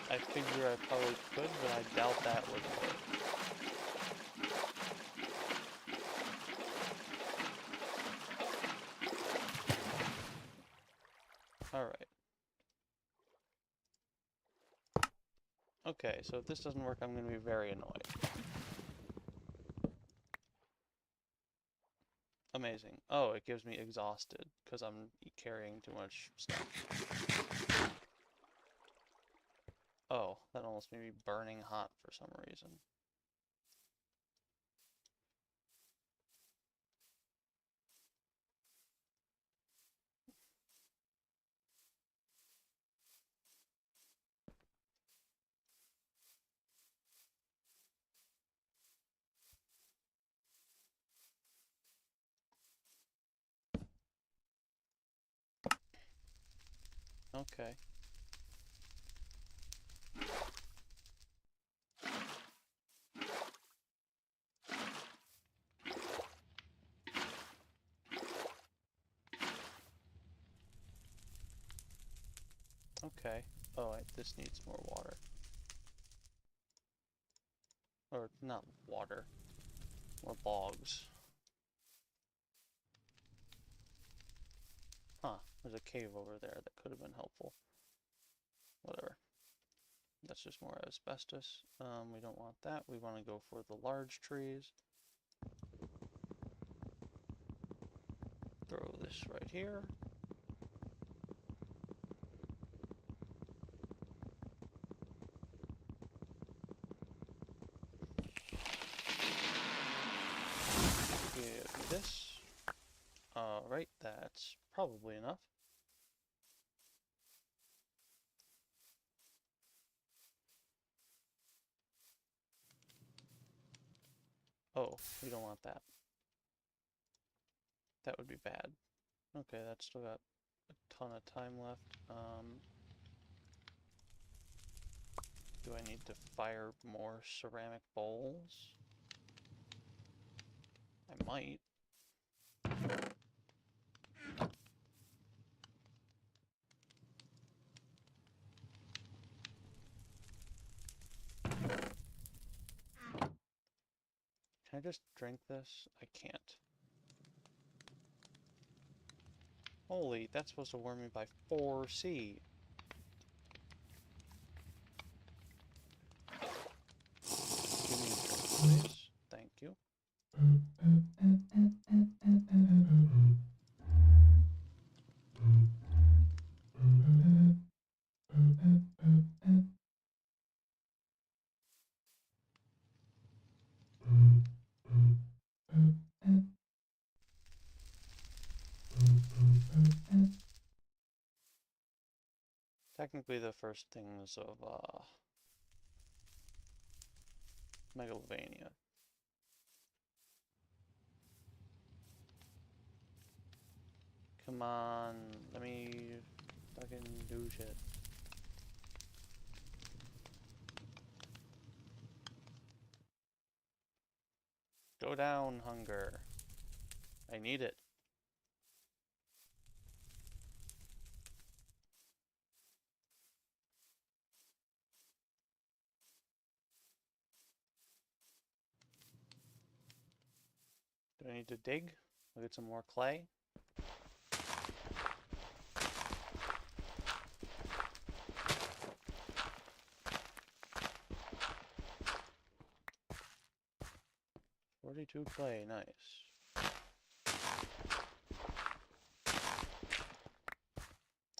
I figure I probably could, but I doubt that would work. Alright. Okay, so if this doesn't work, I'm going to be very annoyed. Amazing. Oh, it gives me exhausted, because I'm carrying too much stuff. Oh, that almost made me burning hot for some reason. Okay. Okay. Oh, this needs more water. Or, not water. More logs. Huh. There's a cave over there that could have been helpful. Whatever. That's just more asbestos. We don't want that. We want to go for the large trees. Throw this right here. Give this. Alright, that's probably enough. Oh, we don't want that. That would be bad. Okay, that's still got a ton of time left. Do I need to fire more ceramic bowls? I might. Can I just drink this? I can't. Holy, that's supposed to warm me by 4C. Give me a drink, please. Thank you. technically the first things of Megalovania. Come on, let me fucking do shit. Go down, hunger. I need it. Do I need to dig? I'll get some more clay. "42 clay, nice.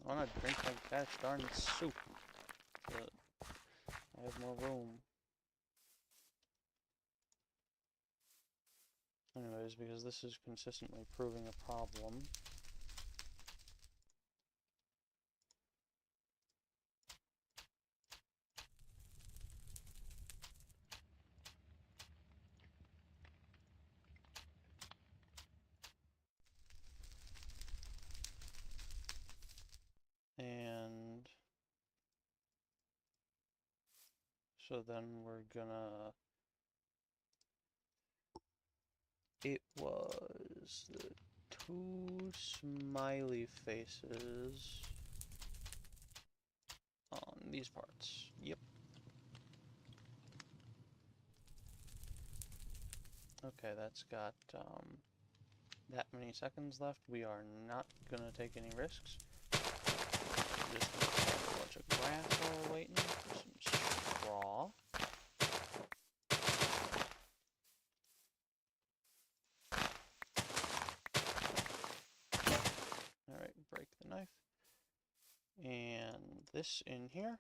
I wanna drink my gosh darn soup, but I have more room. Anyways, because this is consistently proving a problem. And so then we're gonna, it was the 2 smiley faces on these parts. Yep. Okay, that's got that many seconds left. We are not gonna take any risks. Just gonna put a bunch of grass while we're waiting for some straw. Alright, break the knife. And this in here.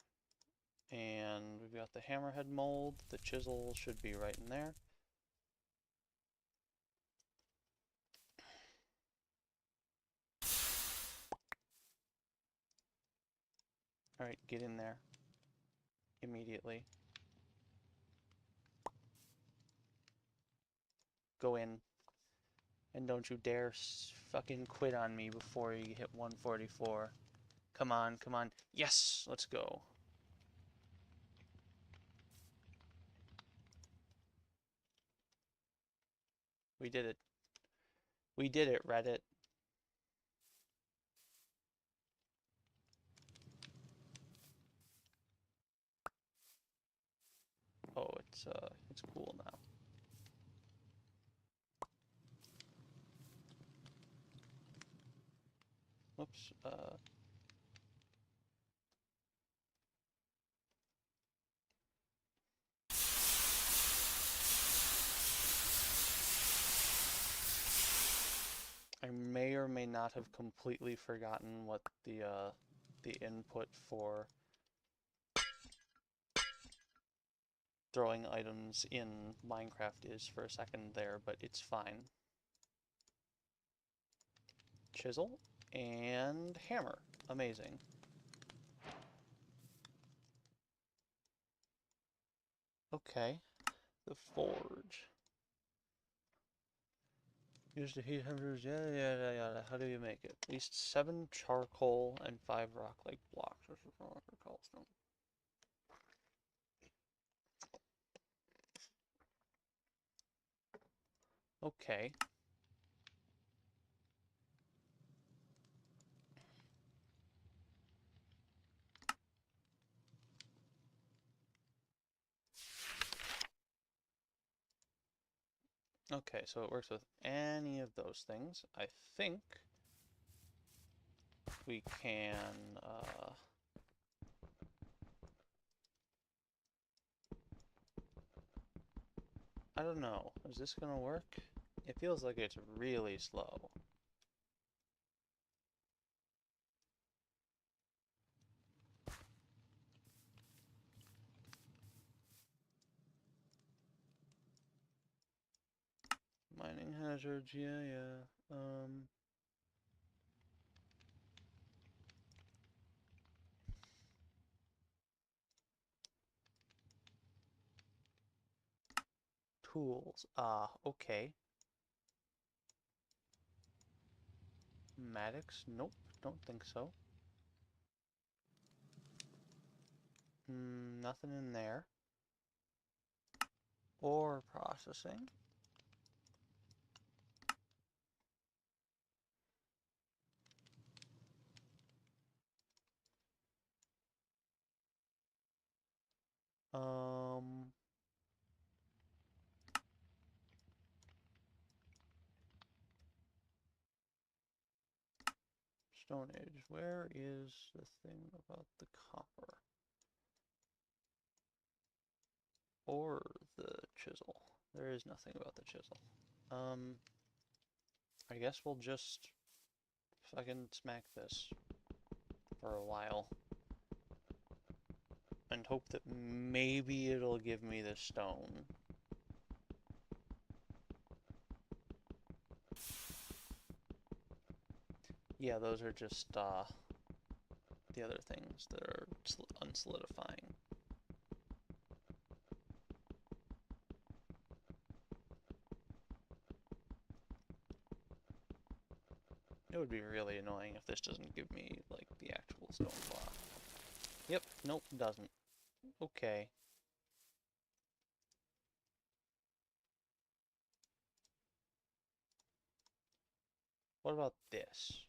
And we've got the hammerhead mold. The chisel should be right in there. Alright, get in there. Immediately. Go in. And don't you dare fucking quit on me before you hit 144. Come on, come on. Yes! Let's go. We did it. We did it, Reddit. Oh, it's cool now. Whoops, I may or may not have completely forgotten what the input for throwing items in Minecraft is for a second there, but it's fine. Chisel and hammer. Amazing. Okay. The forge. Use the heat hammers, yeah. How do you make it? At least 7 charcoal and 5 rock-like blocks. This is what it calls them. Okay. Okay, so it works with any of those things. I think we can, I don't know. Is this gonna work? It feels like it's really slow. Mining hazards, yeah. tools. Okay. Maddox? Nope, don't think so. Nothing in there. Ore processing. Stone Age. Where is the thing about the copper? Or the chisel? There is nothing about the chisel. I guess we'll just fucking smack this for a while. And hope that maybe it'll give me the stone. Yeah, those are just, the other things that are unsolidifying. It would be really annoying if this doesn't give me, like, the actual stone block. Yep, nope, doesn't. Okay. What about this?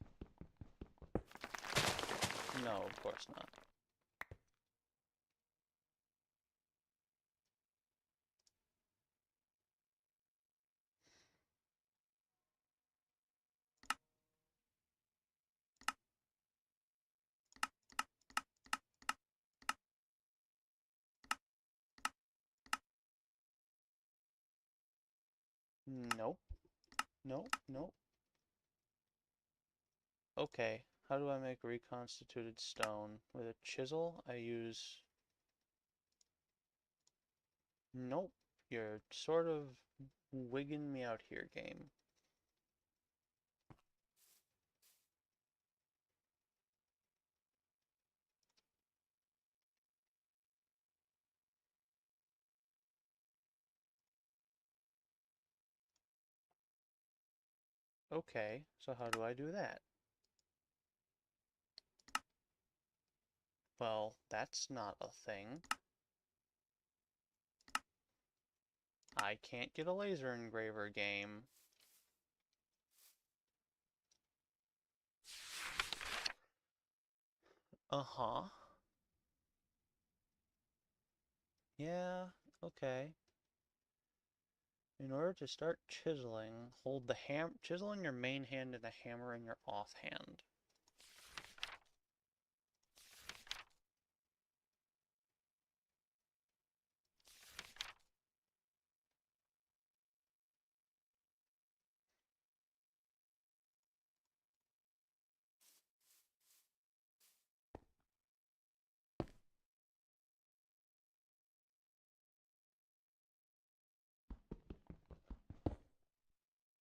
No, of course not. Nope. Nope, nope. Okay, how do I make reconstituted stone? With a chisel, I use... Nope, you're sort of wigging me out here, game. Okay, so how do I do that? Well, that's not a thing. I can't get a laser engraver, game. Uh-huh. Yeah, okay. In order to start chiseling, hold the chisel in your main hand and the hammer in your offhand.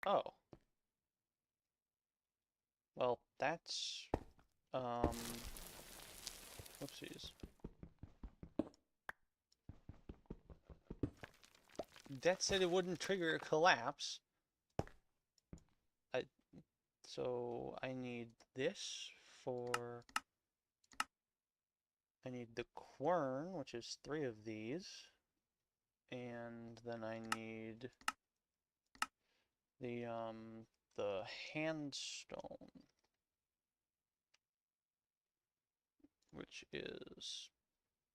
Oh. Well, that's, whoopsies. That said it wouldn't trigger a collapse. So I need this for... I need the quern, which is 3 of these. And then I need the handstone, which is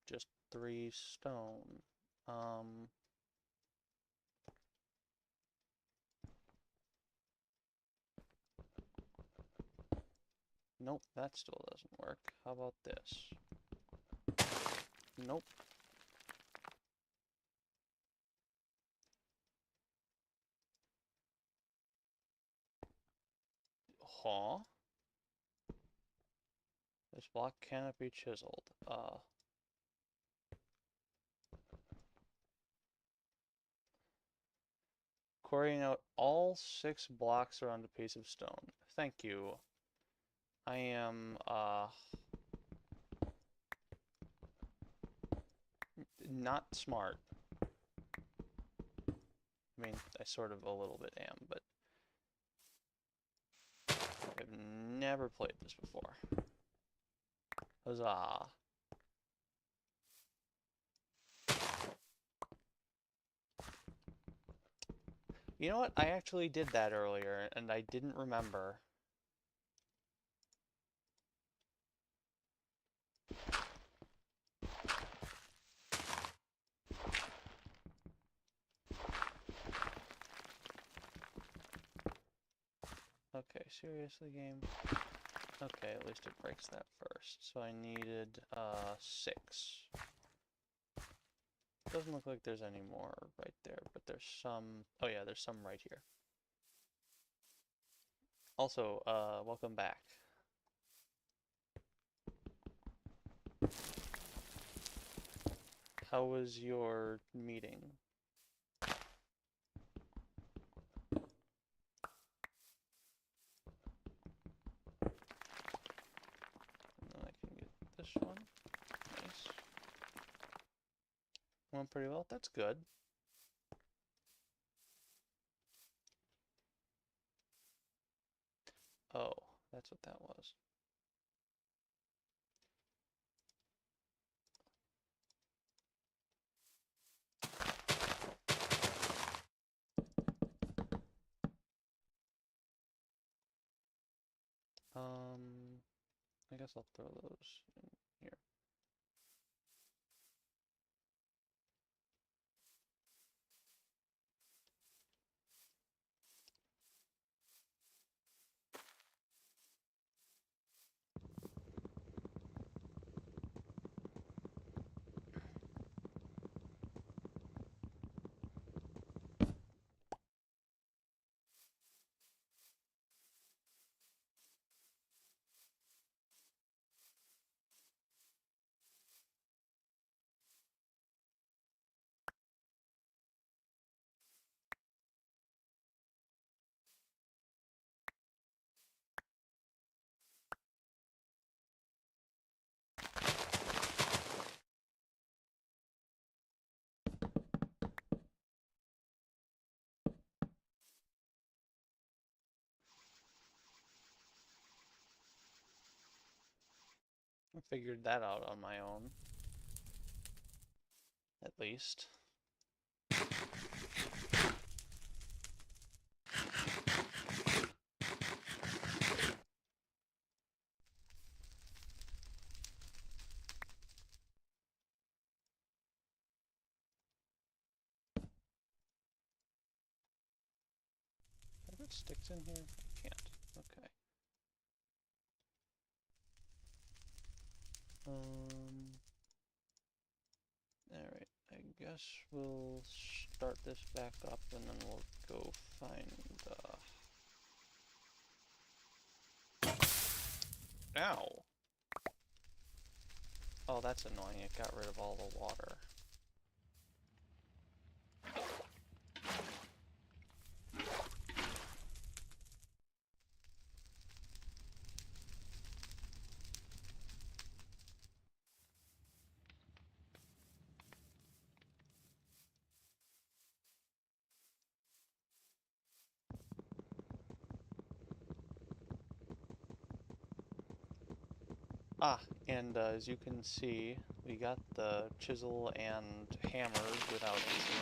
just 3 stone. Nope, that still doesn't work. How about this? Nope. Huh? This block cannot be chiseled. Quarrying out all 6 blocks around a piece of stone. Thank you. I am, not smart. I mean, I sort of a little bit am, but I've never played this before. Huzzah! You know what? I actually did that earlier, and I didn't remember. Okay, seriously, game? Okay, at least it breaks that first. So I needed, 6. Doesn't look like there's any more right there, but there's some... Oh yeah, there's some right here. Also, welcome back. How was your meeting? And then I can get this one. Nice. Went pretty well. That's good. Oh, that's what that was. I guess I'll throw those in here. I figured that out on my own. At least. Can I put sticks in here? I can't. Okay. Alright, I guess we'll start this back up and then we'll go find, Ow! Oh, that's annoying. It got rid of all the water. Ah, and as you can see, we got the chisel and hammers without incident.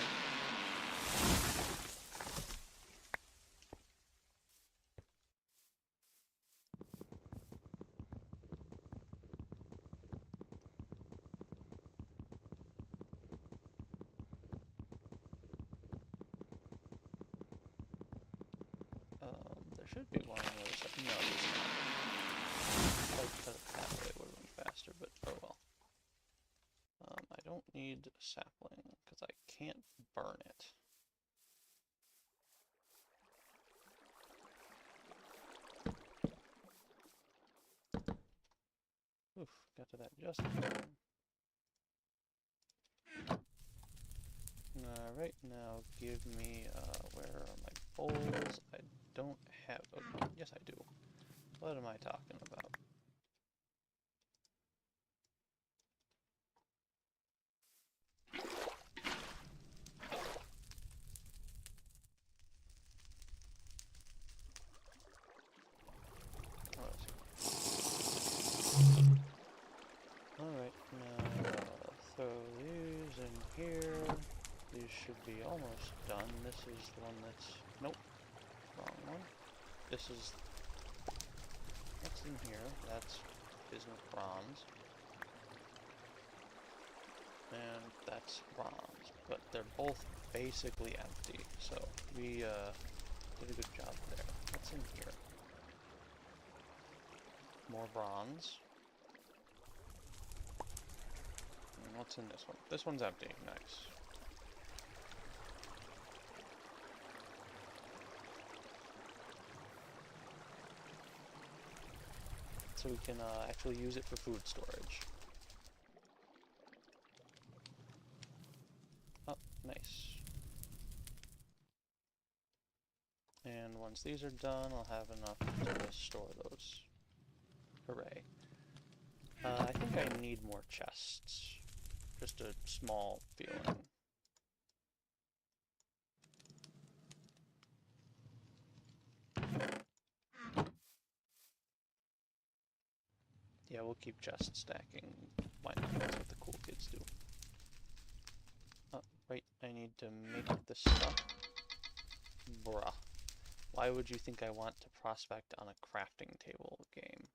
There should be one on the other side. No, there's not. If I cut it that way, it would have been faster, but oh well. I don't need sapling, because I can't burn it. Oof, got to that just in time. Alright, now give me, where are my bowls? I don't have, oh, yes I do. What am I talking about? is the one that's... Nope. Wrong one. This is... What's in here? That's bismuth bronze. And that's bronze. But they're both basically empty, so we did a good job there. What's in here? More bronze. And what's in this one? This one's empty. Nice. So we can actually use it for food storage. Oh, nice. And once these are done, I'll have enough to store those. Hooray. I think I need more chests. Just a small feeling. Yeah, we'll keep chest stacking. Why not? That's what the cool kids do. Oh, wait, I need to make the stuff. Bruh. Why would you think I want to prospect on a crafting table game?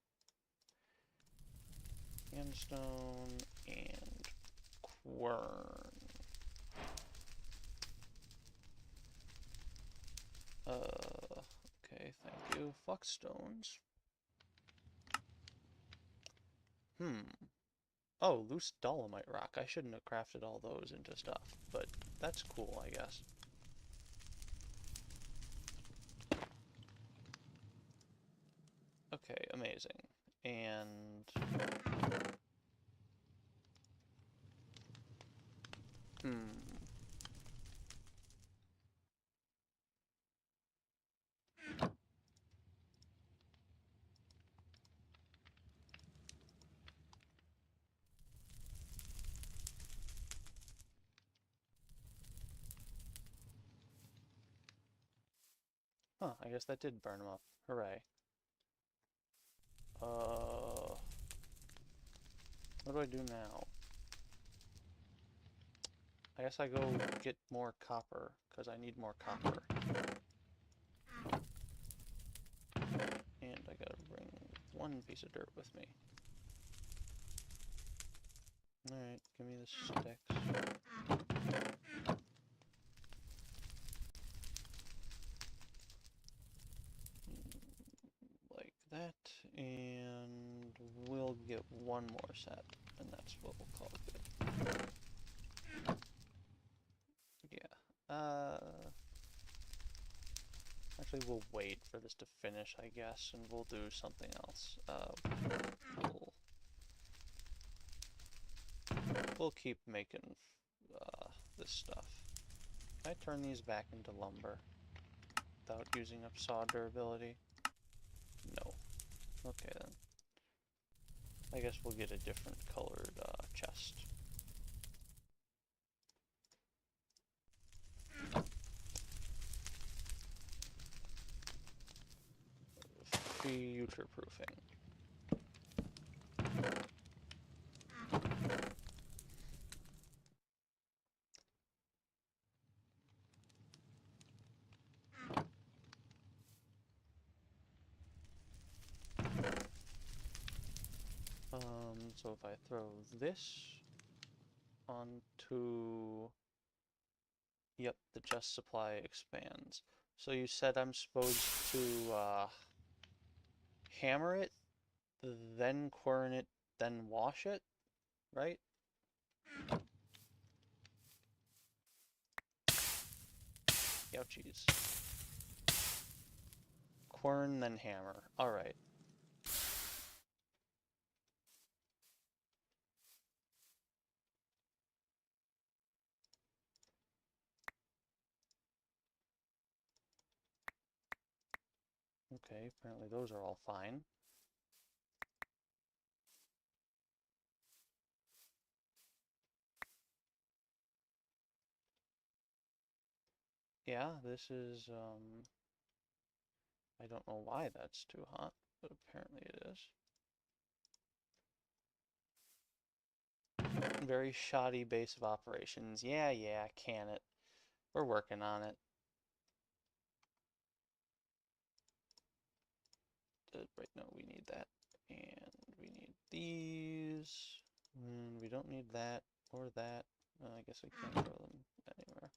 Sandstone and quern. Okay, thank you. Fuck stones. Oh, loose dolomite rock. I shouldn't have crafted all those into stuff, but that's cool, I guess. Okay, amazing. And... Huh, I guess that did burn them up. Hooray. What do I do now? I guess I go get more copper, because I need more copper. And I gotta bring one piece of dirt with me. Alright, give me the sticks. Like that, and we'll get one more set, and that's what we'll call it. Yeah. Actually, we'll wait for this to finish, I guess, and we'll do something else. We'll keep making this stuff. Can I turn these back into lumber without using up saw durability? No. Okay then. I guess we'll get a different colored chest. Future-proofing. So if I throw this onto... Yep, the chest supply expands. So you said I'm supposed to hammer it, then quern it, then wash it, right? Ouchies. Quern, then hammer. Alright. Okay, apparently those are all fine. Yeah, this is, I don't know why that's too hot, but apparently it is. Very shoddy base of operations. Yeah, can it. We're working on it. right now we need that. And we need these. And we don't need that or that. I guess I can't throw them anywhere.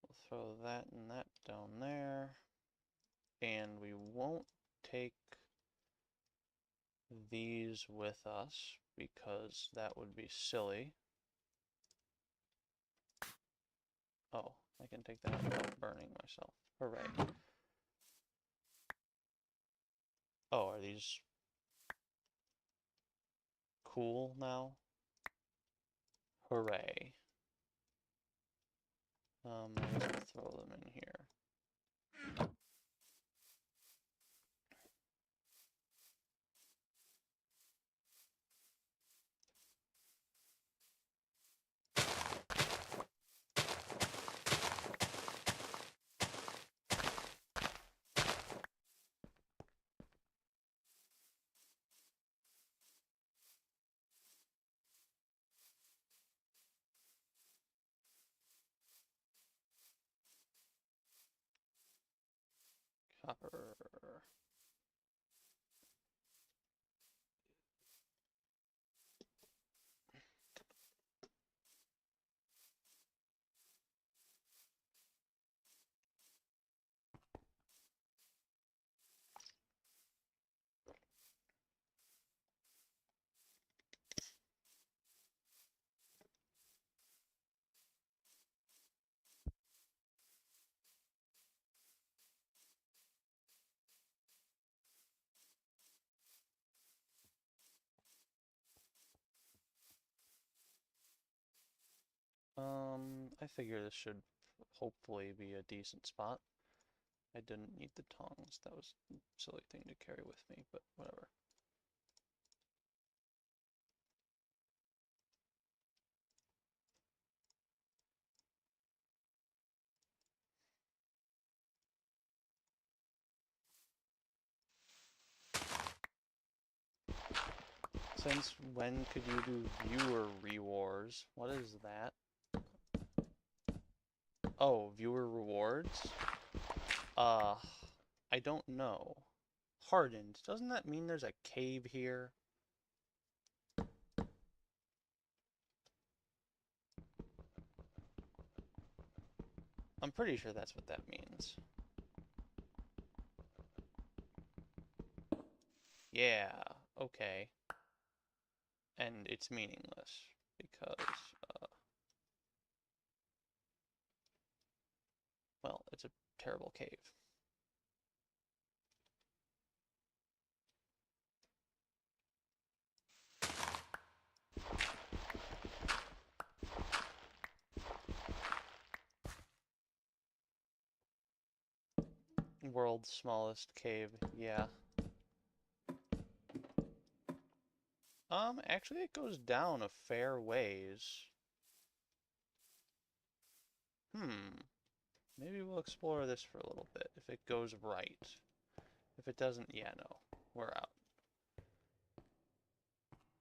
We'll throw that and that down there. And we won't take these with us because that would be silly. Oh, I can take that without burning myself. Hooray. Oh, are these cool now? Hooray. I guess I'll throw them in here. Copper. I figure this should hopefully be a decent spot. I didn't need the tongs. That was a silly thing to carry with me, but whatever. Since when could you do viewer rewards? What is that? Oh, viewer rewards? I don't know. Hardened. Doesn't that mean there's a cave here? I'm pretty sure that's what that means. Yeah, okay. And it's meaningless because, well, it's a terrible cave. World's smallest cave, yeah. Actually it goes down a fair ways. Maybe we'll explore this for a little bit, if it goes right. If it doesn't, yeah, no. We're out.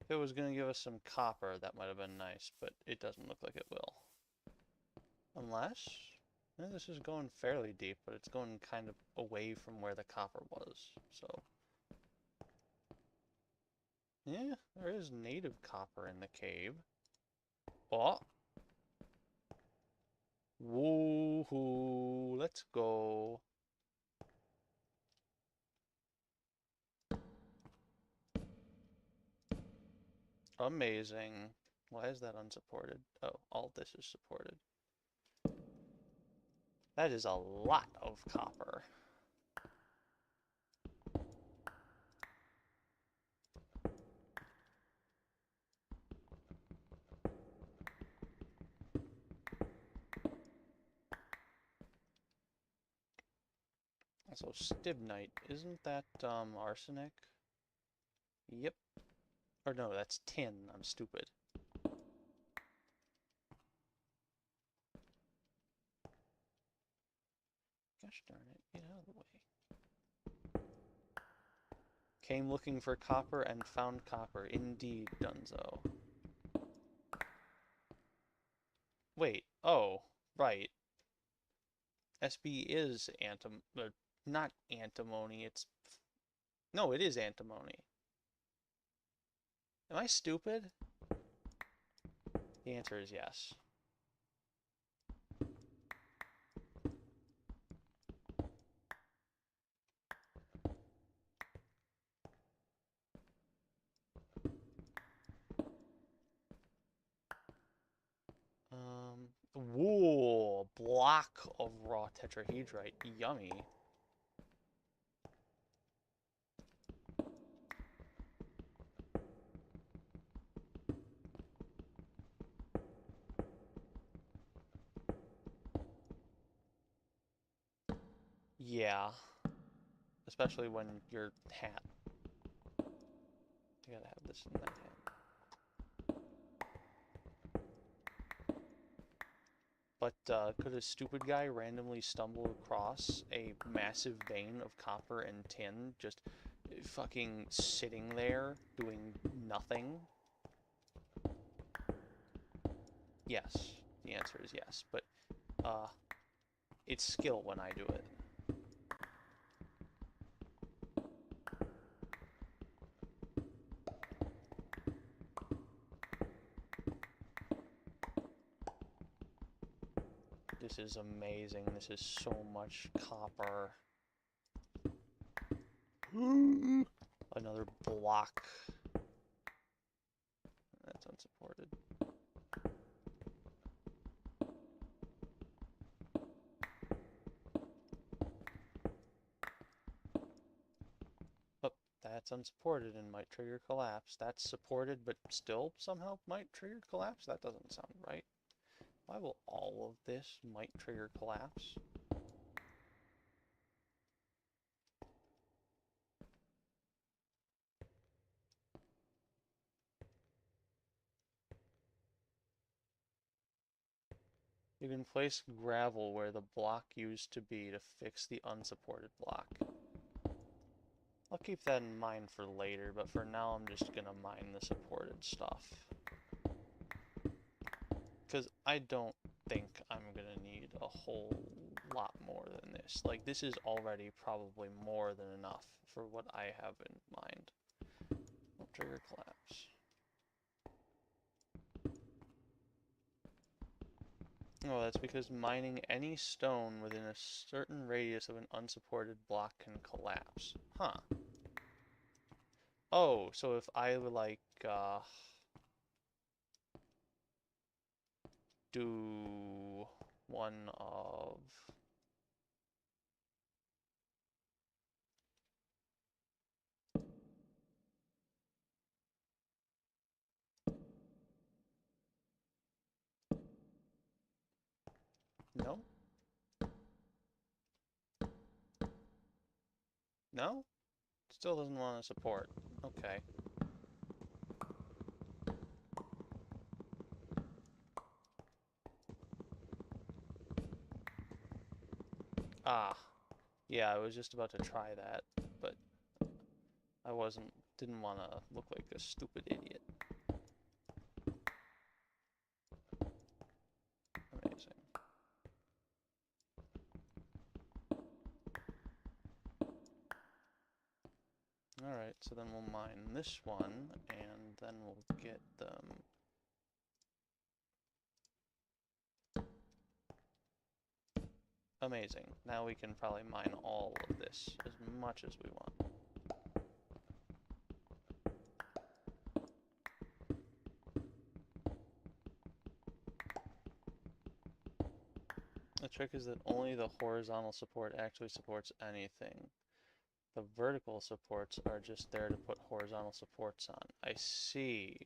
If it was gonna give us some copper, that might have been nice, but it doesn't look like it will. Unless... yeah, this is going fairly deep, but it's going kind of away from where the copper was, so... yeah, there is native copper in the cave. Oh! Woohoo! Let's go! Amazing. Why is that unsupported? Oh, all this is supported. That is a lot of copper. Also, stibnite, isn't that, arsenic? Yep. Or no, that's tin. I'm stupid. Gosh darn it, get out of the way. Came looking for copper and found copper. Indeed, Dunzo. Wait, oh, right. SB is not antimony, no, it is antimony. Am I stupid? The answer is yes. Whoa, block of raw tetrahedrite. Yummy. Yeah, especially when your hat. You gotta have this in that hat. But could a stupid guy randomly stumble across a massive vein of copper and tin just fucking sitting there doing nothing? Yes, the answer is yes, but it's skill when I do it. This is amazing. This is so much copper. Another block. That's unsupported. Oh, that's unsupported and might trigger collapse. That's supported but still somehow might trigger collapse? That doesn't sound right. Why will all of this might trigger collapse? You can place gravel where the block used to be to fix the unsupported block. I'll keep that in mind for later, but for now I'm just gonna mine the supported stuff. Because I don't think I'm gonna need a whole lot more than this. Like, this is already probably more than enough for what I have in mind. Don't trigger collapse. Oh, that's because mining any stone within a certain radius of an unsupported block can collapse. Huh. Oh, so if I like, do one of... No? No? Still doesn't want to support. Okay. Ah. Yeah, I was just about to try that, but I didn't want to look like a stupid idiot. Amazing. Alright, so then we'll mine this one, and then we'll get them... Amazing. Now we can probably mine all of this, as much as we want. The trick is that only the horizontal support actually supports anything. The vertical supports are just there to put horizontal supports on. I see.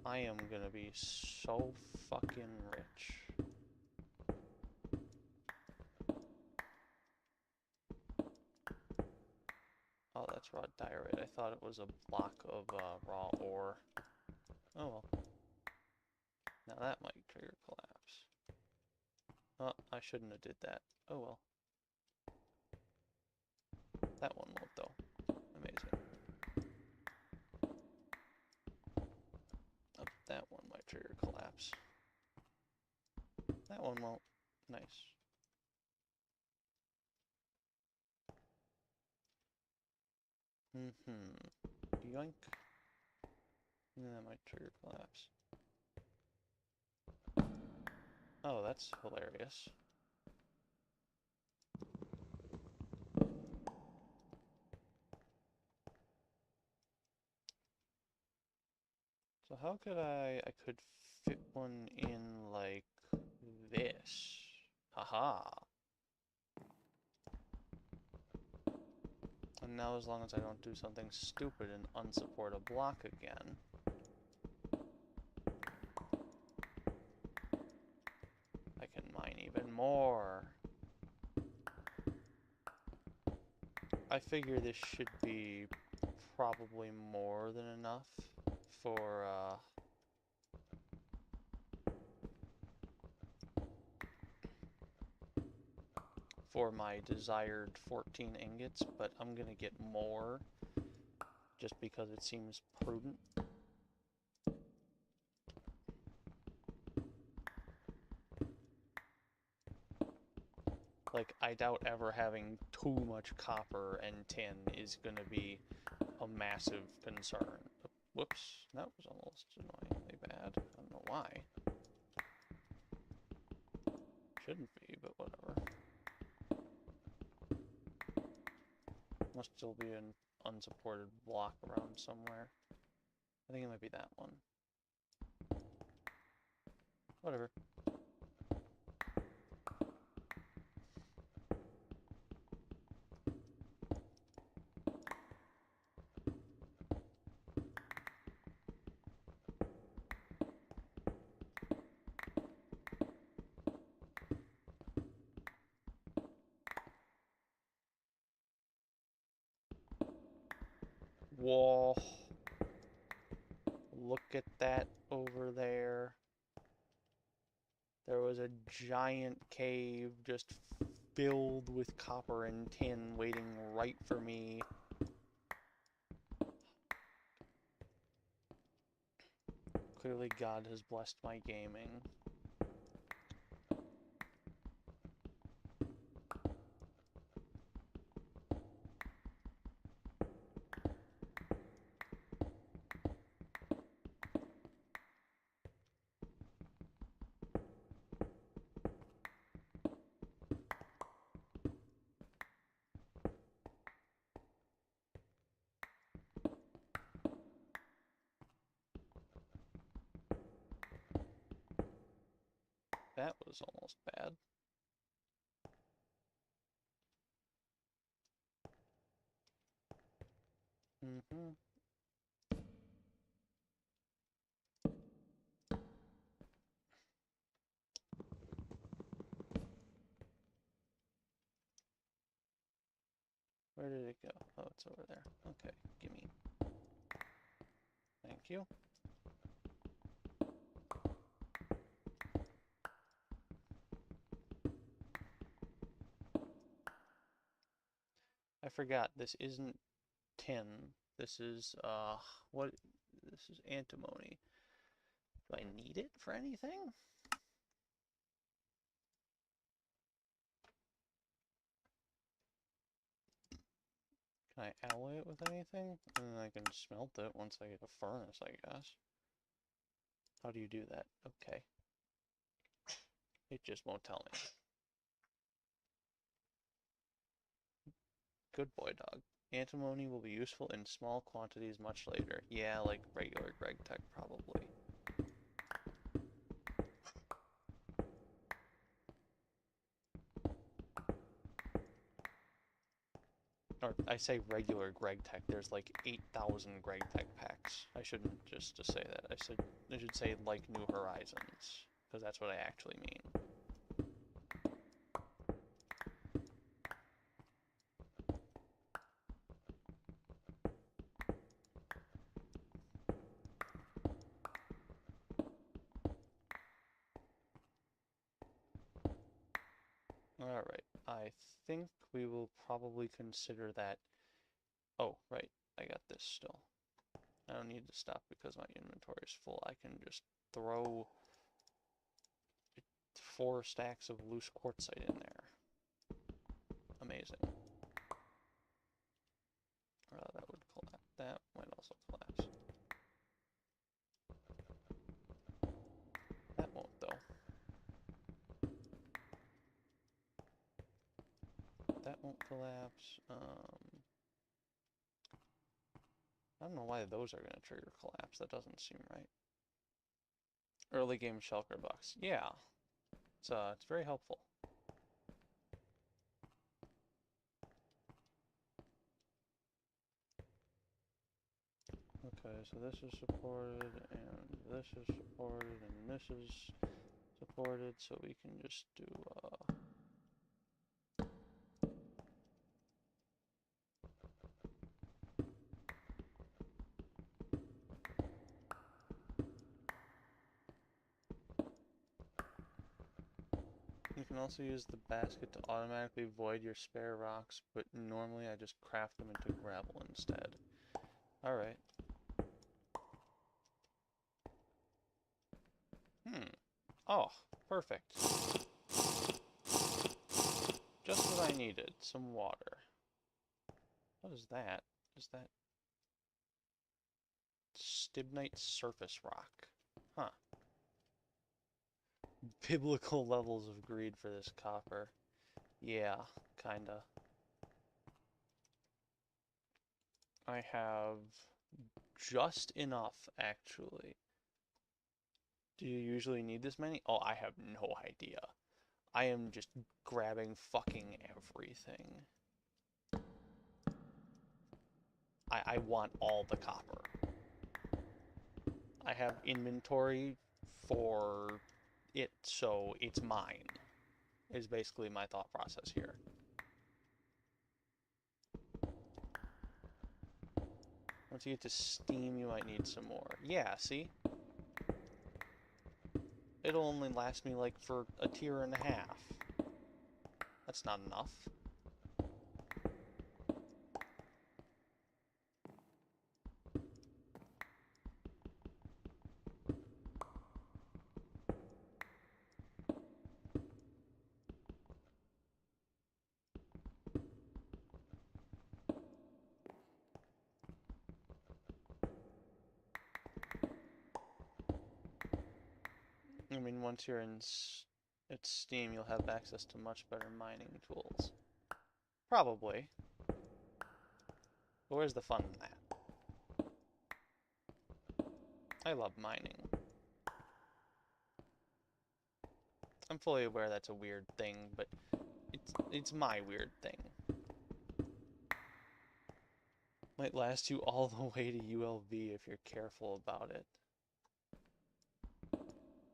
I am gonna be so fucking rich. Oh, that's raw diorite. I thought it was a block of raw ore. Oh well. Now that might trigger collapse. Oh, I shouldn't have did that. Oh well. That one won't though. Amazing. Oh, that one might trigger collapse. That one won't. Nice. Yoink. And that might trigger collapse. Oh, that's hilarious. So how could I could fit one in like this. Haha. And now as long as I don't do something stupid and unsupport a block again. I can mine even more. I figure this should be probably more than enough for my desired 14 ingots, but I'm gonna get more just because it seems prudent. Like, I doubt ever having too much copper and tin is gonna be a massive concern. Whoops, that was almost annoyingly bad. I don't know why. Shouldn't be, but whatever. Must still be an unsupported block around somewhere. I think it might be that one. Whatever. Whoa. Look at that over there. There was a giant cave just filled with copper and tin waiting right for me. Clearly God has blessed my gaming. That was almost bad. Where did it go? Oh, it's over there. Okay, gimme. Thank you. I forgot, this isn't tin. This is, what? This is antimony. Do I need it for anything? Can I alloy it with anything? And then I can smelt it once I get a furnace, I guess. How do you do that? Okay. It just won't tell me. Good boy, dog. Antimony will be useful in small quantities much later. Yeah, like regular Greg Tech, probably. Or, I say regular Greg Tech, there's like 8,000 Greg Tech packs. I shouldn't just say that. I should say like New Horizons, because that's what I actually mean. Alright, I think we will probably consider that. Oh, right, I got this still. I don't need to stop because my inventory is full. I can just throw 4 stacks of loose quartzite in there. Amazing. That would collapse. That might also collapse. That won't, though. That won't collapse. I don't know why those are going to trigger collapse. That doesn't seem right. Early game shulker box. Yeah. It's very helpful. Okay, so this is supported, and this is supported, and this is supported, so we can just do, You can also use the basket to automatically void your spare rocks, but normally I just craft them into gravel instead. Alright. Oh, perfect. Just what I needed. Some water. What is that? Is that stibnite surface rock? Huh. Biblical levels of greed for this copper. Yeah, kinda. I have just enough, actually. Do you usually need this many? Oh, I have no idea. I am just grabbing fucking everything. I want all the copper. I have inventory for it, so it's mine, is basically my thought process here. Once you get to steam, you might need some more. Yeah, see? It'll only last me, like, for a tier and a half. That's not enough. I mean, once you're at Steam, you'll have access to much better mining tools. Probably. But where's the fun in that? I love mining. I'm fully aware that's a weird thing, but it's my weird thing. Might last you all the way to ULV if you're careful about it.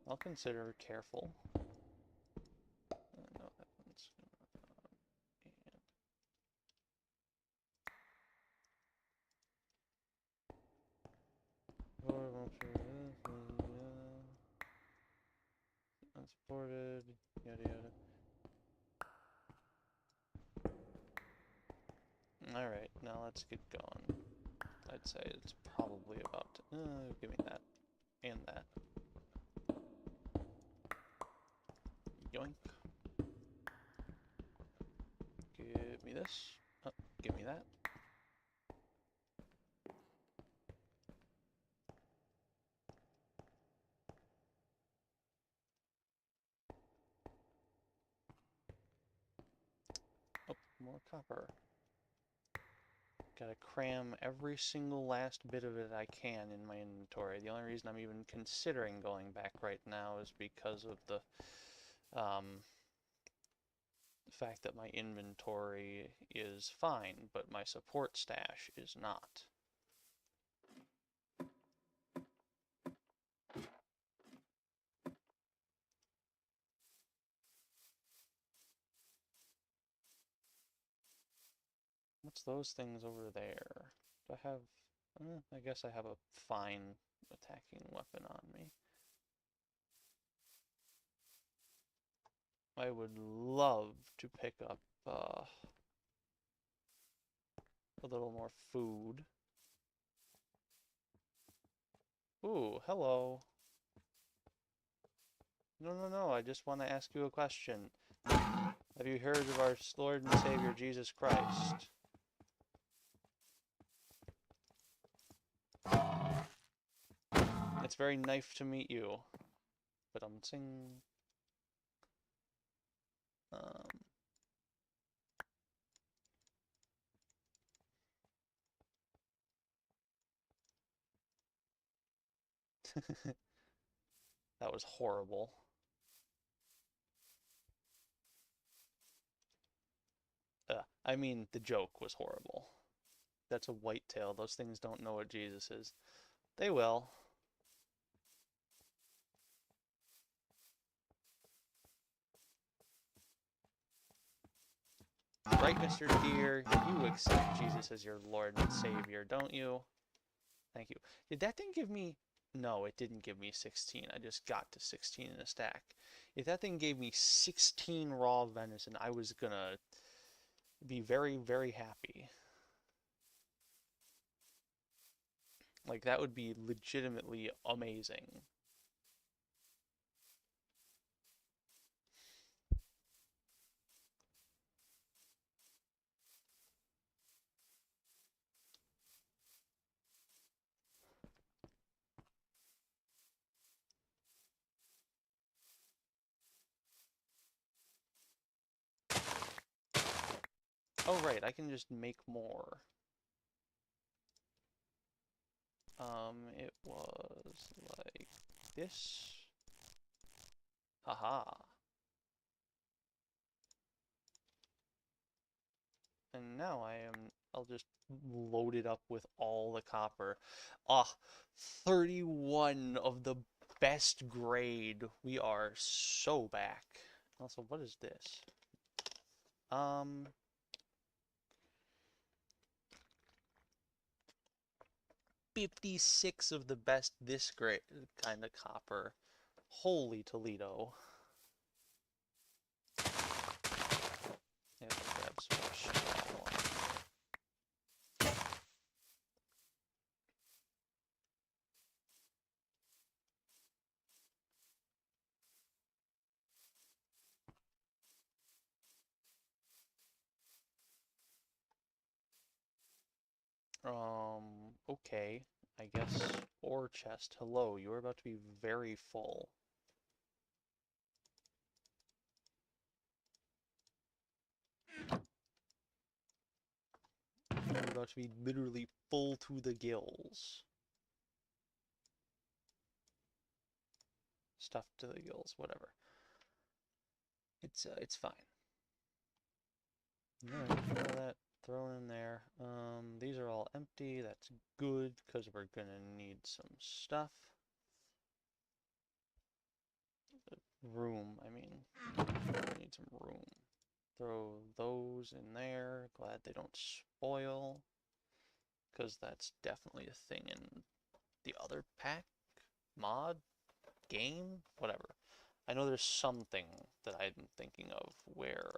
I'll consider careful. No, that one's unsupported, yada yada. Alright, now let's get going. I'd say it's probably about to, give me that. And that. Yoink. Give me this. Oh, give me that. Oh, more copper. Gotta cram every single last bit of it I can in my inventory. The only reason I'm even considering going back right now is because of the fact that my inventory is fine, but my support stash is not. What's those things over there? Do I have... I guess I have a fine attacking weapon on me. I would love to pick up a little more food. Ooh, hello. No, no, no, I just want to ask you a question. Have you heard of our Lord and Savior Jesus Christ? It's very nice to meet you. But I'm sing. Um, that was horrible. I mean, the joke was horrible. That's a whitetail. Those things don't know what Jesus is. They will. Right, Mr. Deer? You accept Jesus as your Lord and Savior, don't you? Thank you. Did that thing give me... No, it didn't give me 16. I just got to 16 in a stack. If that thing gave me 16 raw venison, I was gonna be very, very happy. Like, that would be legitimately amazing. Oh, right, I can just make more. It was like this. Haha. And now I'll just load it up with all the copper. Ah, 31 of the best grade. We are so back. Also, what is this? Um, 56 of the best this grade kind of copper. Holy Toledo. Yeah, grab some more straw. Okay. I guess ore chest. Hello, you are about to be very full. You're about to be literally full to the gills. Stuffed to the gills, whatever. It's fine. Alright, throw that thrown in there. These are all empty. That's good because we're gonna need some stuff. Room, I mean. We need some room. Throw those in there. Glad they don't spoil. Because that's definitely a thing in the other pack. Mod? Game? Whatever. I know there's something that I'm thinking of where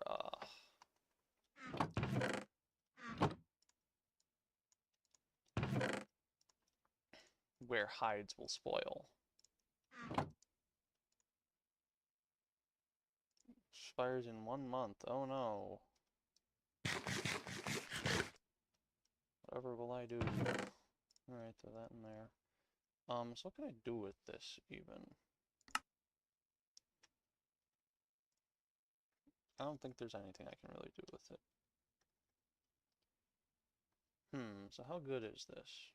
hides will spoil. Expires in 1 month. Oh no. Whatever will I do? Alright, throw that in there. So what can I do with this even? I don't think there's anything I can really do with it. So how good is this?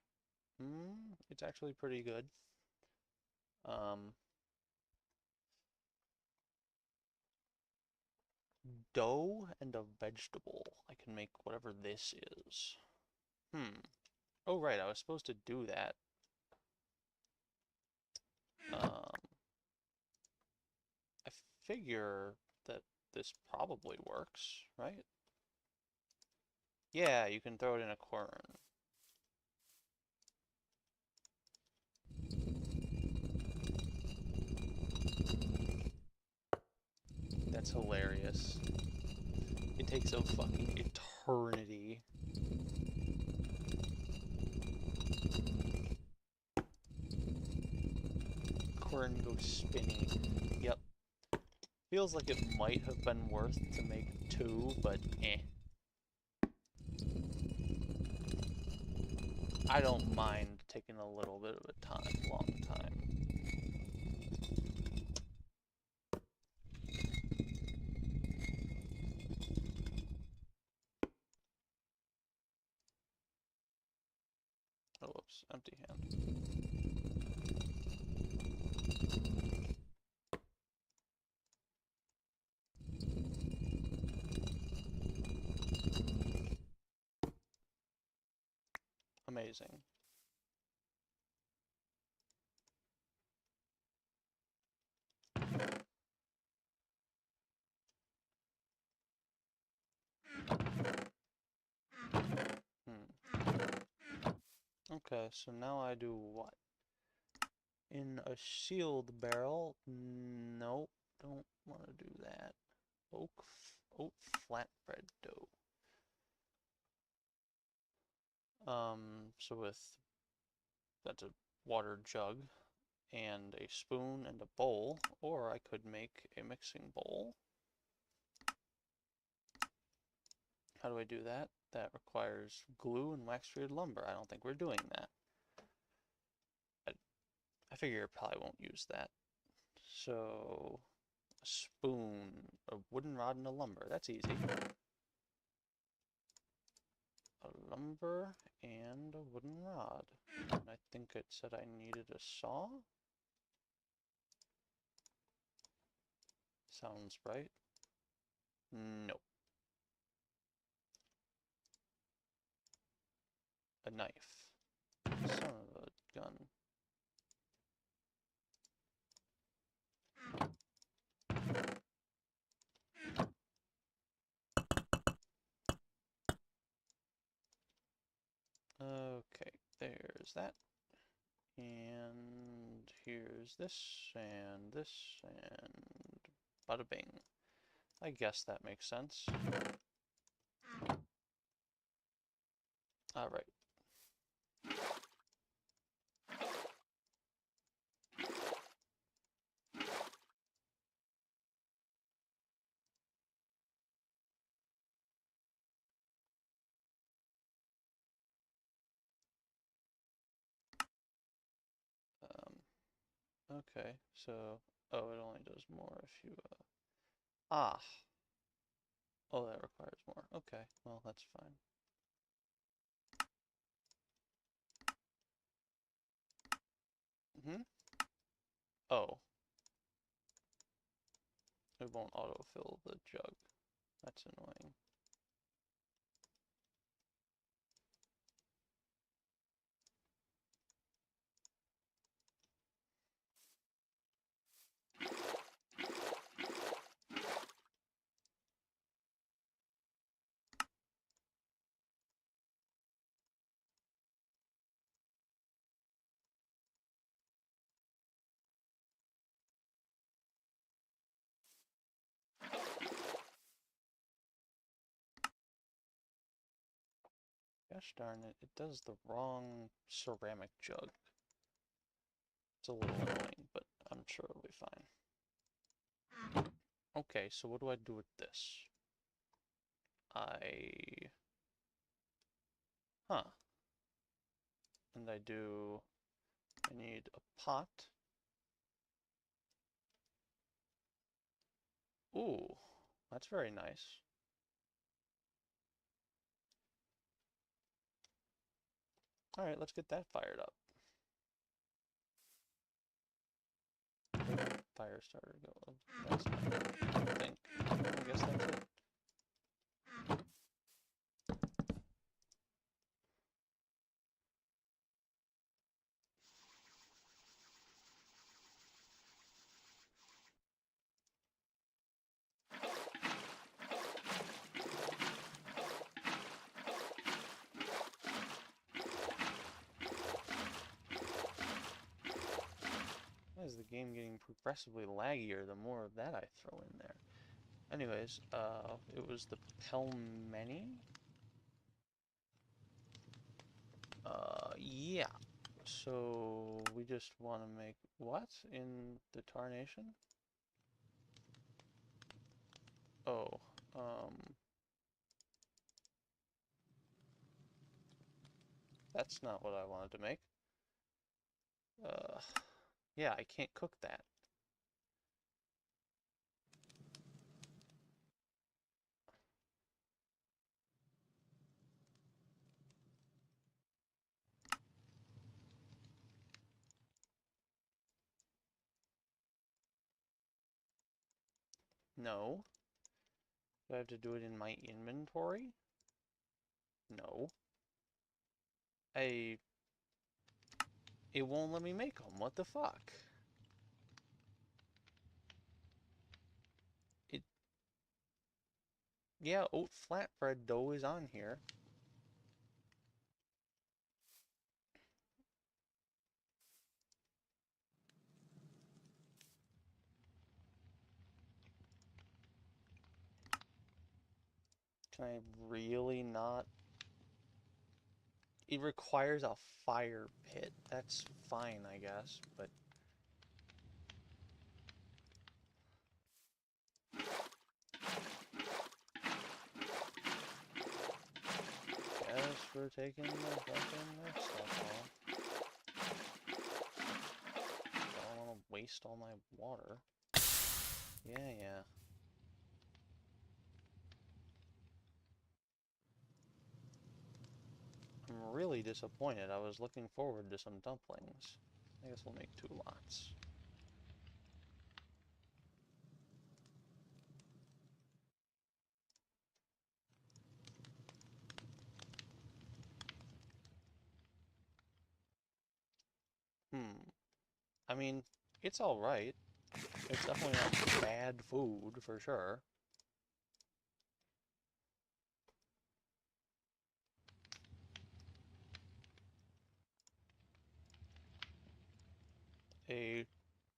It's actually pretty good. Dough and a vegetable. I can make whatever this is. Oh, right, I was supposed to do that. I figure that this probably works, right? Yeah, you can throw it in a corn. That's hilarious. It takes a fucking eternity. Corn goes spinny. Yep. Feels like it might have been worth to make 2, but eh. I don't mind taking a little bit of a long time. Oh, whoops, empty hand. Amazing. Okay, so now I do what? In a sealed barrel? Nope, don't want to do that. Oat flatbread dough. So that's a water jug and a spoon and a bowl, or I could make a mixing bowl. How do I do that? That requires glue and wax-treated lumber. I don't think we're doing that. I figure I probably won't use that. So, a spoon, a wooden rod, and a lumber. That's easy. A lumber and a wooden rod. And I think it said I needed a saw? Sounds right. Nope. A knife. Son of a gun. Okay, there's that. And here's this, and bada bing. I guess that makes sense. Alright. Okay, so, oh, it only does more if you, ah. Oh, that requires more. Okay, well, that's fine. Oh. It won't autofill the jug. That's annoying. Gosh darn it, it does the wrong ceramic jug. It's a little annoying, but I'm sure it'll be fine. Okay, so what do I do with this? Huh. And I need a pot. Ooh, that's very nice. Alright, let's get that fired up. Fire starter go. That's fine. I think. I guess that's it. Why is the game getting progressively laggier the more of that I throw in there? Anyways, it was the pelmeni. Yeah. So we just want to make what in the tarnation? Oh, that's not what I wanted to make. Yeah, I can't cook that. No. Do I have to do it in my inventory? No. I... It won't let me make them. What the fuck? It... Yeah, oat flatbread dough is on here. Can I really not? It requires a fire pit. That's fine, I guess, but... Guess we're taking the fucking next stuff off. I don't want to waste all my water. Yeah. I'm really disappointed. I was looking forward to some dumplings. I guess we'll make 2 lots. I mean, it's alright. It's definitely not bad food, for sure. A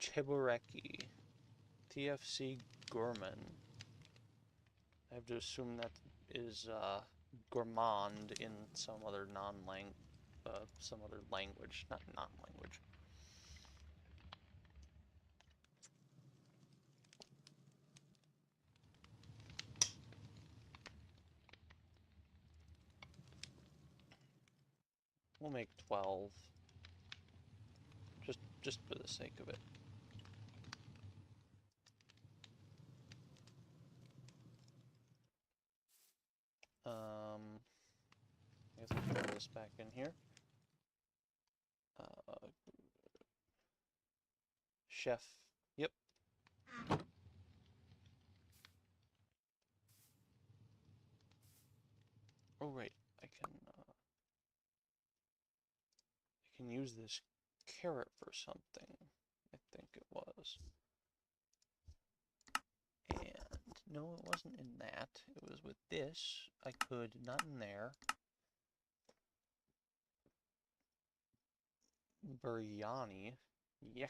Chibureki. TFC Gourmand. I have to assume that is gourmand in some other some other language, not non-language. We'll make 12. Just for the sake of it. I guess I'll throw this back in here. Chef. Yep. Oh right, I can use this carrot for something. I think it was. And no, it wasn't in that. It was with this. I could, not in there. Biryani. Yuck.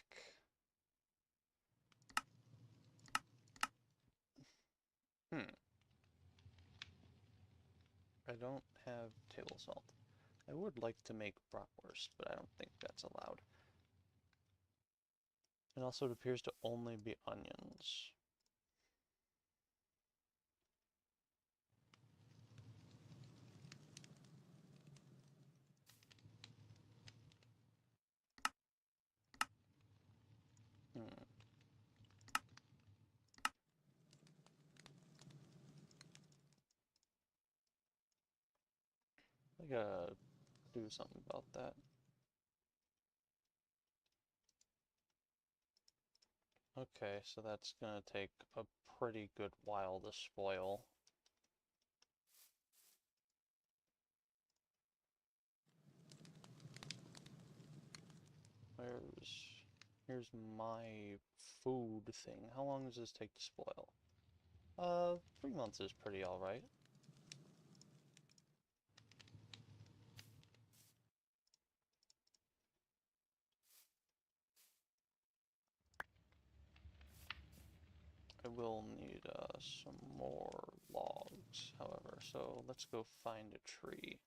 I don't have table salt. I would like to make bratwurst, but I don't think that's allowed. And also it appears to only be onions. I gotta do something about that. Okay, so that's gonna take a pretty good while to spoil. Here's my food thing. How long does this take to spoil? 3 months is pretty alright. I will need some more logs, however, so let's go find a tree.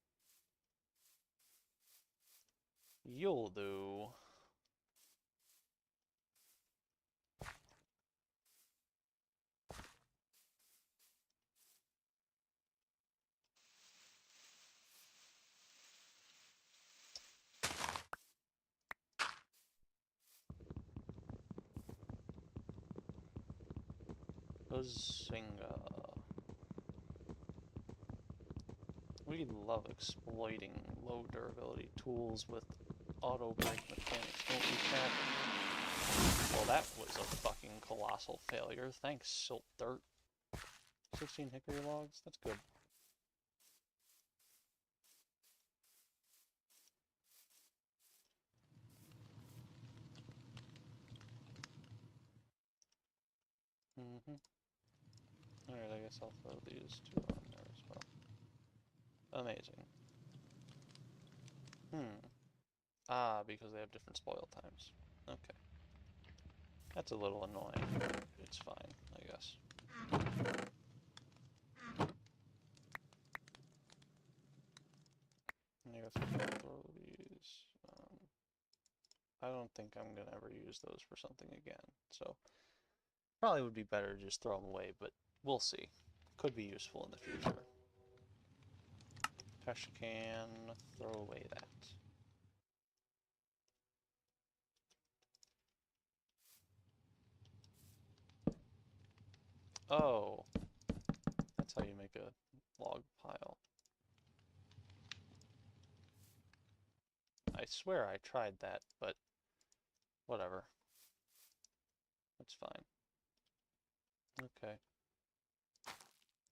You'll do. Bazinga. We love exploiting low durability tools with auto break mechanics, don't we, chat? Well, that was a fucking colossal failure. Thanks, silt dirt. 16 hickory logs? That's good. Alright, I guess I'll throw these two on there as well. Amazing. Ah, because they have different spoil times. Okay. That's a little annoying, but it's fine, I guess. I guess I'll throw these. I don't think I'm gonna ever use those for something again, so probably would be better to just throw them away, but we'll see. Could be useful in the future. Trash can, throw away that. Oh, that's how you make a log pile. I swear I tried that, but whatever. That's fine. Okay.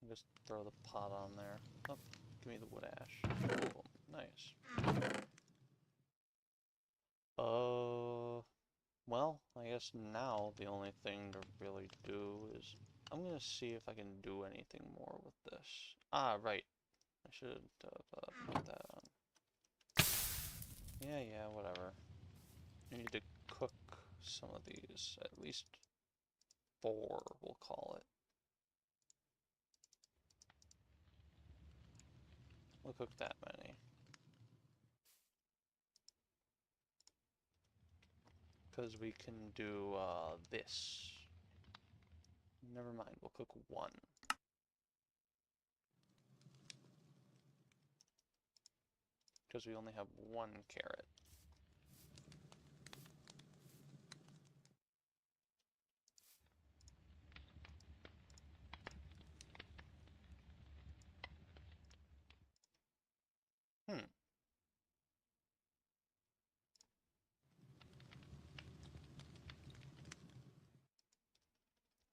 Just throw the pot on there. Oh, give me the wood ash. Ooh, nice. Well, I guess now the only thing to really do is I'm gonna see if I can do anything more with this. Ah, right. I should have put that on. Yeah, whatever. I need to cook some of these. At least 4, we'll call it. We'll cook that many. Because we can do this. Never mind, we'll cook 1. Because we only have 1 carrot.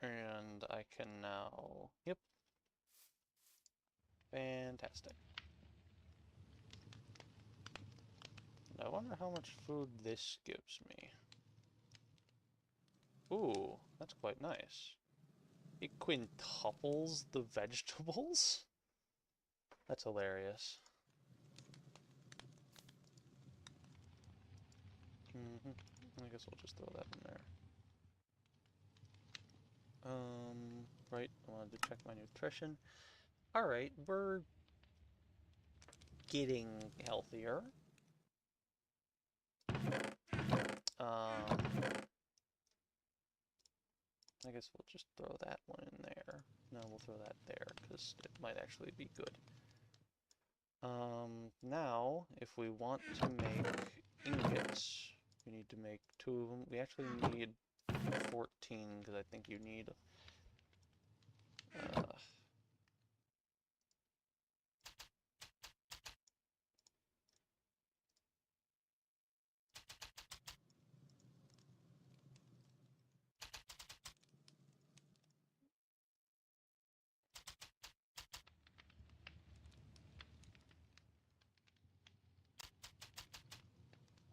And I can now, yep. Fantastic. I wonder how much food this gives me. Ooh, that's quite nice. It quintuples the vegetables? That's hilarious. I guess we'll just throw that in there. Right, I wanted to check my nutrition. Alright, we're getting healthier. I guess we'll just throw that one in there. No, we'll throw that there, because it might actually be good. Now, if we want to make ingots, we need to make 2 of them. We actually need 14, because I think you need...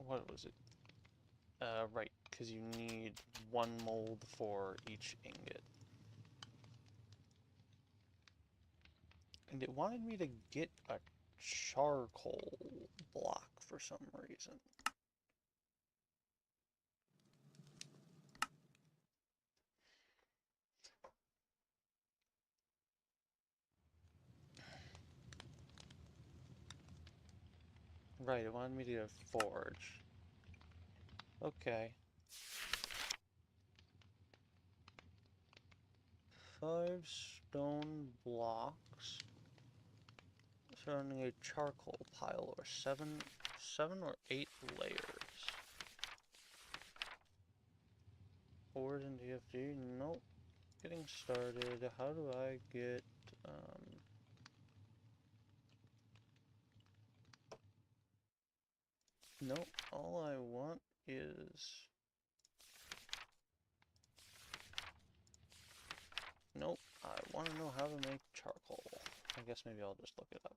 what was it? Right, because you need 1 mold for each ingot. And it wanted me to get a charcoal block for some reason. Right, it wanted me to get a forge. Okay. 5 stone blocks surrounding a charcoal pile, or seven or 8 layers. Ores and DFD? Nope. Getting started. How do I get, nope. All I want is... Nope. I want to know how to make charcoal. I guess maybe I'll just look it up.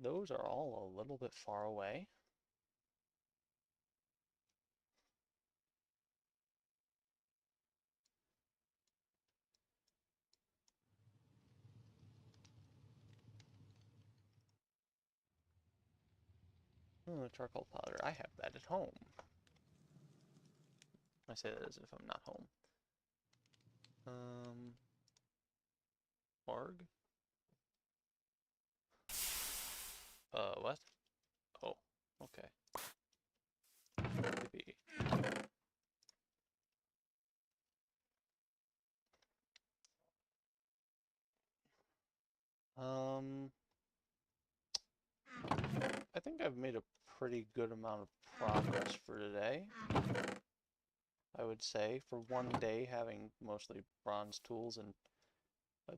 Those are all a little bit far away. Oh, charcoal powder. I have that at home. I say that as if I'm not home. Org? What? Oh, okay. Maybe. I think I've made a pretty good amount of progress for today. I would say, for one day having mostly bronze tools and an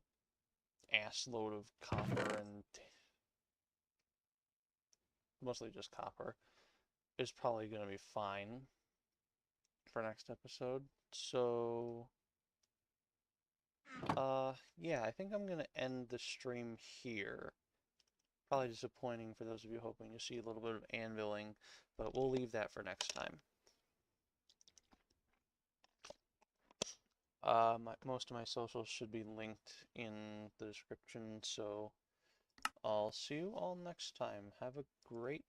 ass load of copper and mostly just copper is probably going to be fine for next episode. So, yeah, I think I'm going to end the stream here. Probably disappointing for those of you hoping to see a little bit of anviling, but we'll leave that for next time. Most of my socials should be linked in the description, so I'll see you all next time. Have a great